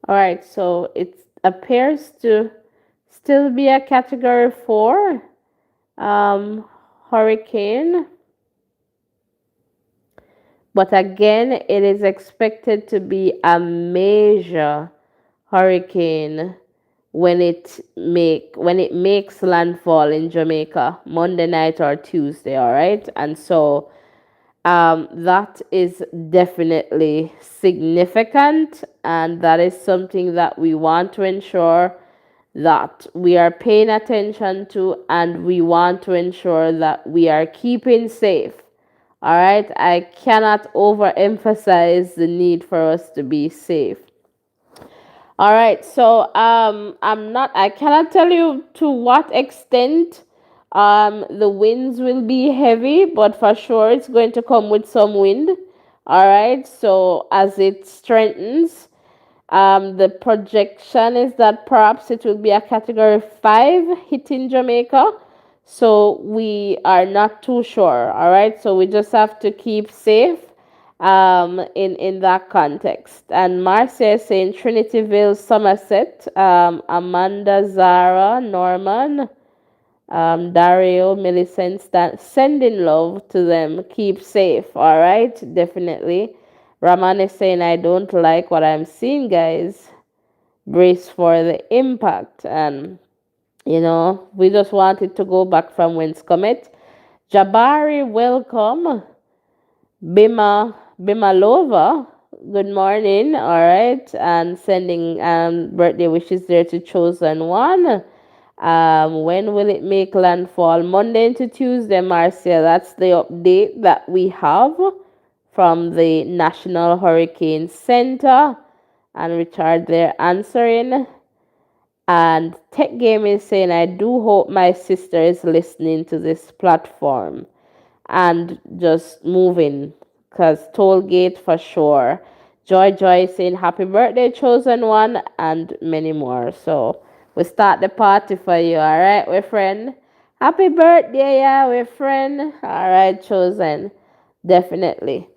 All right, so it appears to still be a category 4 um, hurricane. But again, it is expected to be a major hurricane when it makes landfall in Jamaica Monday night or Tuesday, all right? And so that is definitely significant, and that is something that we want to ensure that we are paying attention to, and we want to ensure that we are keeping safe. All right, I cannot overemphasize the need for us to be safe. All right, so I cannot tell you to what extent the winds will be heavy, but for sure it's going to come with some wind. All right, so as it strengthens, the projection is that perhaps it will be a category 5 hitting Jamaica. So we are not too sure. All right. So we just have to keep safe in that context. And Marcia is saying Trinityville, Somerset, Amanda, Zara, Norman, Dario, Millicent, sending love to them. Keep safe. All right. Definitely. Raman is saying, I don't like what I'm seeing, guys. Brace for the impact. And, we just wanted to go back from whence comet. Jabari, welcome. Bimalova, good morning. All right. And sending birthday wishes there to Chosen One. When will it make landfall? Monday into Tuesday, Marcia. That's the update that we have from the National Hurricane Center. And Richard there answering. And Tech Game is saying, I do hope my sister is listening to this platform and just moving because Tollgate for sure. Joy saying happy birthday, chosen one, and many more. So we start the party for you, all right, we friend. Happy birthday, yeah, we friend. All right, chosen, definitely.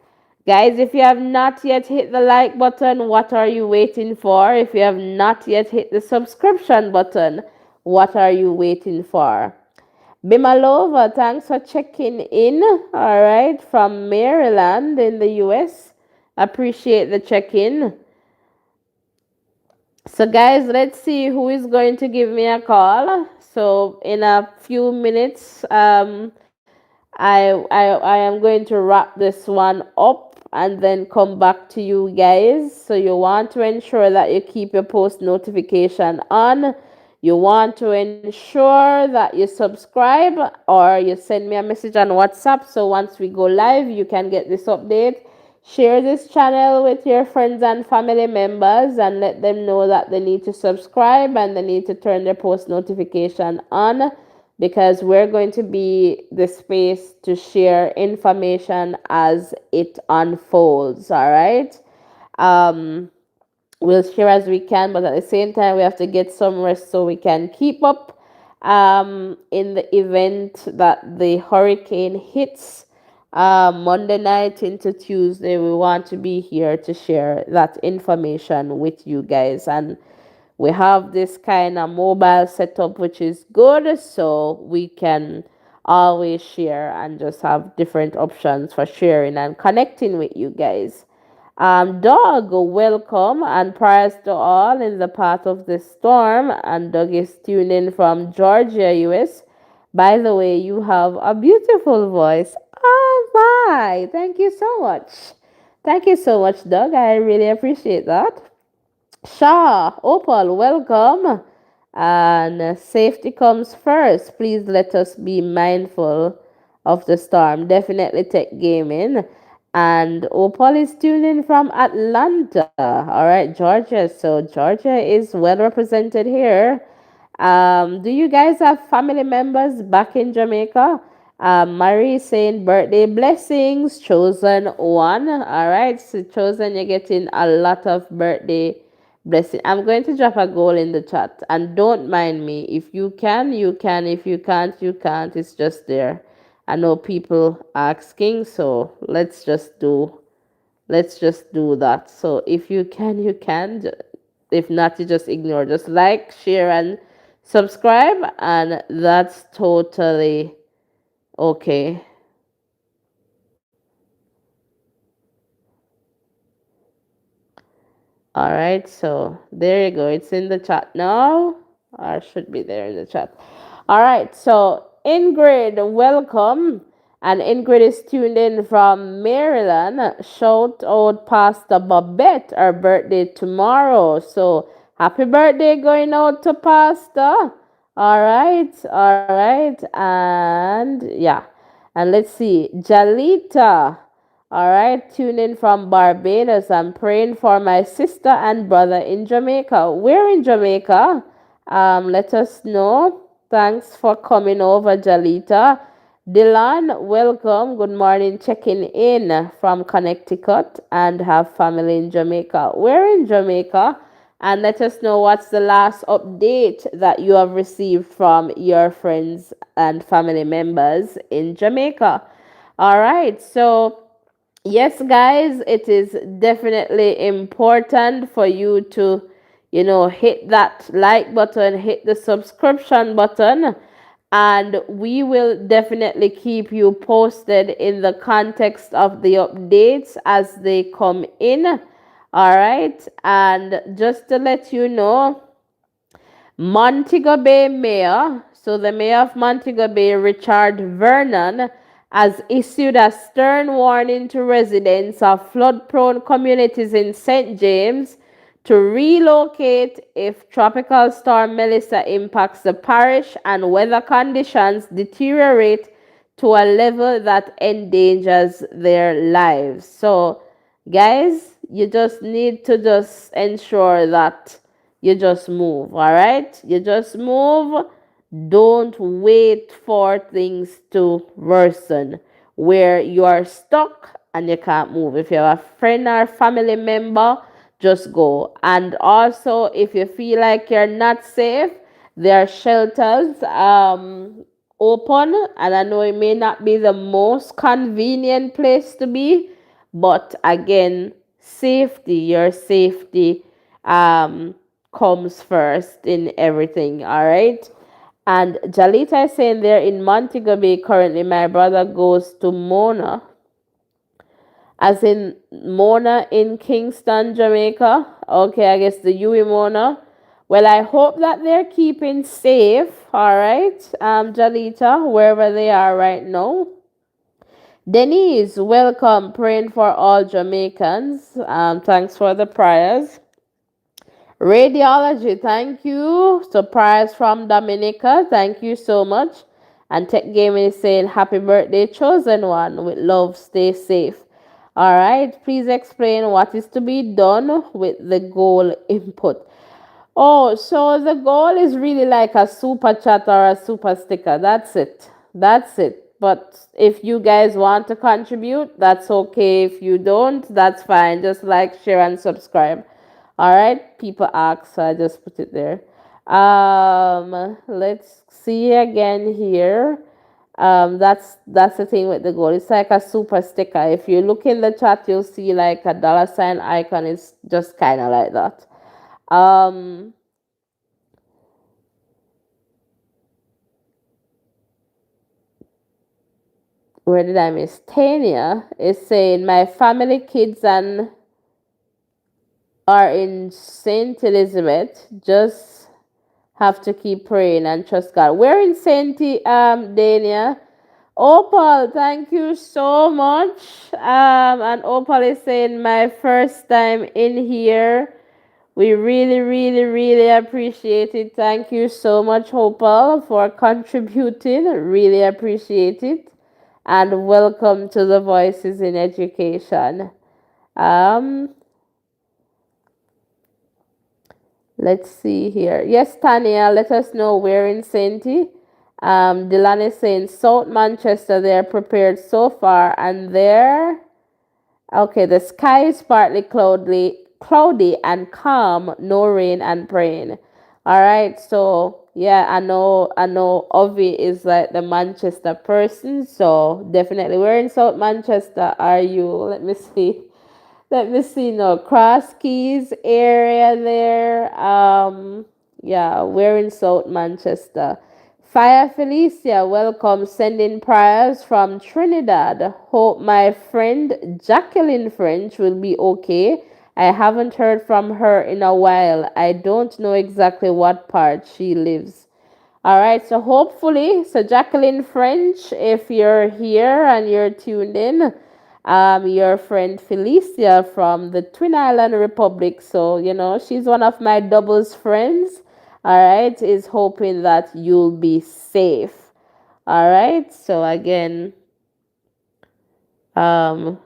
Guys, if you have not yet hit the like button, what are you waiting for? If you have not yet hit the subscription button, what are you waiting for? Bimalova, thanks for checking in. All right, from Maryland in the US. Appreciate the check in. So, guys, let's see who is going to give me a call. So, in a few minutes, I am going to wrap this one up and then come back to you guys. So you want to ensure that you keep your post notification on. You want to ensure that you subscribe or you send me a message on WhatsApp. So once we go live, you can get this update. Share this channel with your friends and family members and let them know that they need to subscribe and they need to turn their post notification on because we're going to be the space to share information as it unfolds. All right. Um, we'll share as we can, but at the same time, we have to get some rest so we can keep up in the event that the hurricane hits Monday night into Tuesday. We want to be here to share that information with you guys. And we have this kind of mobile setup, which is good, so we can always share and just have different options for sharing and connecting with you guys. Doug, welcome and prayers to all in the path of the storm. And Doug is tuned in from Georgia, US. By the way, you have a beautiful voice. Oh my! Thank you so much. Thank you so much, Doug. I really appreciate that. Shah, Opal, welcome. And safety comes first. Please let us be mindful of the storm. Definitely Tech Gaming. And Opal is tuned in from Atlanta. All right, Georgia. So Georgia is well represented here. Do you guys have family members back in Jamaica? Marie is saying birthday blessings, chosen one. All right, so chosen, you're getting a lot of birthday blessing. I'm going to drop a goal in the chat and don't mind me. If you can, you can. If you can't, you can't. It's just there. I know people asking, so let's just do that. So if you can, you can. If not, you just ignore. Just like, share, and subscribe, and that's totally okay. All right, so there you go. It's in the chat now, or should be there in the chat. All right, so Ingrid, welcome. And Ingrid is tuned in from Maryland. Shout out Pastor Babette, our birthday tomorrow. So happy birthday going out to Pastor. All right, and yeah, and let's see, Jalita. All right, tune in from Barbados. I'm praying for my sister and brother in Jamaica. We're in Jamaica. Let us know. Thanks for coming over, Jalita. Dylan, welcome. Good morning. Checking in from Connecticut and have family in Jamaica. We're in Jamaica. And let us know what's the last update that you have received from your friends and family members in Jamaica. All right, so yes, guys, it is definitely important for you to, hit that like button, hit the subscription button, and we will definitely keep you posted in the context of the updates as they come in. All right, and just to let you know, Montego Bay Mayor, so the Mayor of Montego Bay, Richard Vernon, has issued a stern warning to residents of flood-prone communities in St. James to relocate if Tropical Storm Melissa impacts the parish and weather conditions deteriorate to a level that endangers their lives. So, guys, you just need to just ensure that you just move. All right, you just move. Don't wait for things to worsen where you are stuck and you can't move. If you have a friend or family member, just go. And also, if you feel like you're not safe, there are shelters open, and I know it may not be the most convenient place to be, but again, safety, your safety comes first in everything. All right. And Jalita is saying there in Montego Bay currently, my brother goes to Mona, as in Mona in Kingston, Jamaica. Okay, I guess the UE Mona. Well, I hope that they're keeping safe. All right, Jalita, wherever they are right now. Denise, welcome. Praying for all Jamaicans. Thanks for the prayers. Radiology, thank you. Surprise from Dominica, thank you so much. And Tech Gaming is saying, Happy birthday, chosen one. With love, stay safe. All right, please explain what is to be done with the goal input. Oh, so the goal is really like a super chat or a super sticker. That's it. That's it. But if you guys want to contribute, that's okay. If you don't, that's fine. Just like, share, and subscribe. All right. People ask, so I just put it there. Let's see again here. That's the thing with the goal. It's like a super sticker. If you look in the chat, you'll see like a dollar sign icon. It's just kind of like that. Um, where did I miss? Tania is saying my family, kids, and are in Saint Elizabeth. Just have to keep praying and trust God. We're in Saint Dania. Opal, thank you so much. And Opal is saying my first time in here. We really, really, really appreciate it. Thank you so much, Opal, for contributing. Really appreciate it. And welcome to the Voices in Education. Um, let's see here. Yes, Tanya, let us know where in Sainty. Dylan is saying South Manchester, they're prepared so far, and there. Okay, the sky is partly cloudy and calm, no rain and praying. All right, so yeah, I know Ovi is like the Manchester person, so definitely we're in South Manchester. Are you? Let me see. Let me see now. Cross Keys area there. Yeah, we're in South Manchester. Fire Felicia, welcome. Sending prayers from Trinidad. Hope my friend Jacqueline French will be okay. I haven't heard from her in a while. I don't know exactly what part she lives. All right, so hopefully, so Jacqueline French, if you're here and you're tuned in, your friend Felicia from the Twin Island Republic, so she's one of my doubles friends. All right, is hoping that you'll be safe. All right, so again, um,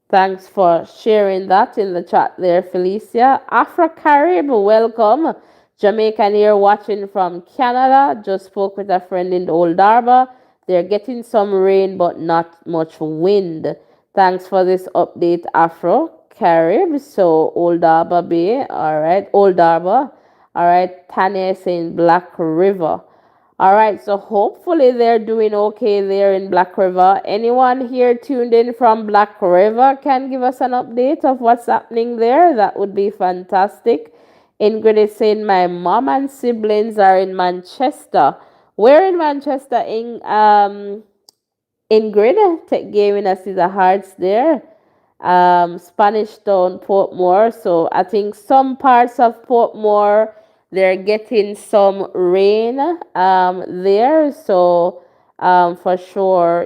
thanks for sharing that in the chat there, Felicia. Afro Carib, welcome. Jamaican here watching from Canada. Just spoke with a friend in Old Darba. They're getting some rain but not much wind. Thanks for this update, Afro Carib. So Old Darba Bay, all right. Old Darba, all right. Tanya is saying Black River. All right, so hopefully they're doing okay there in Black River. Anyone here tuned in from Black River can give us an update of what's happening there? That would be fantastic. Ingrid is saying my mom and siblings are in Manchester. Where in Manchester? Ingrid, giving us the hearts there. Spanish Town, Portmore. So I think some parts of Portmore they're getting some rain there. So for sure,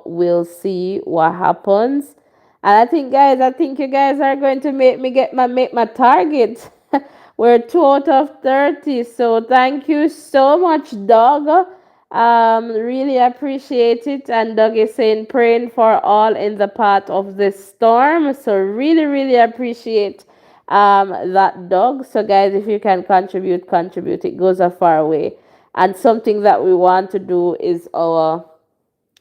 we'll see what happens. And I think, guys, I think you guys are going to make my target. We're 2 out of 30. So thank you so much, Doug. Really appreciate it. And Doug is saying praying for all in the path of this storm. So really, really appreciate that, Doug. So guys, if you can contribute. It goes a far way. And something that we want to do is our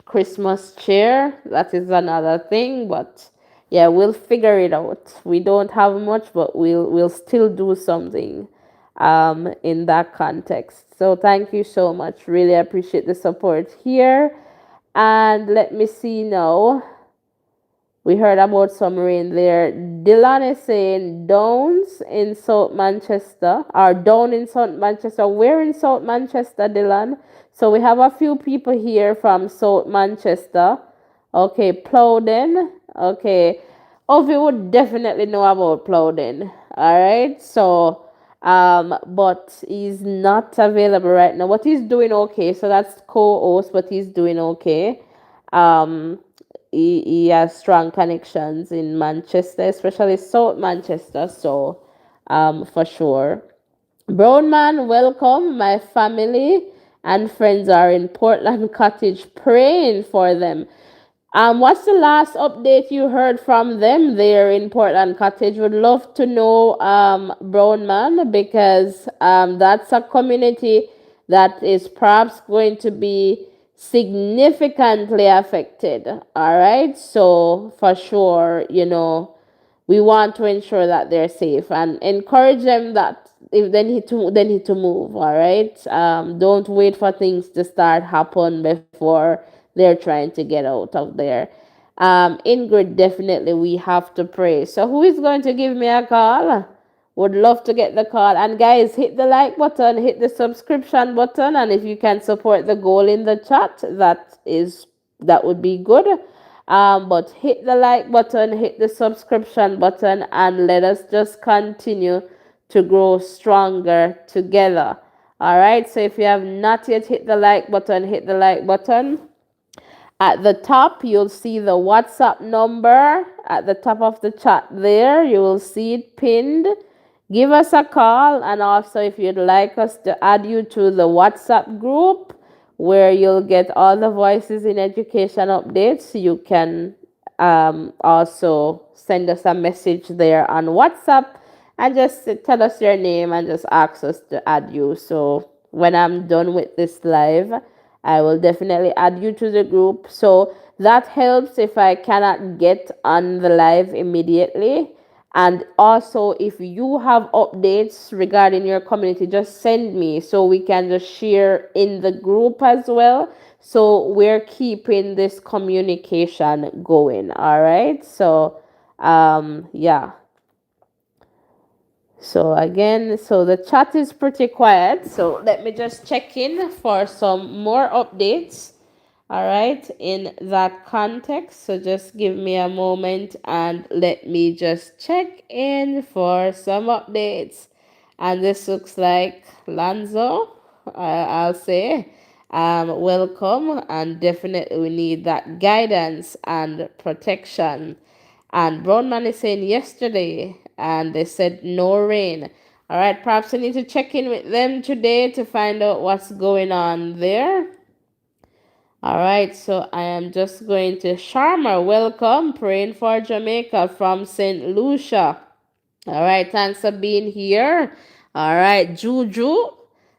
Christmas chair. That is another thing, but yeah, we'll figure it out. We don't have much, but we'll still do something in that context. So thank you so much. Really appreciate the support here. And let me see now. We heard about some rain there. Dylan is saying Downs in South Manchester, or down in South Manchester. Where in South Manchester, Dylan? So we have a few people here from South Manchester. Okay, Plowden. Okay. Ovi would definitely know about Plowden. All right. So, but he's not available right now. But he's doing okay. So that's co-host, but he's doing okay. he has strong connections in Manchester, especially South Manchester. So, for sure. Brown man, welcome. My family and friends are in Portland Cottage praying for them. What's the last update you heard from them there in Portland Cottage? Would love to know, Brown Man, because that's a community that is perhaps going to be significantly affected. All right, so for sure, we want to ensure that they're safe and encourage them that if they need to move. All right, don't wait for things to start happen before they're trying to get out of there. Ingrid, definitely we have to pray. So who is going to give me a call? Would love to get the call. And guys, hit the like button, hit the subscription button, and if you can support the goal in the chat, that would be good. But hit the like button, hit the subscription button, and let us just continue to grow stronger together. All right. So if you have not yet hit the like button, hit the like button. At the top, you'll see the WhatsApp number at the top of the chat there. You will see it pinned. Give us a call, and also if you'd like us to add you to the WhatsApp group where you'll get all the voices in education updates, you can also send us a message there on WhatsApp and just tell us your name and just ask us to add you. So when I'm done with this live, I will definitely add you to the group. So that helps if I cannot get on the live immediately. And also, if you have updates regarding your community, just send me so we can just share in the group as well. So we're keeping this communication going. All right. So, yeah. So again, so the chat is pretty quiet. So let me just check in for some more updates. All right, in that context. So just give me a moment and let me just check in for some updates. And this looks like Lanzo, I'll say. Welcome, and definitely we need that guidance and protection. And Brownman is saying yesterday, and they said no rain. All right, perhaps I need to check in with them today to find out what's going on there. All right, so I am just going to Sharma. Welcome, praying for Jamaica from St. Lucia. All right, thanks for being here. All right, Juju. All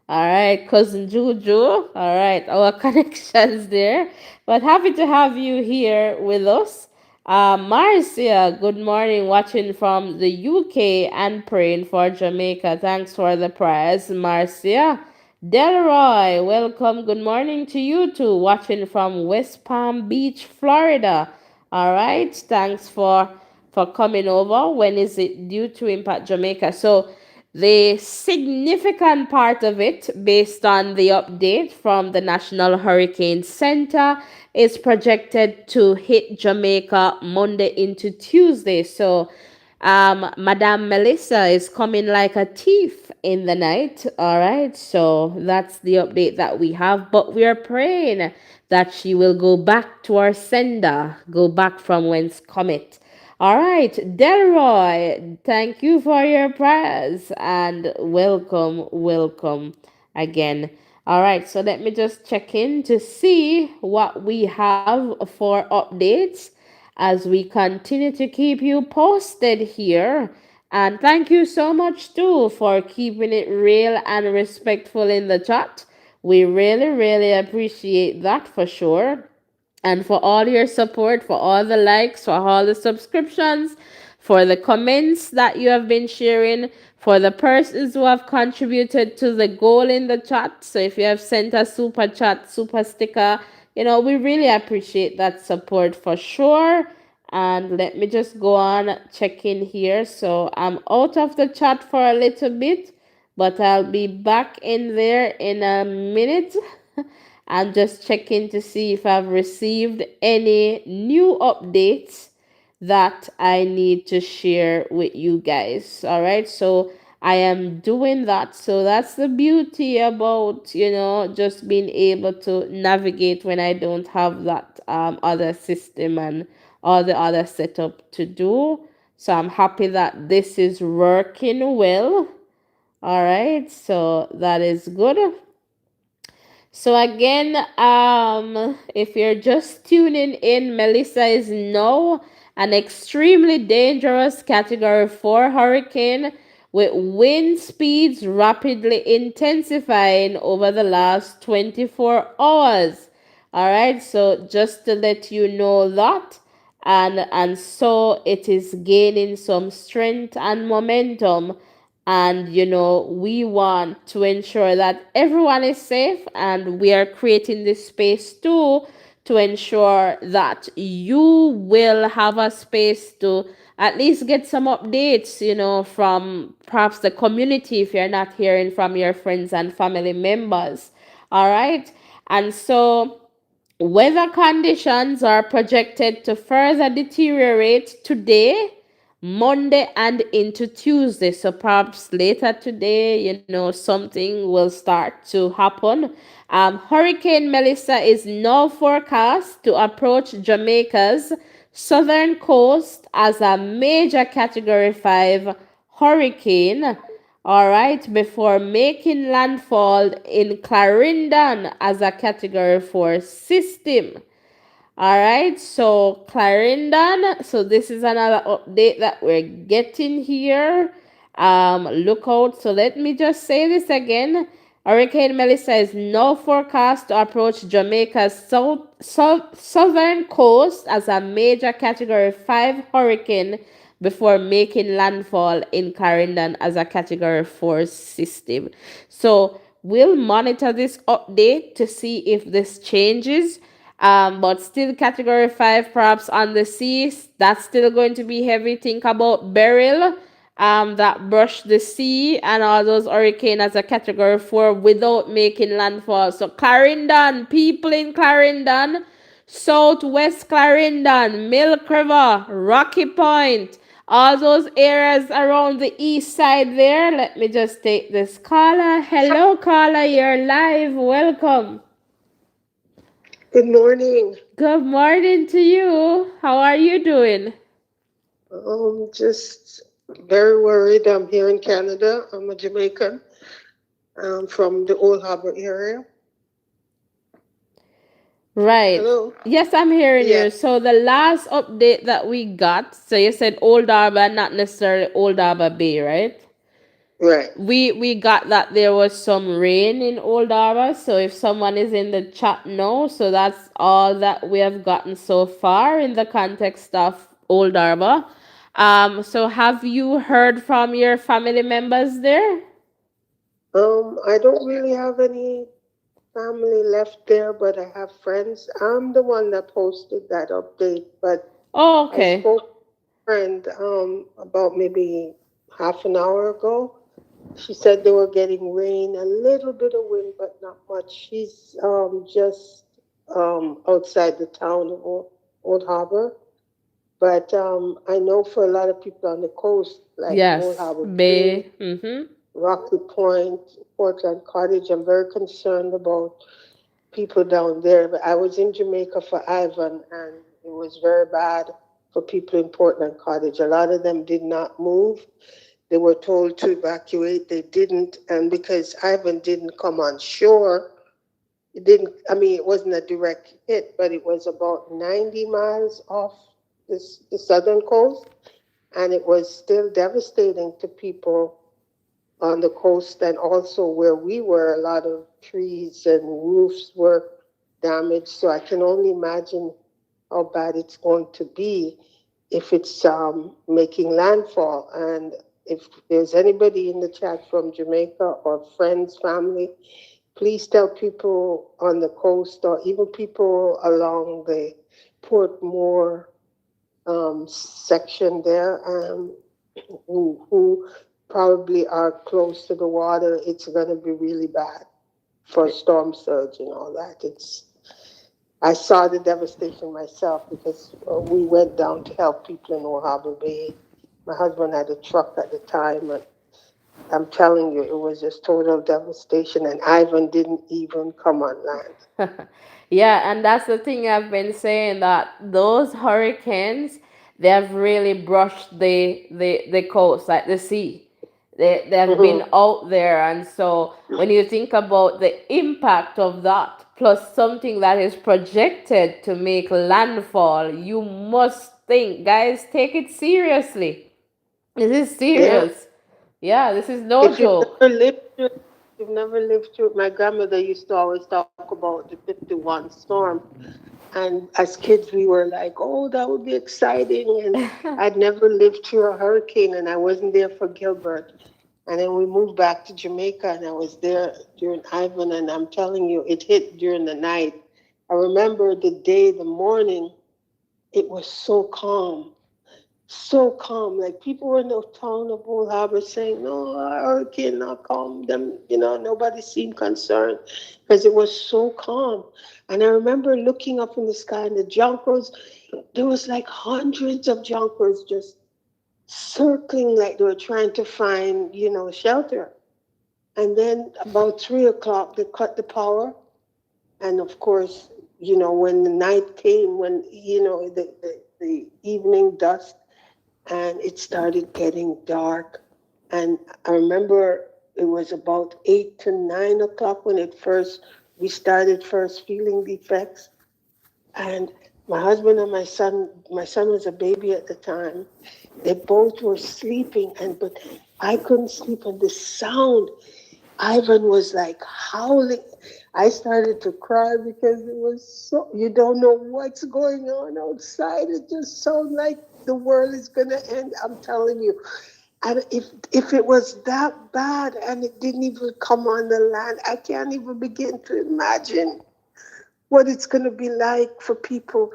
right, cousin Juju. All right, our connections there. But happy to have you here with us. Marcia, good morning, watching from the UK and praying for Jamaica. Thanks for the prayers, Marcia. Delroy, welcome. Good morning to you too, watching from West Palm Beach, Florida. All right, thanks for coming over. When is it due to impact Jamaica? So the significant part of it, based on the update from the National Hurricane Center, is projected to hit Jamaica Monday into Tuesday. So Madame Melissa is coming like a thief in the night. All right. So that's the update that we have. But we are praying that she will go back to our sender, go back from whence cometh. All right, Delroy, thank you for your prayers and welcome again. All right, so let me just check in to see what we have for updates as we continue to keep you posted here. And thank you so much too for keeping it real and respectful in the chat. We really appreciate that for sure, and for all your support, for all the likes, for all the subscriptions, for the comments that you have been sharing, for the persons who have contributed to the goal in the chat. So if you have sent a super chat, super sticker, we really appreciate that support for sure. And let me just go on check in here. So I'm out of the chat for a little bit, but I'll be back in there in a minute. I'm just checking to see if I've received any new updates that I need to share with you guys. All right. So I am doing that. So that's the beauty about, just being able to navigate when I don't have that other system and all the other setup to do. So I'm happy that this is working well. All right. So that is good. So again, if you're just tuning in, Melissa is now an extremely dangerous Category 4 hurricane with wind speeds rapidly intensifying over the last 24 hours. All right, so just to let you know that, and so it is gaining some strength and momentum, and we want to ensure that everyone is safe, and we are creating this space too to ensure that you will have a space to at least get some updates, from perhaps the community if you're not hearing from your friends and family members. All right, and so weather conditions are projected to further deteriorate today, Monday, and into Tuesday. So perhaps later today, something will start to happen. Hurricane Melissa is now forecast to approach Jamaica's southern coast as a major Category 5 hurricane. All right, before making landfall in Clarendon as a Category 4 system. All right, so Clarendon. So this is another update that we're getting here. Look out. So let me just say this again. Hurricane Melissa is now forecast to approach Jamaica's southern coast as a major Category 5 hurricane before making landfall in Clarendon as a Category 4 system. So we'll monitor this update to see if this changes. But still Category 5 perhaps on the seas. That's still going to be heavy. Think about Beryl, that brushed the sea, and all those hurricanes as a Category 4 without making landfall. So Clarendon, people in Clarendon, Southwest Clarendon, Milk River, Rocky Point, all those areas around the east side there. Let me just take this caller. Hello, caller, you're live. Welcome. Good morning. Good morning to you. How are you doing? Just very worried. I'm here in Canada. I'm a Jamaican. I'm from the Old Harbor area. Right. Hello. Yes, I'm hearing Yeah, you. So the last update that we got, so you said Old Harbor, not necessarily Old Harbor Bay, right? right. We got that there was some rain in Old Harbor. So if someone is in the chat now, so that's all that we have gotten so far in the context of Old Harbor. So have you heard from your family members there? I don't really have any family left there, but I have friends. I'm the one that posted that update, but Oh, I okay. spoke to a friend about maybe half an hour ago. She said they were getting rain, a little bit of wind, but not much. She's just outside the town of Old Harbor. But I know for a lot of people on the coast, like Old Yes, Harbor Bay, Bay. Mm-hmm. Rocky Point, Portland Cottage, I'm very concerned about people down there. But I was in Jamaica for Ivan, and it was very bad for people in Portland Cottage. A lot of them did not move. They were told to evacuate. They didn't, and because Ivan didn't come on shore, it didn't. I mean, it wasn't a direct hit, but it was about 90 miles off the southern coast, and it was still devastating to people on the coast, and also where we were, a lot of trees and roofs were damaged. So I can only imagine how bad it's going to be if it's making landfall. And if there's anybody in the chat from Jamaica or friends, family, please tell people on the coast or even people along the Port Moore section there, who probably are close to the water. It's going to be really bad for storm surge and all that. I saw the devastation myself because we went down to help people in Old Harbor Bay. My husband had a truck at the time, and I'm telling you, it was just total devastation, and Ivan didn't even come on land. Yeah, and that's the thing I've been saying, that those hurricanes, they have really brushed the coast, like the sea. They've been Hmm. out there, and so when you think about the impact of that, plus something that is projected to make landfall, you must think, guys, take it seriously. This is Yeah. serious. Yeah, this is no If you've joke. never lived through, you've never lived through. My grandmother used to always talk about the 51 storm, and as kids we were like, "Oh, that would be exciting." And I'd never lived through a hurricane, and I wasn't there for Gilbert. And then we moved back to Jamaica, and I was there during Ivan. And I'm telling you, it hit during the night. I remember the day, the morning. It was so calm, so calm. Like people were in the town of Old Harbor saying, "No, our hurricane not calm." Them, nobody seemed concerned because it was so calm. And I remember looking up in the sky, and the junkers. There was like hundreds of junkers just circling, like they were trying to find, shelter. And then about 3 o'clock, they cut the power. And of course, when the night came, when the evening dusk, and it started getting dark. And I remember it was about 8 to 9 o'clock when we started first feeling the effects. And my husband and my son was a baby at the time. They both were sleeping, but I couldn't sleep. And the sound, Ivan was like howling. I started to cry because it was so, you don't know what's going on outside. It just sounds like the world is going to end. I'm telling you. And if it was that bad and it didn't even come on the land, I can't even begin to imagine what it's going to be like for people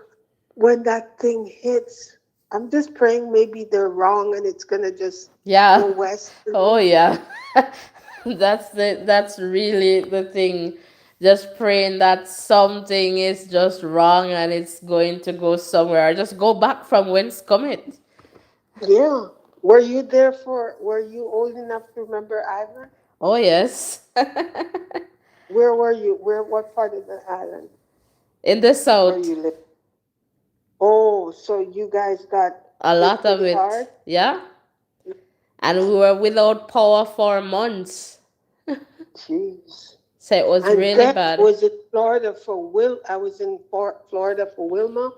when that thing hits. I'm just praying maybe they're wrong and it's going to just go Yeah. west. Oh yeah. That's really the thing. Just praying that something is just wrong and it's going to go somewhere. Just go back from whence come it. Yeah. Were you old enough to remember Ivan? Oh yes. Where were you? What part of the island In the where south, you lived? Oh, so you guys got a hit lot of pretty it. hard? Yeah. And we were without power for months. Jeez. So it was And really then I bad. was in Florida for I was in Florida for Wilma.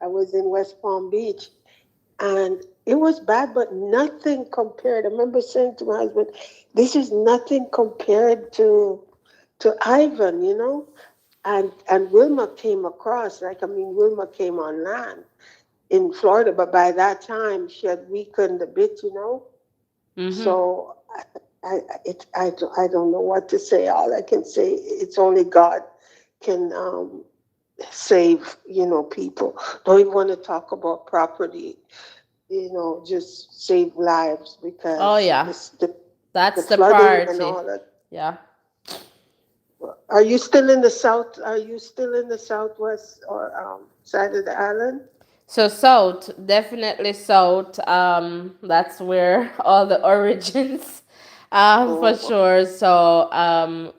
I was in West Palm Beach, and it was bad, but nothing compared. I remember saying to my husband, "This is nothing compared to Ivan," And Wilma came across, like, I mean, Wilma came on land in Florida, but by that time she had weakened a bit. Mhm. So I don't know what to say. All I can say, it's only God can save, people. Don't even want to talk about property, just save lives Oh because yeah. the That's the flooding and priority. all that. Yeah. Are you still in the south? Are you still in the southwest or side of the island? So south, definitely south. That's where all the origins, for Oh, sure. So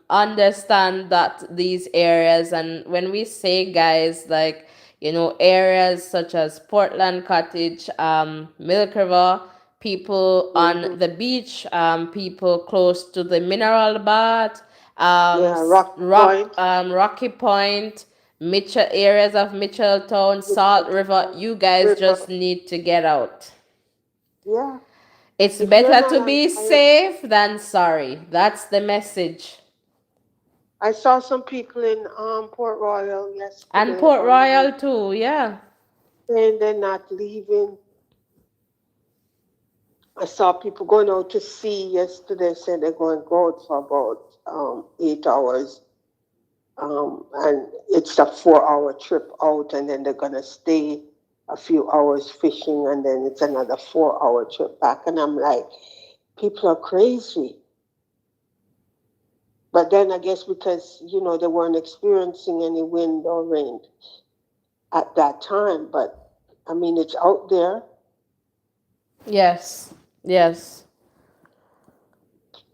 understand that these areas, and when we say, guys, like, areas such as Portland Cottage, Milk River, people on mm-hmm. the beach, people close to the mineral bath, Yeah, Rocky Point, Rocky Point, Mitchell, areas of Mitchelltown, Salt River, Mitchelltown, you guys just River. need to get out. Yeah, It's if you're better not to on be fire, safe than sorry. That's the message. I saw some people in Port Royal And yesterday Port online Royal too, yeah. saying they're not leaving. I saw people going out to sea yesterday, saying they're going to go out for about 8 hours. And it's a 4 hour trip out, and then they're going to stay a few hours fishing, and then it's another 4 hour trip back. And I'm like, people are crazy. But then I guess because, they weren't experiencing any wind or rain at that time. But I mean, it's out there. Yes. Yes.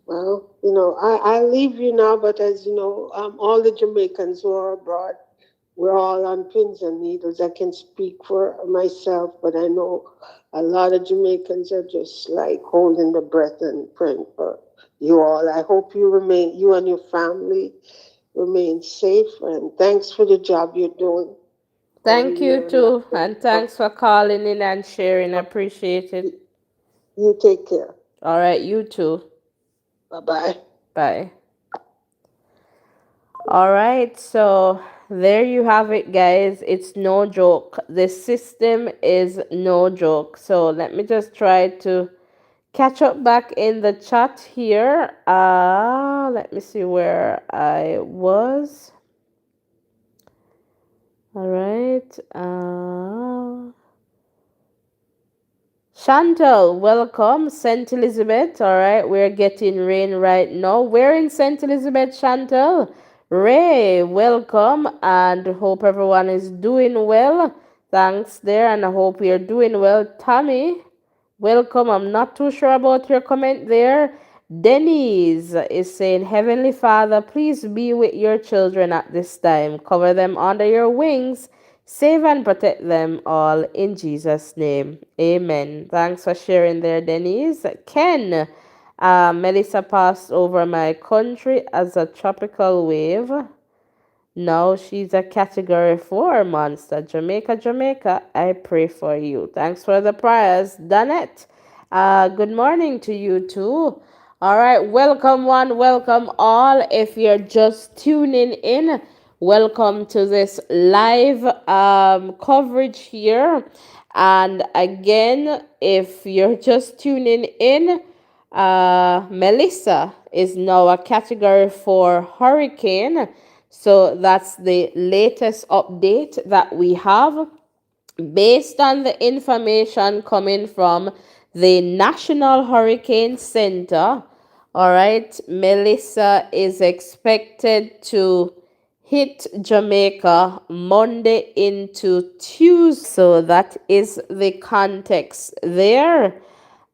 Well, I leave you now, but as you know, all the Jamaicans who are abroad, we're all on pins and needles. I can speak for myself, but I know a lot of Jamaicans are just like holding the breath and praying for you all. I hope you and your family remain safe, and thanks for the job you're doing over Thank you here in too, Latin. and thanks for calling in and sharing. Appreciate it. You take care. All right, you too. Bye bye. Bye. All right, so there you have it, guys. It's no joke. The system is no joke. So let me just try to catch up back in the chat here. Let me see where I was. All right. Chantal, welcome. St. Elizabeth. All right, we're getting rain right now. We're in St. Elizabeth, Chantal. Ray, welcome, and hope everyone is doing well. Thanks there, and I hope you're doing well. Tommy, welcome. I'm not too sure about your comment there. Denise is saying, Heavenly Father, please be with your children at this time. Cover them under your wings. Save and protect them all in Jesus' name. Amen. Thanks for sharing there, Denise. Ken, Melissa passed over my country as a tropical wave. No, she's a category 4 monster. Jamaica, Jamaica, I pray for you. Thanks for the prayers. Danette, good morning to you too. All right, welcome one, welcome all. If you're just tuning in, welcome to this live coverage here. And again, if you're just tuning in, Melissa is now a category 4 hurricane. So that's the latest update that we have based on the information coming from the National Hurricane Center. All right, Melissa is expected to hit Jamaica Monday into Tuesday. So that is the context there.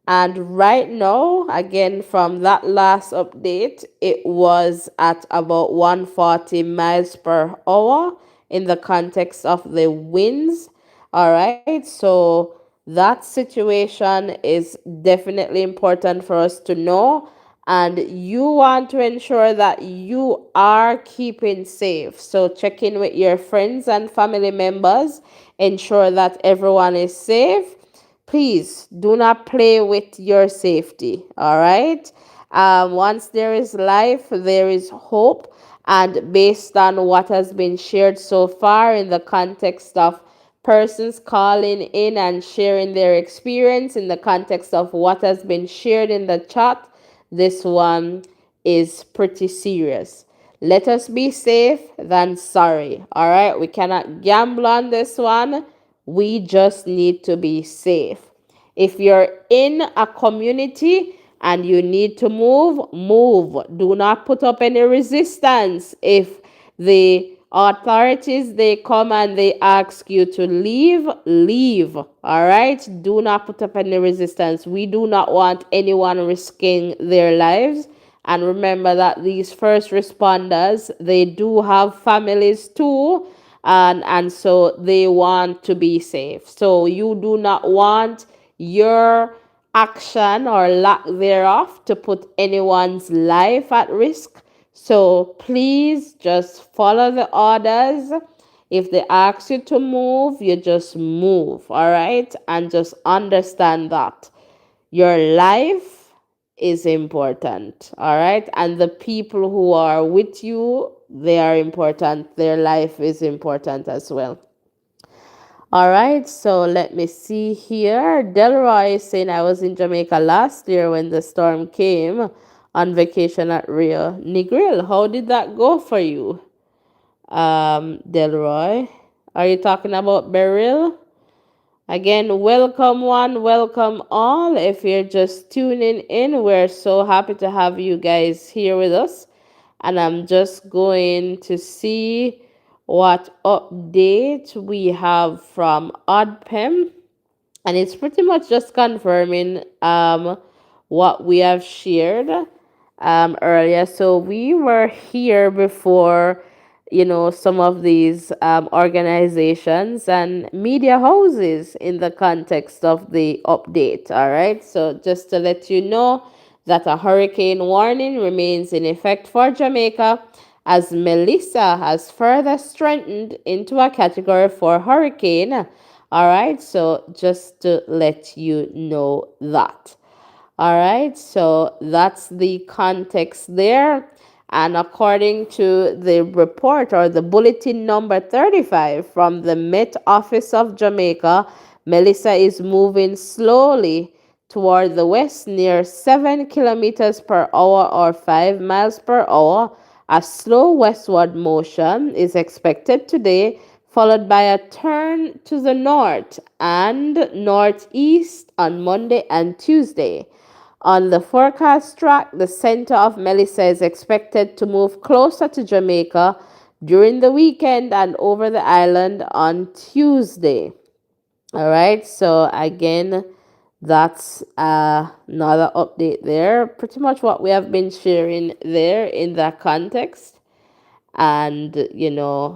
And right now, again, from that last update, it was at about 140 miles per hour in the context of the winds. All right, so that situation is definitely important for us to know. And you want to ensure that you are keeping safe. So check in with your friends and family members, ensure that everyone is safe. Please do not play with your safety. All right. Once there is life, there is hope. And based on what has been shared so far in the context of persons calling in and sharing their experience, in the context of what has been shared in the chat, this one is pretty serious. Let us be safe than sorry. All right. We cannot gamble on this one. We just need to be safe. If you're in a community and you need to move, move. Do not put up any resistance. If the authorities they come and they ask you to leave, leave. All right? Do not put up any resistance. We do not want anyone risking their lives. And remember that these first responders, they do have families too, and so they want to be safe. So you do not want your action or lack thereof to put anyone's life at risk. So please just follow the orders. If they ask you to move, you just move, all right? And just understand that your life is important, all right? And the people who are with you, they are important. Their life is important as well. All right, so let me see here. Delroy is saying I was in Jamaica last year when the storm came on vacation at Rio Negril. How did that go for you, Delroy? Are you talking about Beryl? Again, welcome one, welcome all. If you're just tuning in, we're so happy to have you guys here with us. And I'm just going to see what update we have from OddPem. And it's pretty much just confirming what we have shared. earlier. So we were here before, some of these organizations and media houses in the context of the update. All right. So just to let you know that a hurricane warning remains in effect for Jamaica as Melissa has further strengthened into a category 4 hurricane. All right. So just to let you know that. All right, so that's the context there. And according to the report or the bulletin number 35 from the Met Office of Jamaica, Melissa is moving slowly toward the west near 7 kilometers per hour or 5 miles per hour. A slow westward motion is expected today, followed by a turn to the north and northeast on Monday and Tuesday. On the forecast track, the center of Melissa is expected to move closer to Jamaica during the weekend and over the island on Tuesday. All right, so again, that's another update there. Pretty much what we have been sharing there in that context. And,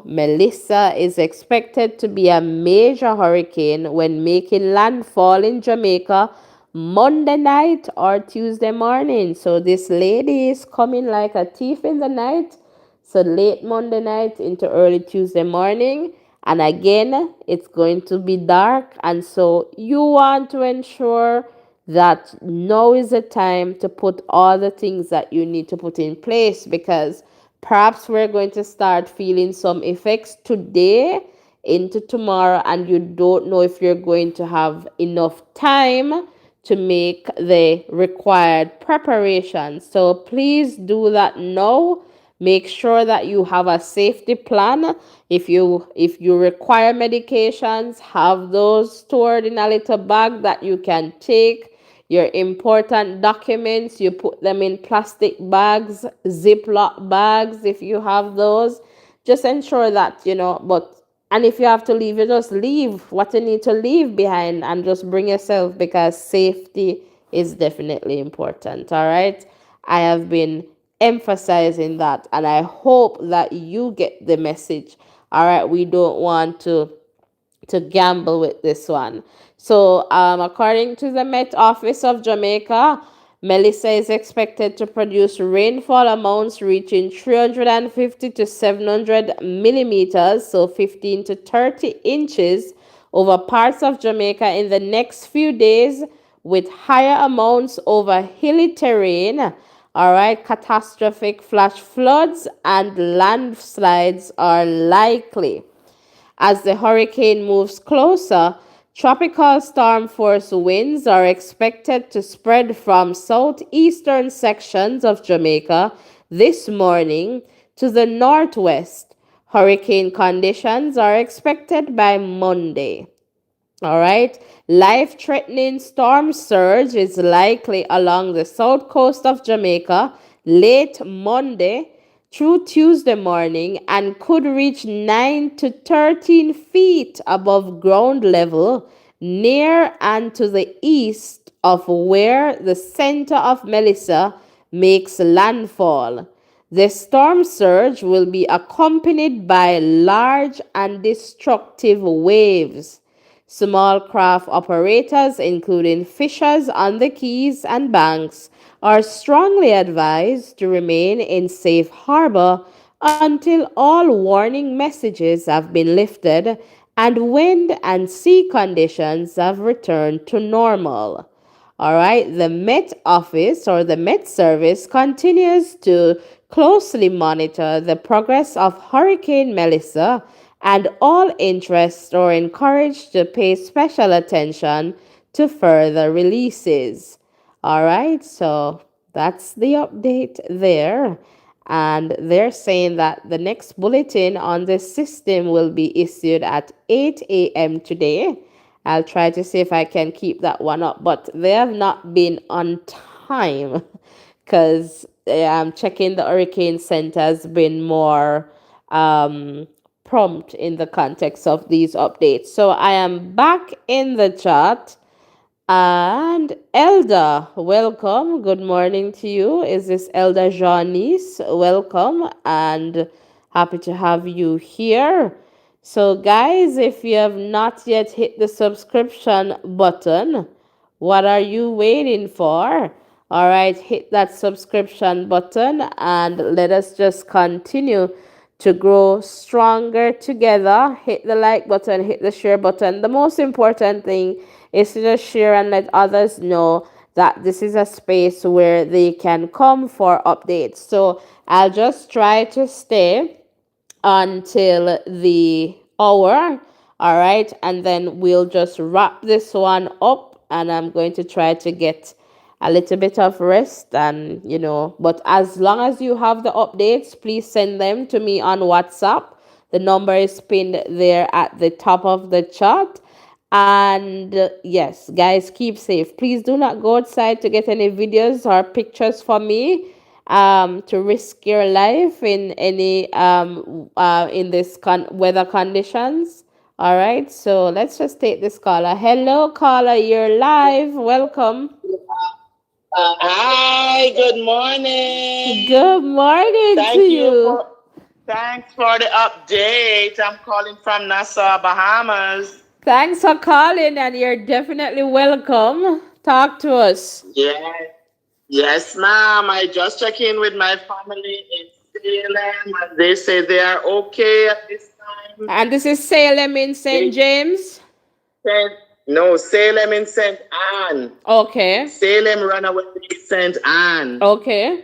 Melissa is expected to be a major hurricane when making landfall in Jamaica Monday night or Tuesday morning. So this lady is coming like a thief in the night. So late Monday night into early Tuesday morning. And again, it's going to be dark. And so you want to ensure that now is the time to put all the things that you need to put in place, because perhaps we're going to start feeling some effects today into tomorrow, and you don't know if you're going to have enough time to make the required preparation. So please do that now. Make sure that you have a safety plan. If you require medications, have those stored in a little bag that you can take. Your important documents, you put them in plastic bags, Ziploc bags if you have those. Just ensure that, and if you have to leave, you just leave what you need to leave behind and just bring yourself, because safety is definitely important. All right. I have been emphasizing that, and I hope that you get the message. All right. We don't want to gamble with this one. So, according to the Met Office of Jamaica, Melissa is expected to produce rainfall amounts reaching 350 to 700 millimeters, so 15 to 30 inches, over parts of Jamaica in the next few days, with higher amounts over hilly terrain. All right, catastrophic flash floods and landslides are likely. As the hurricane moves closer, tropical storm force winds are expected to spread from southeastern sections of Jamaica this morning to the northwest. Hurricane conditions are expected by Monday. All right. Life threatening storm surge is likely along the south coast of Jamaica late Monday through Tuesday morning and could reach 9 to 13 feet above ground level near and to the east of where the center of Melissa makes landfall. The storm surge will be accompanied by large and destructive waves. Small craft operators, including fishers on the quays and banks, are strongly advised to remain in safe harbor until all warning messages have been lifted and wind and sea conditions have returned to normal. All right, the Met Office or the Met Service continues to closely monitor the progress of Hurricane Melissa, and all interests are encouraged to pay special attention to further releases. All right, so that's the update there. And they're saying that the next bulletin on this system will be issued at 8 a.m. today. I'll try to see if I can keep that one up, but they have not been on time because I'm checking the Hurricane Center has been more prompt in the context of these updates. So I am back in the chat And Elda, welcome. Good morning to you. Is this Elda Janice? Welcome and happy to have you here. So, guys, if you have not yet hit the subscription button, what are you waiting for? All right, hit that subscription button and let us just continue to grow stronger together. Hit the like button, hit the share button. The most important thing is to just share and let others know that this is a space where they can come for updates. So I'll just try to stay until the hour. All right. And then we'll just wrap this one up. And I'm going to try to get a little bit of rest. And, but as long as you have the updates, please send them to me on WhatsApp. The number is pinned there at the top of the chat. And yes, guys, keep safe. Please do not go outside to get any videos or pictures for me to risk your life in any in this weather conditions. All right, so let's just take this caller. Hello, caller, you're live. Welcome. Hi, good morning. Good morning to Thank you you. for Thanks for the update. I'm calling from Nassau, Bahamas. Thanks for calling, and you're definitely welcome. Talk to us. Yes, yes, ma'am. I just check in with my family in Salem, and they say they are okay at this time. And this is Salem in St. They James. said no, Salem in Saint Anne. Okay. Salem run away with Saint Anne. Okay.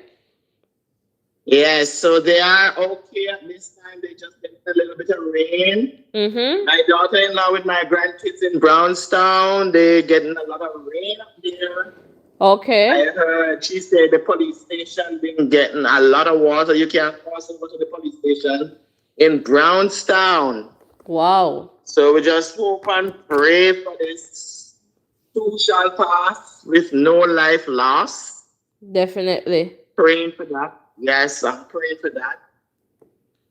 Yes, so they are okay at this time. They just get a little bit of rain. Mm-hmm. My daughter-in-law with my grandkids in Brownstown, they getting a lot of rain up there. Okay. I heard she said the police station been getting a lot of water. You can't cross over to the police station in Brownstown. Wow. So we just hope and pray for this too shall pass with no life loss. Definitely. Praying for that. Yes, I'm praying for that.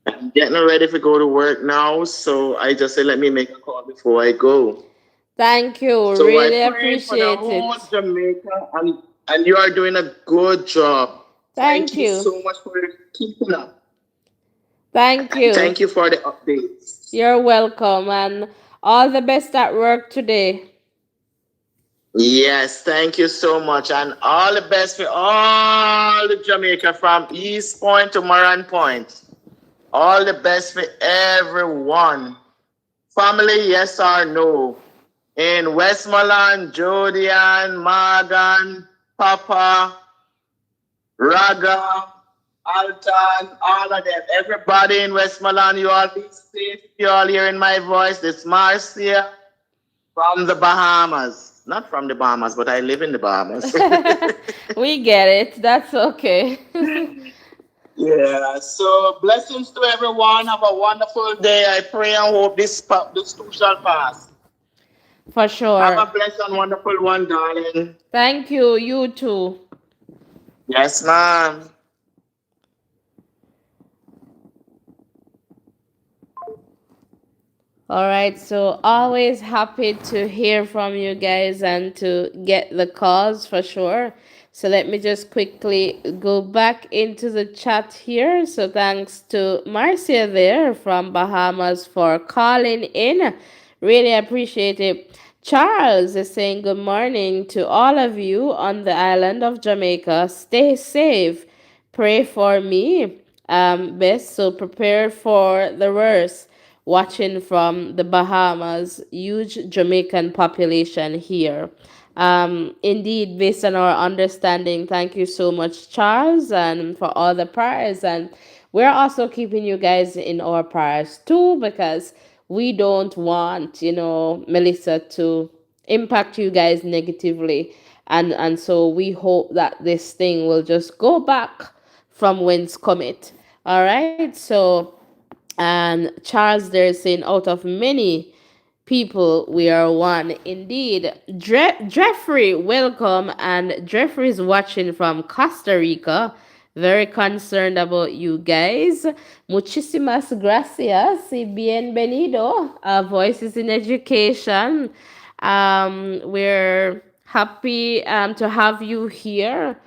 I'm getting ready to go to work now, so I just say let me make a call before I go. Thank you. So I Really pray for the appreciate whole it. Jamaica, and you are doing a good job. Thank Thank you you. so much for keeping up, Thank and you. thank you for the updates. You're welcome and all the best at work today. Yes, thank you so much, and all the best for all the Jamaica from East Point to Moran Point. All the best for everyone. Family, yes or no? In Westmoreland, Jodian, Morgan, Papa, Raga, Alton, all of them. Everybody in Westmoreland, you all be safe. You all hearing my voice. This Marcia from the Bahamas. Not from the Bahamas, but I live in the Bahamas. We get it. That's okay. Yeah, so blessings to everyone. Have a wonderful day. I pray and hope this too shall pass. For Have sure. a blessed and wonderful one, darling. Thank you. You too. Yes, ma'am. All right, so always happy to hear from you guys and to get the calls for sure. So let me just quickly go back into the chat here. So thanks to Marcia there from Bahamas for calling in. Really appreciate it. Charles is saying good morning to all of you on the island of Jamaica. Stay safe. Pray for me. Best, so prepare for the worst. Watching from the Bahamas, huge Jamaican population here. Indeed, based on our understanding, thank you so much, Charles, and for all the prayers. And we're also keeping you guys in our prayers too, because we don't want, Melissa to impact you guys negatively. And so we hope that this thing will just go back from whence come it. All right. So and Charles there is saying, out of many people, we are one. Indeed. Jeffrey, welcome. And Jeffrey is watching from Costa Rica. Very concerned about you guys. Muchísimas gracias y bienvenido. Voices in Education. We're Happy to have you here,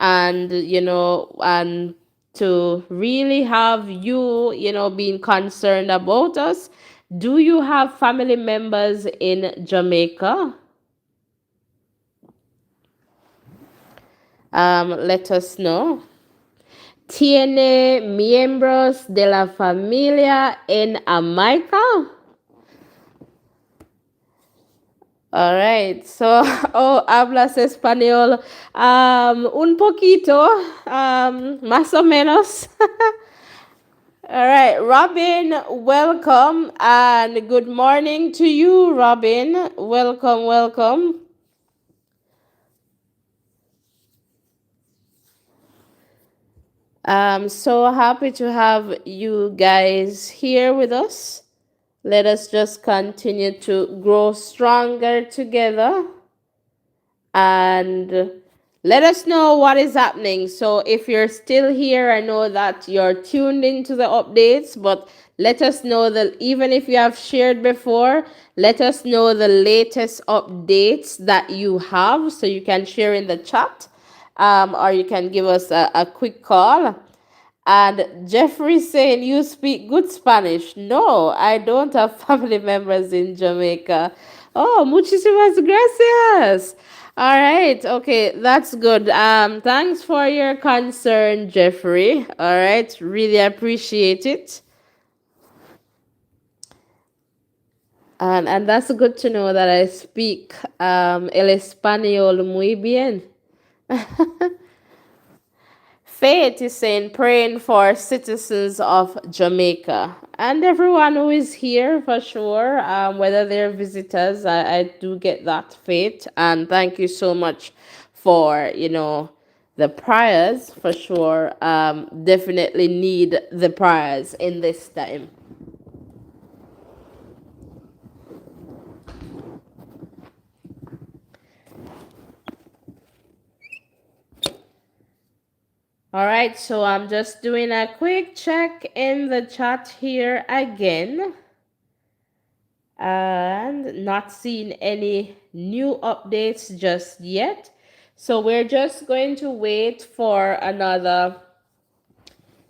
and and to really have you, being concerned about us. Do you have family members in Jamaica? Let us know. ¿Tiene miembros de la familia en Jamaica? All right, so, oh, hablas español un poquito, más o menos. All right, Robin, welcome and good morning to you, Robin. Welcome, welcome. So happy to have you guys here with us. Let us just continue to grow stronger together and let us know what is happening. So if you're still here, I know that you're tuned into the updates, but let us know that even if you have shared before, let us know the latest updates that you have so you can share in the chat, or you can give us a quick call. And Jeffrey saying, you speak good Spanish. No, I don't have family members in Jamaica. Oh, muchísimas gracias. All right. Okay, that's good. Thanks for your concern, Jeffrey. All right. Really appreciate it. And that's good to know that I speak el español muy bien. Faith is saying, praying for citizens of Jamaica and everyone who is here for sure, whether they're visitors. I do get that, Faith. And thank you so much for, the prayers for sure. Definitely need the prayers in this time. All right, so I'm just doing a quick check in the chat here again and not seeing any new updates just yet. So we're just going to wait for another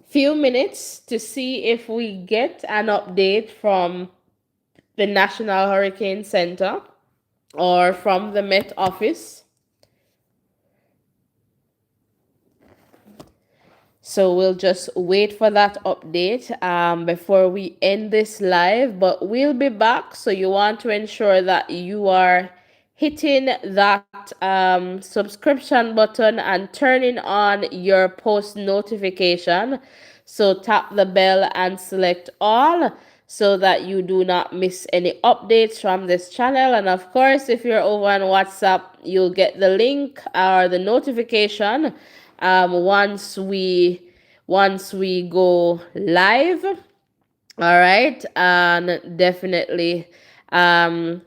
few minutes to see if we get an update from the National Hurricane Center or from the Met Office. So we'll just wait for that update before we end this live. But we'll be back. So you want to ensure that you are hitting that subscription button and turning on your post notification. So tap the bell and select all so that you do not miss any updates from this channel. And of course, if you're over on WhatsApp, you'll get the link or the notification once we go live. All right, and definitely somos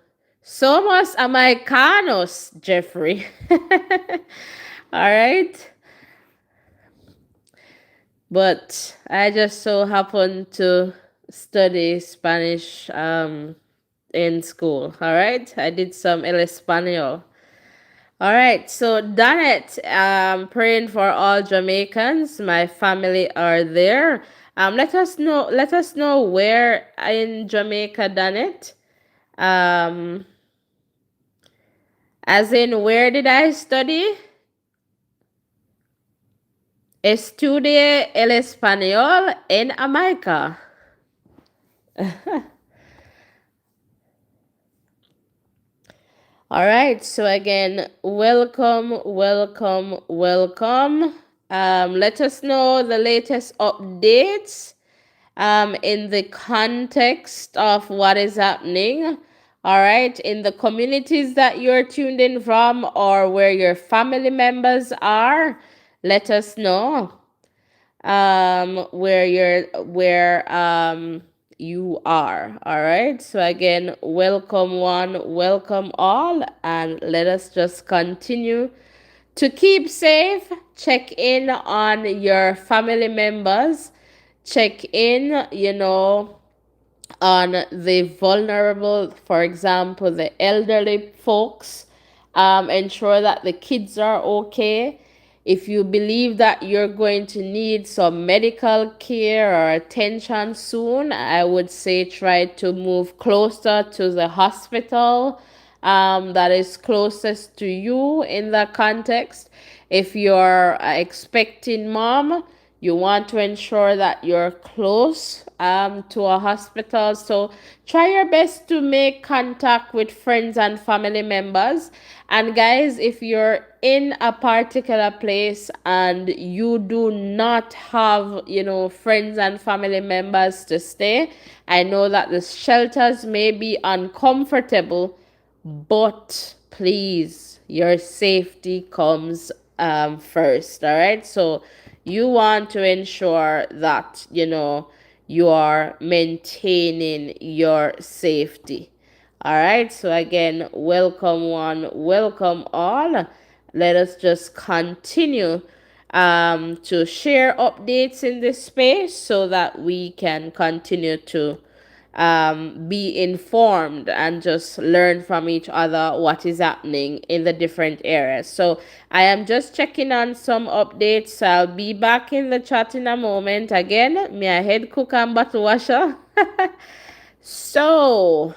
americanos, Jeffrey. All right, but I just so happen to study Spanish in school. All right, I did some el español. All right, so Danet, praying for all Jamaicans. My family are there. Let us know. Let us know where in Jamaica, Danet. As in, where did I study? Estudié el español en Jamaica. All right, so again, welcome, welcome, welcome. Let us know the latest updates in the context of what is happening. All right, in the communities that you're tuned in from or where your family members are, let us know where you are. All right, so again, welcome one, welcome all, and let us just continue to keep safe. Check in on your family members, check in, on the vulnerable, for example, the elderly folks, ensure that the kids are okay. If you believe that you're going to need some medical care or attention soon, I would say try to move closer to the hospital that is closest to you in that context. If you're expecting mom, you want to ensure that you're close to a hospital. So try your best to make contact with friends and family members. And guys, if you're in a particular place and you do not have, friends and family members to stay, I know that the shelters may be uncomfortable, but please, your safety comes first. All right, so you want to ensure that you are maintaining your safety. All right, so again, welcome one, welcome all. Let us just continue to share updates in this space so that we can continue to be informed and just learn from each other what is happening in the different areas. So I am just checking on some updates. I'll be back in the chat in a moment. Again, me a head cook and bottle washer. So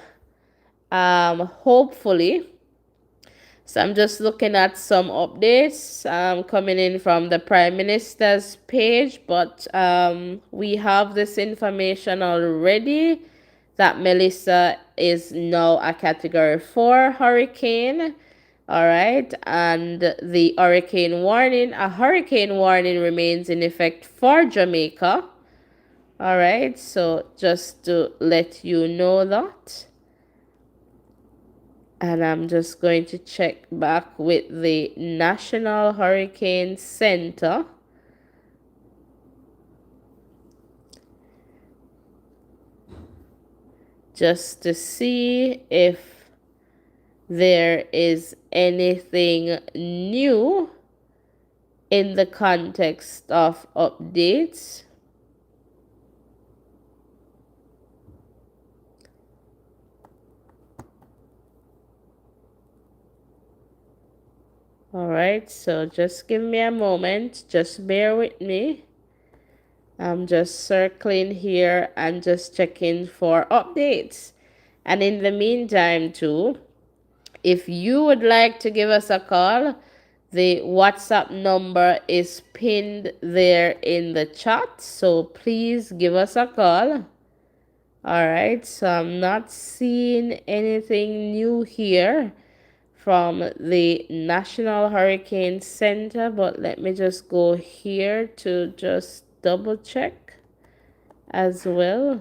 hopefully, so I'm just looking at some updates coming in from the Prime Minister's page, but we have this information already that Melissa is now a Category 4 hurricane. All right, and the hurricane warning remains in effect for Jamaica. All right, so just to let you know that. And I'm just going to check back with the National Hurricane Center. Just to see if there is anything new in the context of updates. All right, so just give me a moment. Just bear with me. I'm just circling here and just checking for updates. And in the meantime, too, if you would like to give us a call, the WhatsApp number is pinned there in the chat. So please give us a call. All right, so I'm not seeing anything new here from the National Hurricane Center, but let me just go here to just double check as well,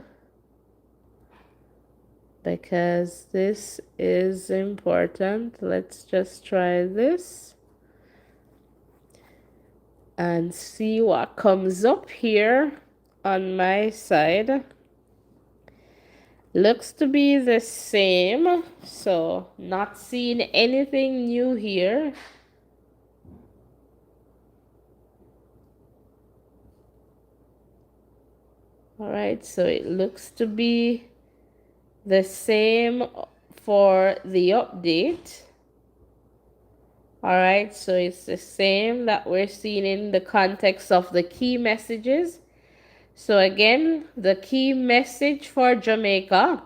because this is important. Let's just try this and see what comes up here on my side. Looks to be the same, so not seeing anything new here. All right, so it looks to be the same for the update. All right, so it's the same that we're seeing in the context of the key messages. So again, the key message for Jamaica: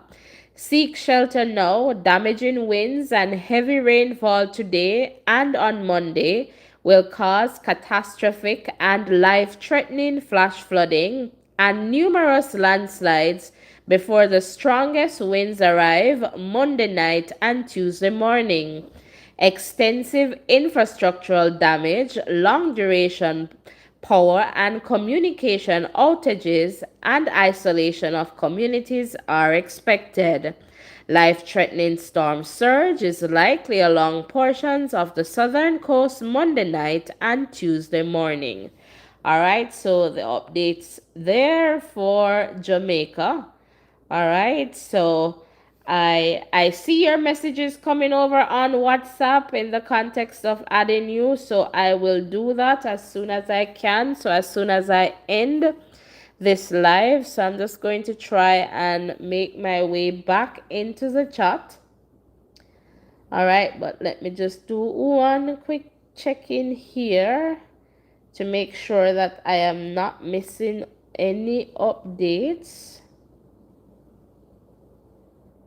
seek shelter now. Damaging winds and heavy rainfall today and on Monday will cause catastrophic and life-threatening flash flooding and numerous landslides before the strongest winds arrive Monday night and Tuesday morning. Extensive infrastructural damage, long duration power and communication outages, and isolation of communities are expected. Life-threatening storm surge is likely along portions of the southern coast Monday night and Tuesday morning. All right, so the updates there for Jamaica. All right, so I see your messages coming over on WhatsApp in the context of adding you, so I will do that as soon as I can. So as soon as I end this live, so I'm just going to try and make my way back into the chat All right, but let me just do one quick check in here to make sure that I am not missing any updates.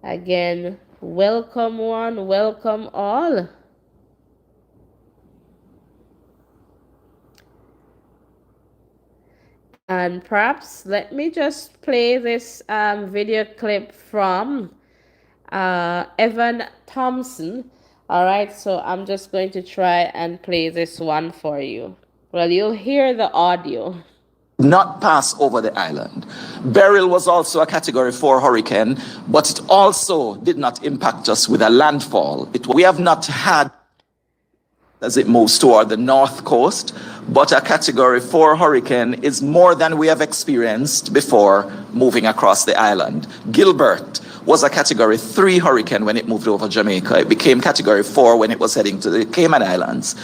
Again, welcome one, welcome all. And perhaps let me just play this video clip from Evan Thompson. All right, so I'm just going to try and play this one for you. Well, you'll hear the audio. Not pass over the island. Beryl was also a Category 4 hurricane, but it also did not impact us with a landfall. We have not had as it moves toward the north coast, but a Category 4 hurricane is more than we have experienced before moving across the island. Gilbert was a Category 3 hurricane when it moved over Jamaica. It became Category 4 when it was heading to the Cayman Islands.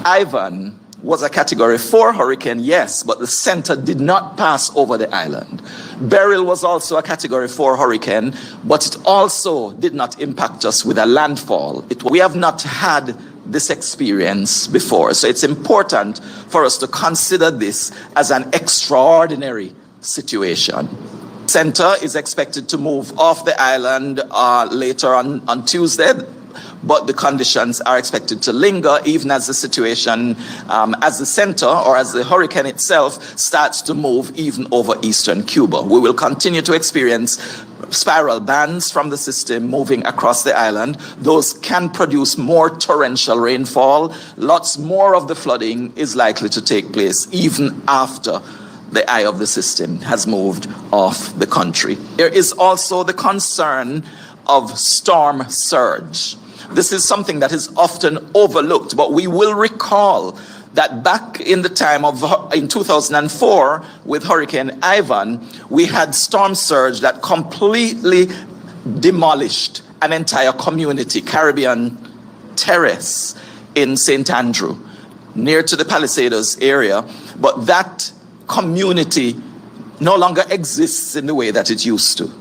Ivan was a Category 4 hurricane, yes, but the center did not pass over the island. Beryl was also a Category 4 hurricane, but it also did not impact us with a landfall. We have not had this experience before, so it's important for us to consider this as an extraordinary situation. Center is expected to move off the island later on Tuesday, but the conditions are expected to linger even as the situation, as the center or as the hurricane itself starts to move even over eastern Cuba. We will continue to experience spiral bands from the system moving across the island. Those can produce more torrential rainfall. Lots more of the flooding is likely to take place even after the eye of the system has moved off the country. There is also the concern of storm surge. This is something that is often overlooked, but we will recall that back in the time of in 2004 with Hurricane Ivan, we had storm surge that completely demolished an entire community, Caribbean Terrace in St. Andrew, near to the Palisados area. But that community no longer exists in the way that it used to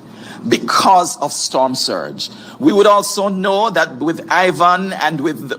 because of storm surge. We would also know that with Ivan and with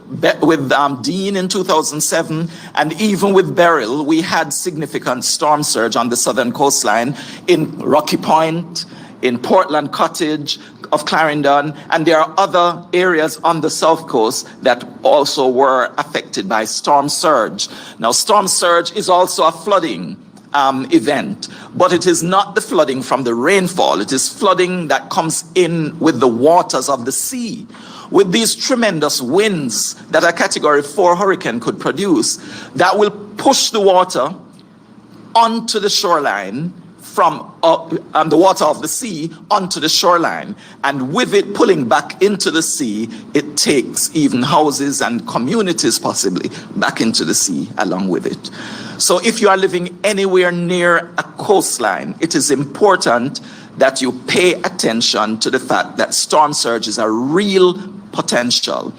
Dean in 2007, and even with Beryl, we had significant storm surge on the southern coastline in Rocky Point, in Portland Cottage of Clarendon, and there are other areas on the south coast that also were affected by storm surge. Now, storm surge is also a flooding event, but it is not the flooding from the rainfall. It is flooding that comes in with the waters of the sea. With these tremendous winds that a Category 4 hurricane could produce, that will push the water onto the shoreline from the water of the sea onto the shoreline. And with it pulling back into the sea, it takes even houses and communities possibly back into the sea along with it. So if you are living anywhere near a coastline, it is important that you pay attention to the fact that storm surge is a real potential.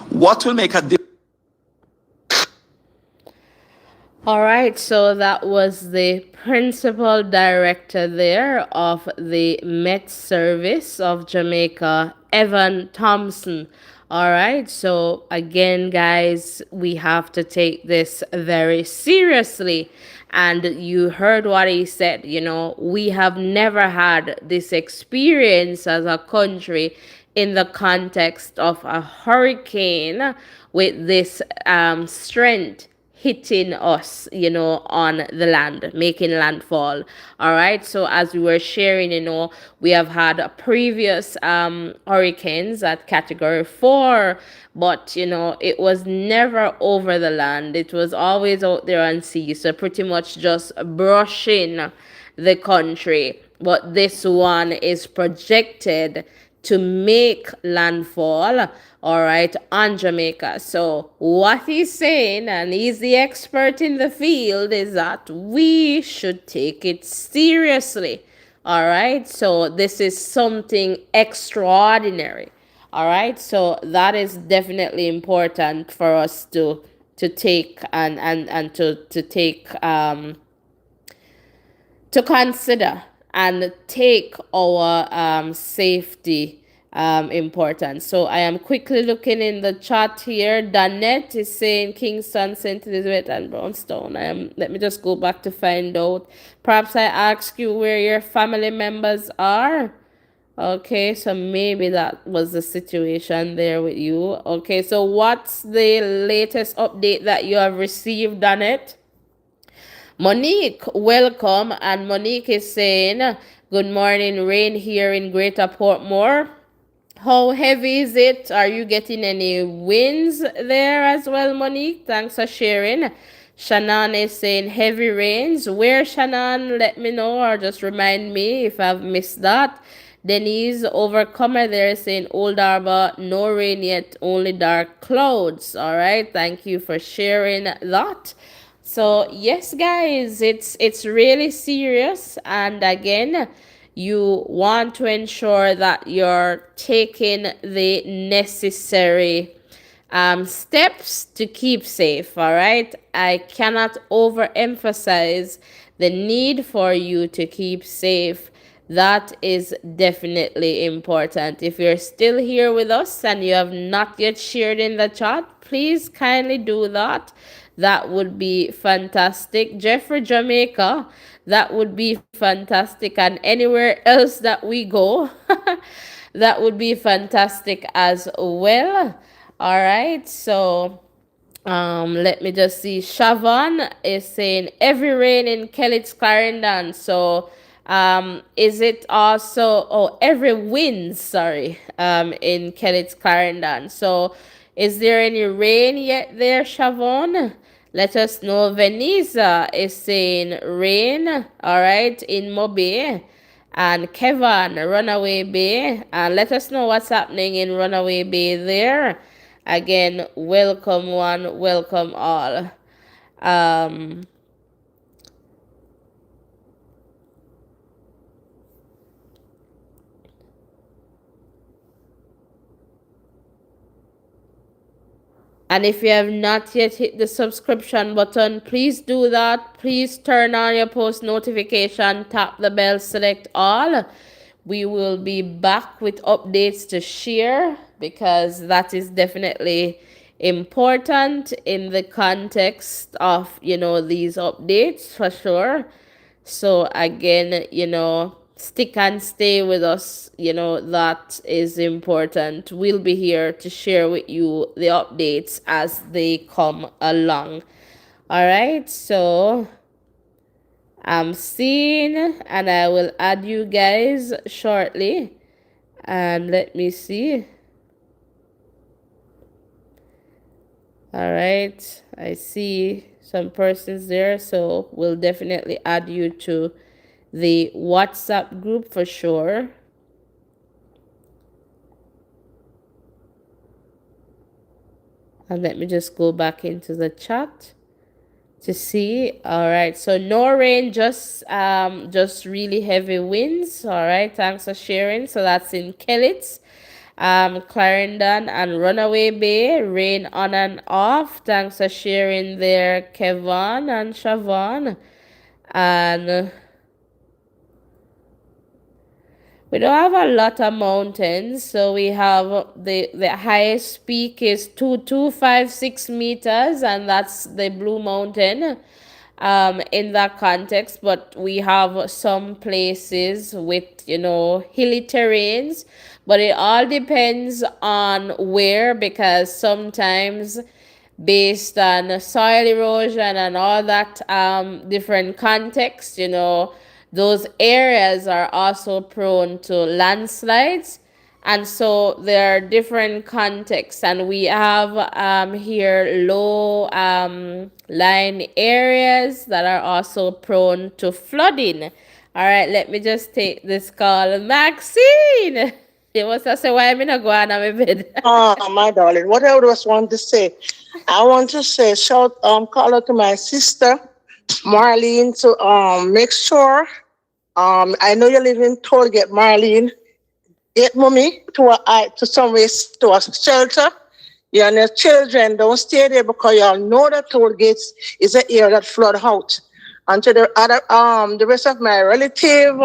What will make a difference? All right, so that was the principal director there of the Met Service of Jamaica, Evan Thompson. All right, so again, guys, we have to take this very seriously. And you heard what he said, we have never had this experience as a country in the context of a hurricane with this strength hitting us, on the land, making landfall. All right. So as we were sharing, we have had previous hurricanes at Category 4, but it was never over the land. It was always out there on sea. So pretty much just brushing the country. But this one is projected to make landfall, all right, on Jamaica. So what he's saying, and he's the expert in the field, is that we should take it seriously. All right. So this is something extraordinary. All right. So that is definitely important for us to take and to take to consider and take our safety important. So I am quickly looking in the chat here. Danette is saying Kingston, St. Elizabeth, and Brownstone. Let me just go back to find out. Perhaps I ask you where your family members are. Okay, so maybe that was the situation there with you. Okay, so what's the latest update that you have received on it? Monique, welcome. And Monique is saying, good morning, rain here in Greater Portmore. How heavy is it? Are you getting any winds there as well, Monique? Thanks for sharing. Shannon is saying heavy rains. Where, Shannon? Let me know or just remind me if I've missed that. Denise Overcomer there is saying Old Harbor, no rain yet, only dark clouds. All right, thank you for sharing that. So yes, guys, it's really serious, and again, you want to ensure that you're taking the necessary steps to keep safe. All right, I cannot overemphasize the need for you to keep safe. That is definitely important. If you're still here with us and you have not yet shared in the chat, please kindly do that. That would be fantastic. Jeffrey, Jamaica, that would be fantastic. And anywhere else that we go, that would be fantastic as well. All right. So let me just see. Shavon is saying every rain in Kellett's Clarendon. So is it also every wind, sorry, in Kellett's Clarendon. So is there any rain yet there, Shavon? Let us know. Venisa is saying rain, all right, in Mobe. And Kevin, Runaway Bay. And let us know what's happening in Runaway Bay there. Again, welcome one, welcome all. Um, And if you have not yet hit the subscription button, please do that. Please turn on your post notification, tap the bell, select all. We will be back with updates to share because that is definitely important in the context of, these updates for sure. So again, stick and stay with us. That is important. We'll be here to share with you the updates as they come along. All right. So I'm seeing, and I will add you guys shortly. And let me see. All right. I see some persons there. So we'll definitely add you to the WhatsApp group for sure. And let me just go back into the chat to see. All right, so no rain, just really heavy winds. All right, thanks for sharing. So that's in Kellett's, Clarendon and Runaway Bay, rain on and off. Thanks for sharing there, Kevin and Siobhan. And we don't have a lot of mountains, so we have the highest peak is 2256 meters, and that's the Blue Mountain. In that context, but we have some places with hilly terrains, but it all depends on where, because sometimes based on soil erosion and all that different context, those areas are also prone to landslides. And so there are different contexts, and we have here low lying areas that are also prone to flooding. All right, let me just take this call. Maxine! You must have said, why am I not going on my bed? My darling, what I just want to say, I want to say, call out to my sister, Marlene, to make sure, I know you live in Tollgate, Marlene, get mommy to somewhere, to a shelter. You and your children don't stay there because you all know that toll gates is an area that flood out. And to the rest of my relative,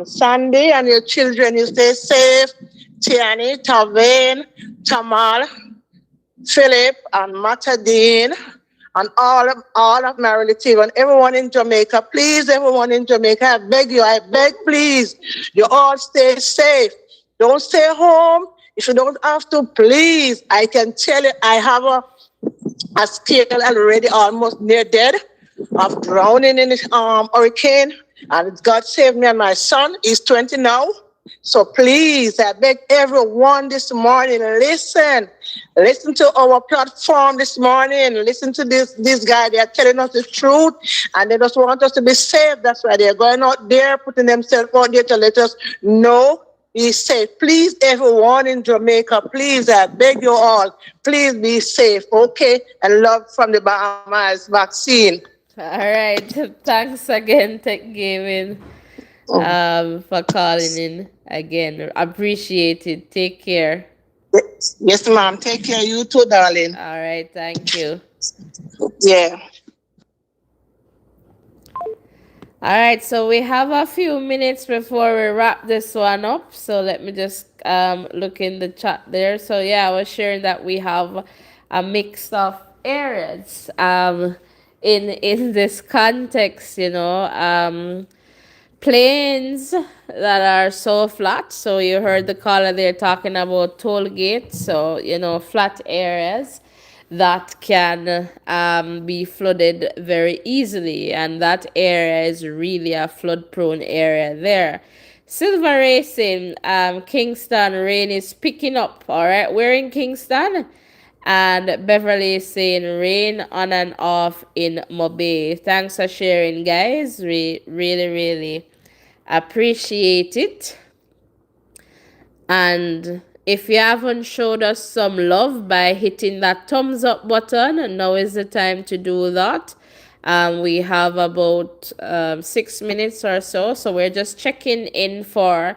Sandy and your children, you stay safe. Tiani, Tavane, Tamal, Philip, and Matadine, and all of my relatives and everyone in Jamaica. Please, everyone in Jamaica, I beg, please, you all stay safe. Don't stay home. If you don't have to, please. I can tell you, I have a still already almost near dead of drowning in this hurricane. And God saved me and my son. He's 20 now. So please, I beg everyone this morning, listen. Listen to our platform this morning. Listen to this guy. They are telling us the truth and they just want us to be safe. That's why they're going out there, putting themselves out there to let us know. Be safe. Please, everyone in Jamaica, please, I beg you all, please be safe, okay? And love from the Bahamas vaccine. All right. Thanks again, Tech Gaming, for calling in again. Appreciate it. Take care. Yes, ma'am. Take care. You too, darling. All right. Thank you. Yeah. All right, so we have a few minutes before we wrap this one up. So let me just look in the chat there. So yeah, I was sharing that we have a mix of areas in this context, plains that are so flat. So you heard the caller there talking about toll gates. So, flat areas that can be flooded very easily. And that area is really a flood prone area there. Silver Racing, Kingston, rain is picking up. All right, we're in Kingston. And Beverly is saying rain on and off in Mobile. Thanks for sharing, guys. We really, really appreciate it. And if you haven't showed us some love by hitting that thumbs up button, now is the time to do that. We have about 6 minutes or so, so we're just checking in to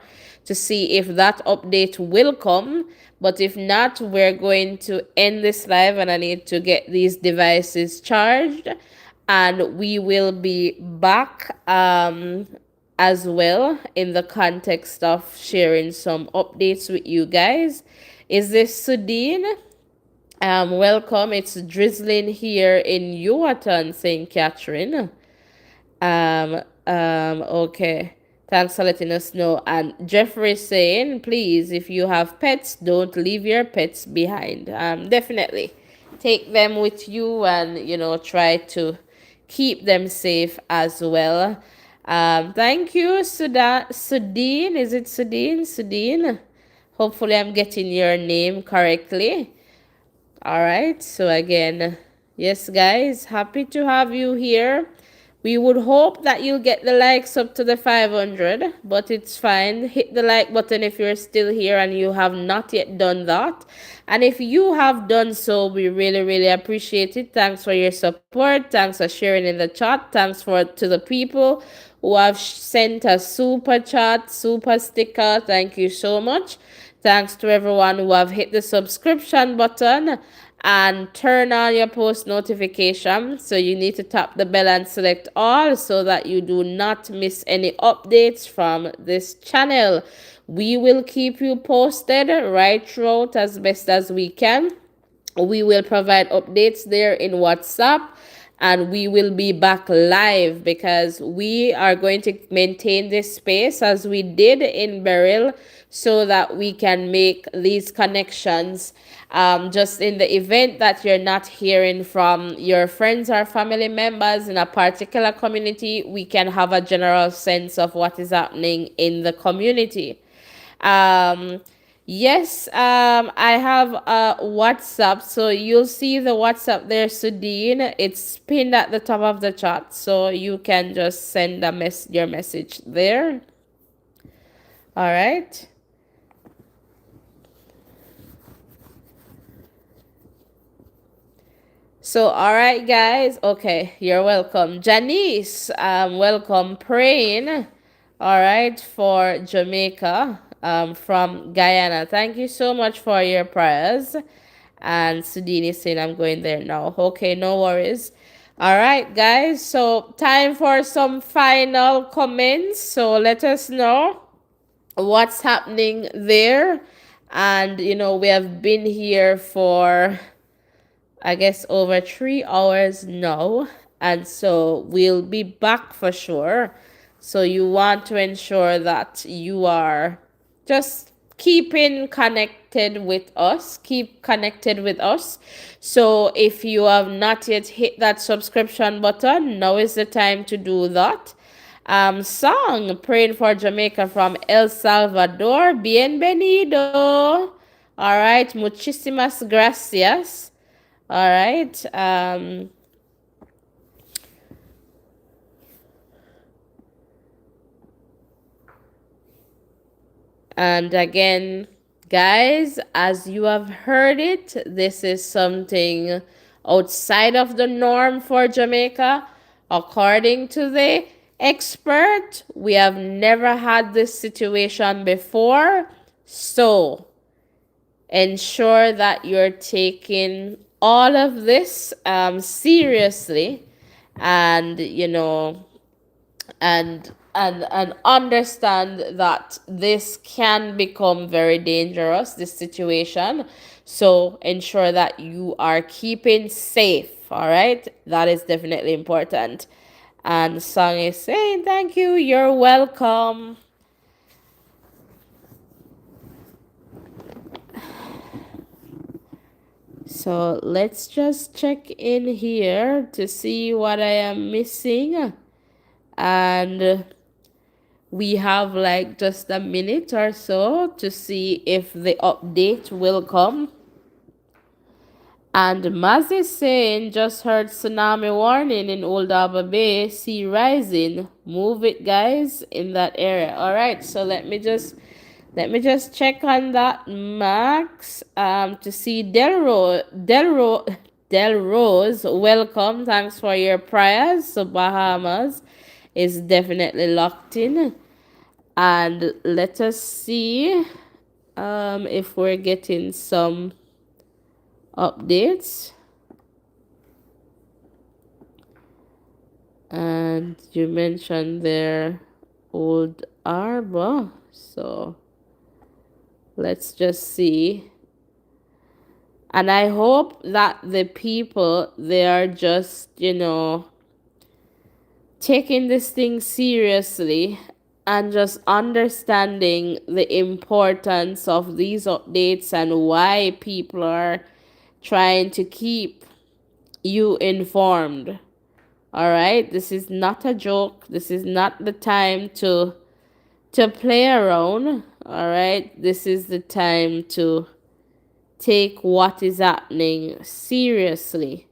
see if that update will come. But if not, we're going to end this live, and I need to get these devices charged, and we will be back as well in the context of sharing some updates with you guys. Is this Sudine? Welcome. It's drizzling here in Yuatan, St. Catherine. Okay. Thanks for letting us know. And Jeffrey saying, please, if you have pets, don't leave your pets behind. Definitely take them with you and, try to keep them safe as well. Thank you, Sudine. Is it Sudine? Sudine. Hopefully, I'm getting your name correctly. All right. So again, yes, guys, happy to have you here. We would hope that you'll get the likes up to the 500, but it's fine. Hit the like button if you're still here and you have not yet done that. And if you have done so, we really, really appreciate it. Thanks for your support. Thanks for sharing in the chat. Thanks to the people who have sent a super chat, super sticker. Thank you so much. Thanks to everyone who have hit the subscription button and turn on your post notification. So you need to tap the bell and select all so that you do not miss any updates from this channel. We will keep you posted right throughout as best as we can. We will provide updates there in WhatsApp, and we will be back live because we are going to maintain this space as we did in Beryl so that we can make these connections. Just in the event that you're not hearing from your friends or family members in a particular community, we can have a general sense of what is happening in the community. Yes, I have a WhatsApp, so you'll see the WhatsApp there, Sudine. It's pinned at the top of the chat, so you can just send your message there. All right. So, all right, guys. Okay, you're welcome. Janice, welcome. Praying, all right, for Jamaica, from Guyana. Thank you so much for your prayers. And Sudini is saying, I'm going there now. Okay, no worries. All right, guys. So, time for some final comments. So, let us know what's happening there And, we have been here for, I guess, over 3 hours now. And so we'll be back for sure. So you want to ensure that you are just keeping connected with us. Keep connected with us. So if you have not yet hit that subscription button, now is the time to do that. Song Praying for Jamaica from El Salvador. Bienvenido. All right, muchísimas gracias. All right. And again, guys, as you have heard it, this is something outside of the norm for Jamaica. According to the expert, we have never had this situation before. So ensure that you're taking all of this seriously, and and understand that this can become very dangerous, this situation. So ensure that you are keeping safe. All right, that is definitely important. And Song is saying thank you, you're welcome. So let's just check in here to see what I am missing. And we have like just a minute or so to see if the update will come. And Maz is saying, just heard tsunami warning in Old Harbor Bay, sea rising. Move it, guys, in that area. All right, so let me just check on that, Max. To see Del Rose, welcome. Thanks for your prayers. So Bahamas is definitely locked in. And let us see if we're getting some updates. And you mentioned their Old Arbor, so let's just see. And I hope that the people, they are just, taking this thing seriously and just understanding the importance of these updates and why people are trying to keep you informed. All right, this is not a joke. This is not the time to play around. All right, this is the time to take what is happening seriously.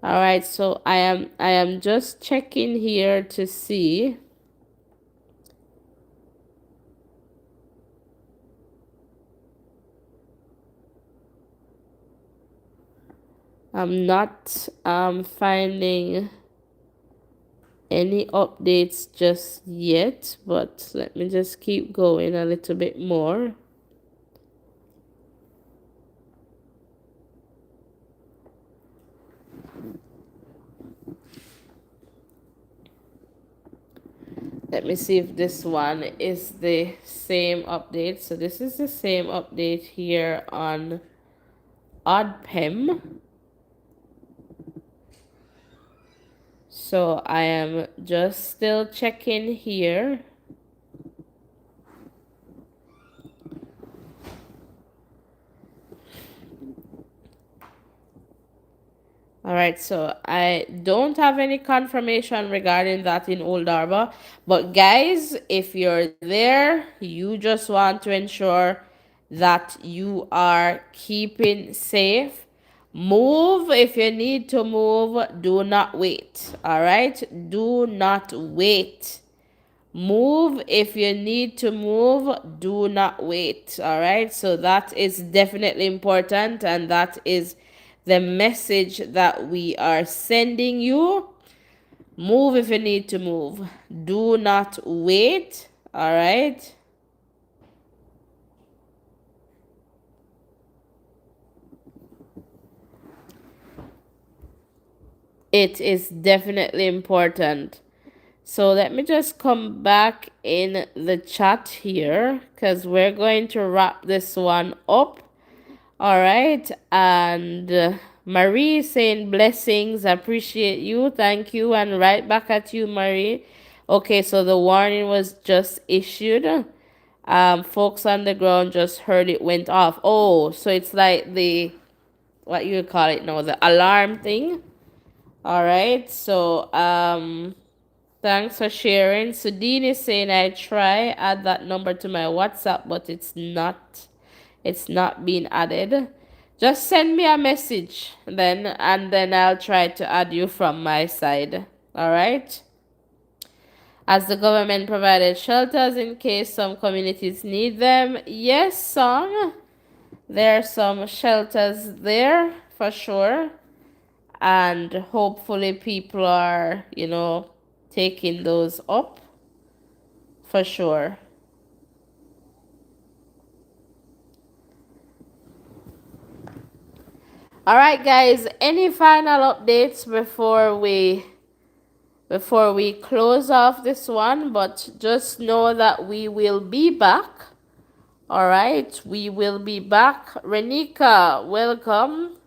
All right, so I am just checking here to see. I'm not finding any updates just yet, but let me just keep going a little bit more. Let me see if this one is the same update. So this is the same update here on OddPem. So I am just still checking here. All right, so I don't have any confirmation regarding that in Old Harbor. But guys, if you're there, you just want to ensure that you are keeping safe. Move if you need to move. Do not wait. All right, do not wait. Move if you need to move. Do not wait. All right, so that is definitely important, and that is the message that we are sending you. Move if you need to move. Do not wait. All right. It is definitely important So let me just come back in the chat here because we're going to wrap this one up. All right. And Marie saying blessings. Appreciate you. Thank you. And right back at you, Marie. Okay, so the warning was just issued. Folks on the ground just heard it went off. Oh, so it's like the, what you call it now, the alarm thing. All right. So thanks for sharing. Sudine is saying I try add that number to my WhatsApp, but it's not being added. Just send me a message then, and then I'll try to add you from my side. All right. As the government provided shelters in case some communities need them. Yes, song. There are some shelters there for sure. And hopefully people are, taking those up for sure. All right, guys. Any final updates before we close off this one? But just know that we will be back. All right, we will be back. Renika, welcome.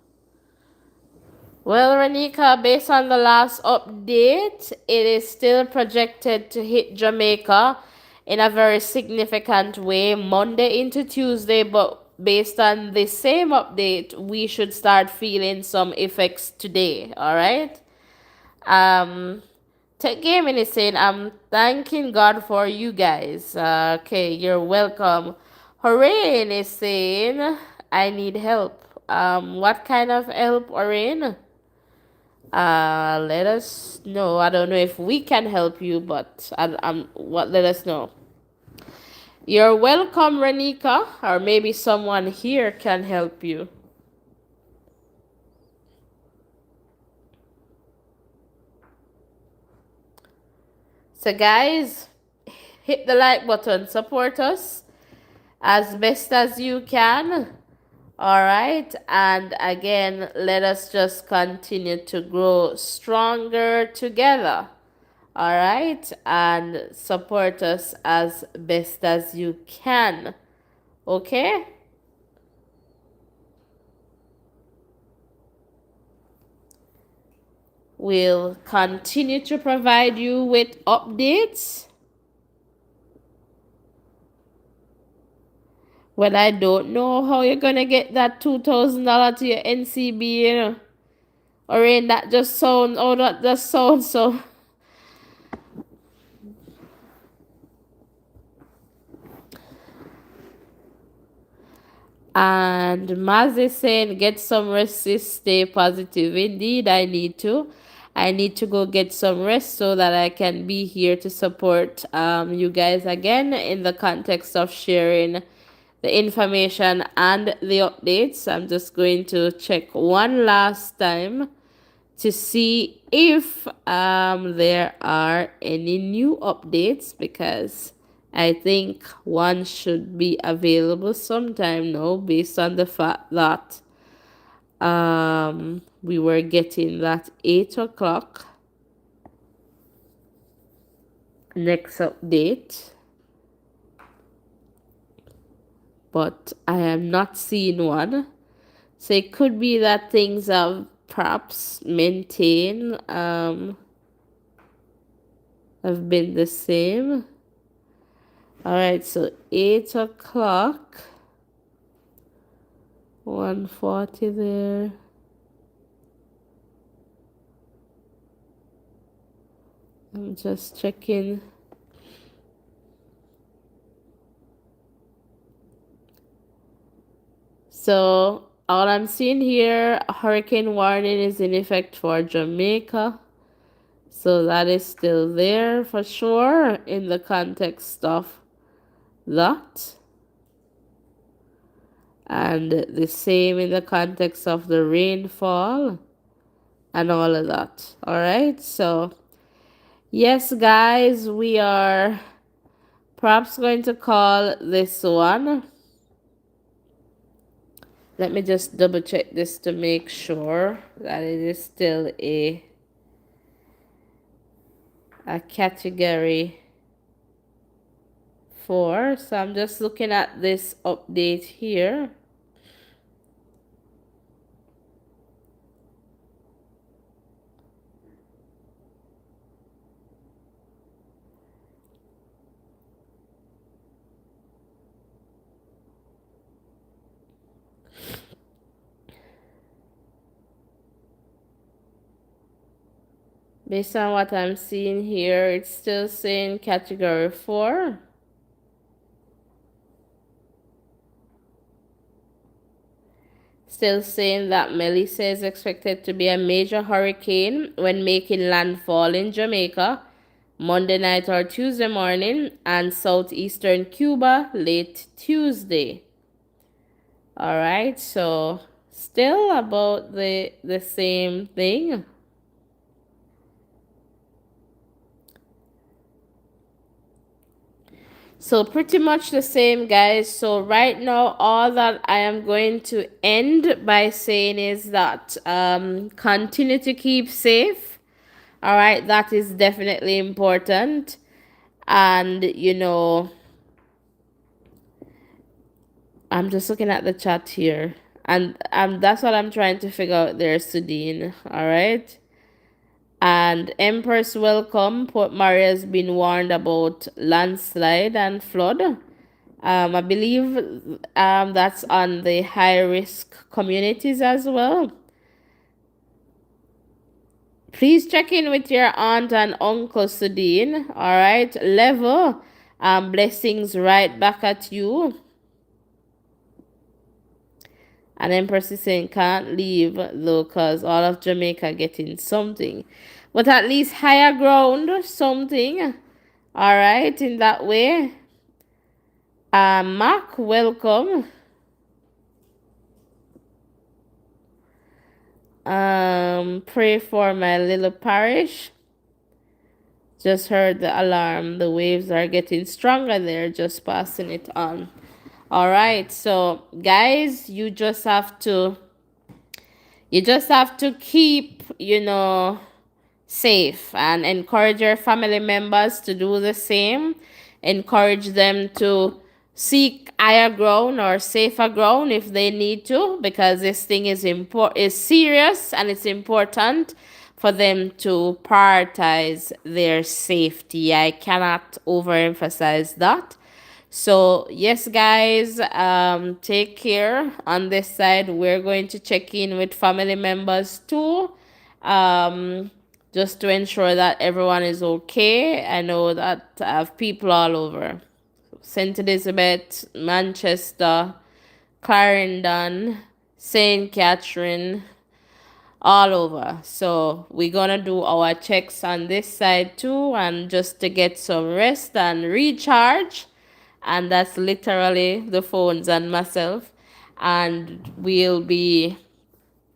Well, Renika, based on the last update, it is still projected to hit Jamaica in a very significant way Monday into Tuesday, but based on the same update, we should start feeling some effects today, all right? Um, Tech Gaming is saying, I'm thanking God for you guys. Okay, you're welcome. Horain is saying, I need help. What kind of help, Horain? Let us know. I don't know if we can help you, but let us know. You're welcome, Renika, or maybe someone here can help you. So, guys, hit the like button, support us as best as you can. All right, and again, let us just continue to grow stronger together. All right, and support us as best as you can. Okay? We'll continue to provide you with updates. Well, I don't know how you're gonna get that $2,000 to your NCB, or in that just sound, oh, that just sounds so. And Maz is saying, get some rest, sis, stay positive. Indeed, I need to. I need to go get some rest so that I can be here to support you guys again in the context of sharing the information and the updates. I'm just going to check one last time to see if there are any new updates, because I think one should be available sometime now based on the fact that we were getting that 8 o'clock next update, but I am not seeing one. So it could be that things have perhaps maintained, have been the same. All right, so 8 o'clock, 140 there. I'm just checking. So all I'm seeing here, a hurricane warning is in effect for Jamaica. So that is still there for sure in the context of that. And the same in the context of the rainfall and all of that. All right. So, yes, guys, we are perhaps going to call this one. Let me just double check this to make sure that it is still a a category 4. So I'm just looking at this update here. Based on what I'm seeing here, it's still saying category 4. Still saying that Melissa is expected to be a major hurricane when making landfall in Jamaica Monday night or Tuesday morning, and southeastern Cuba late Tuesday. All right, so still about the same thing. So pretty much the same, guys. So right now, all that I am going to end by saying is that continue to keep safe. All right, that is definitely important. And I'm just looking at the chat here, and that's what I'm trying to figure out there, Sudine. All right. And Empress, welcome. Port Maria has been warned about landslide and flood. I believe that's on the high risk communities as well. Please check in with your aunt and uncle, Sudine. All right. Level. Blessings right back at you. And Empress is saying can't leave though, cause all of Jamaica getting something. But at least higher ground, something. Alright, in that way. Mark, welcome. Pray for my little parish. Just heard the alarm. The waves are getting stronger there, just passing it on. Alright, so guys, you just have to keep, safe, and encourage your family members to do the same. Encourage them to seek higher ground or safer ground if they need to, because this thing is serious, and it's important for them to prioritize their safety. I cannot overemphasize that. So yes, guys, take care. On this side, we're going to check in with family members too, just to ensure that everyone is okay. I know that I have people all over: St. Elizabeth, Manchester, Clarendon, St. Catherine, all over. So we're gonna do our checks on this side too, and just to get some rest and recharge. And that's literally the phones and myself. And we'll be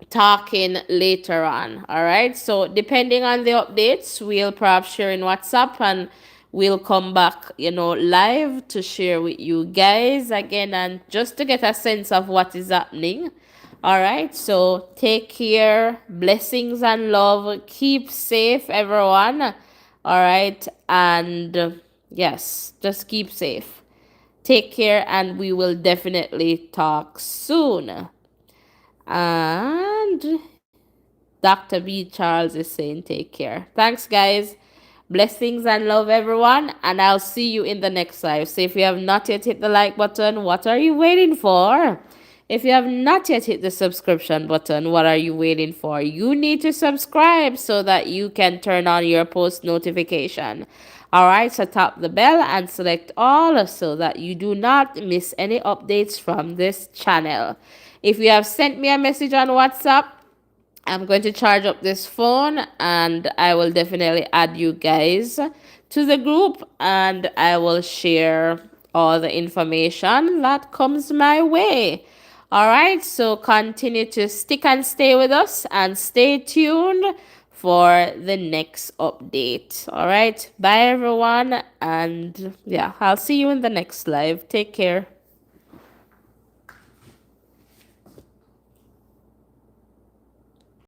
talking later on. All right. So depending on the updates, we'll perhaps share in WhatsApp, and we'll come back, live to share with you guys again, and just to get a sense of what is happening. All right. So take care. Blessings and love. Keep safe, everyone. All right. And yes, just keep safe. Take care, and we will definitely talk soon. And Dr. B. Charles is saying take care. Thanks, guys. Blessings and love, everyone. And I'll see you in the next live. So if you have not yet hit the like button, what are you waiting for? If you have not yet hit the subscription button, what are you waiting for? You need to subscribe so that you can turn on your post notification. All right, so tap the bell and select all so that you do not miss any updates from this channel. If you have sent me a message on WhatsApp, I'm going to charge up this phone, and I will definitely add you guys to the group, and I will share all the information that comes my way. All right, so continue to stick and stay with us, and stay tuned for the next update. All right, bye everyone, and yeah, I'll see you in the next live. Take care.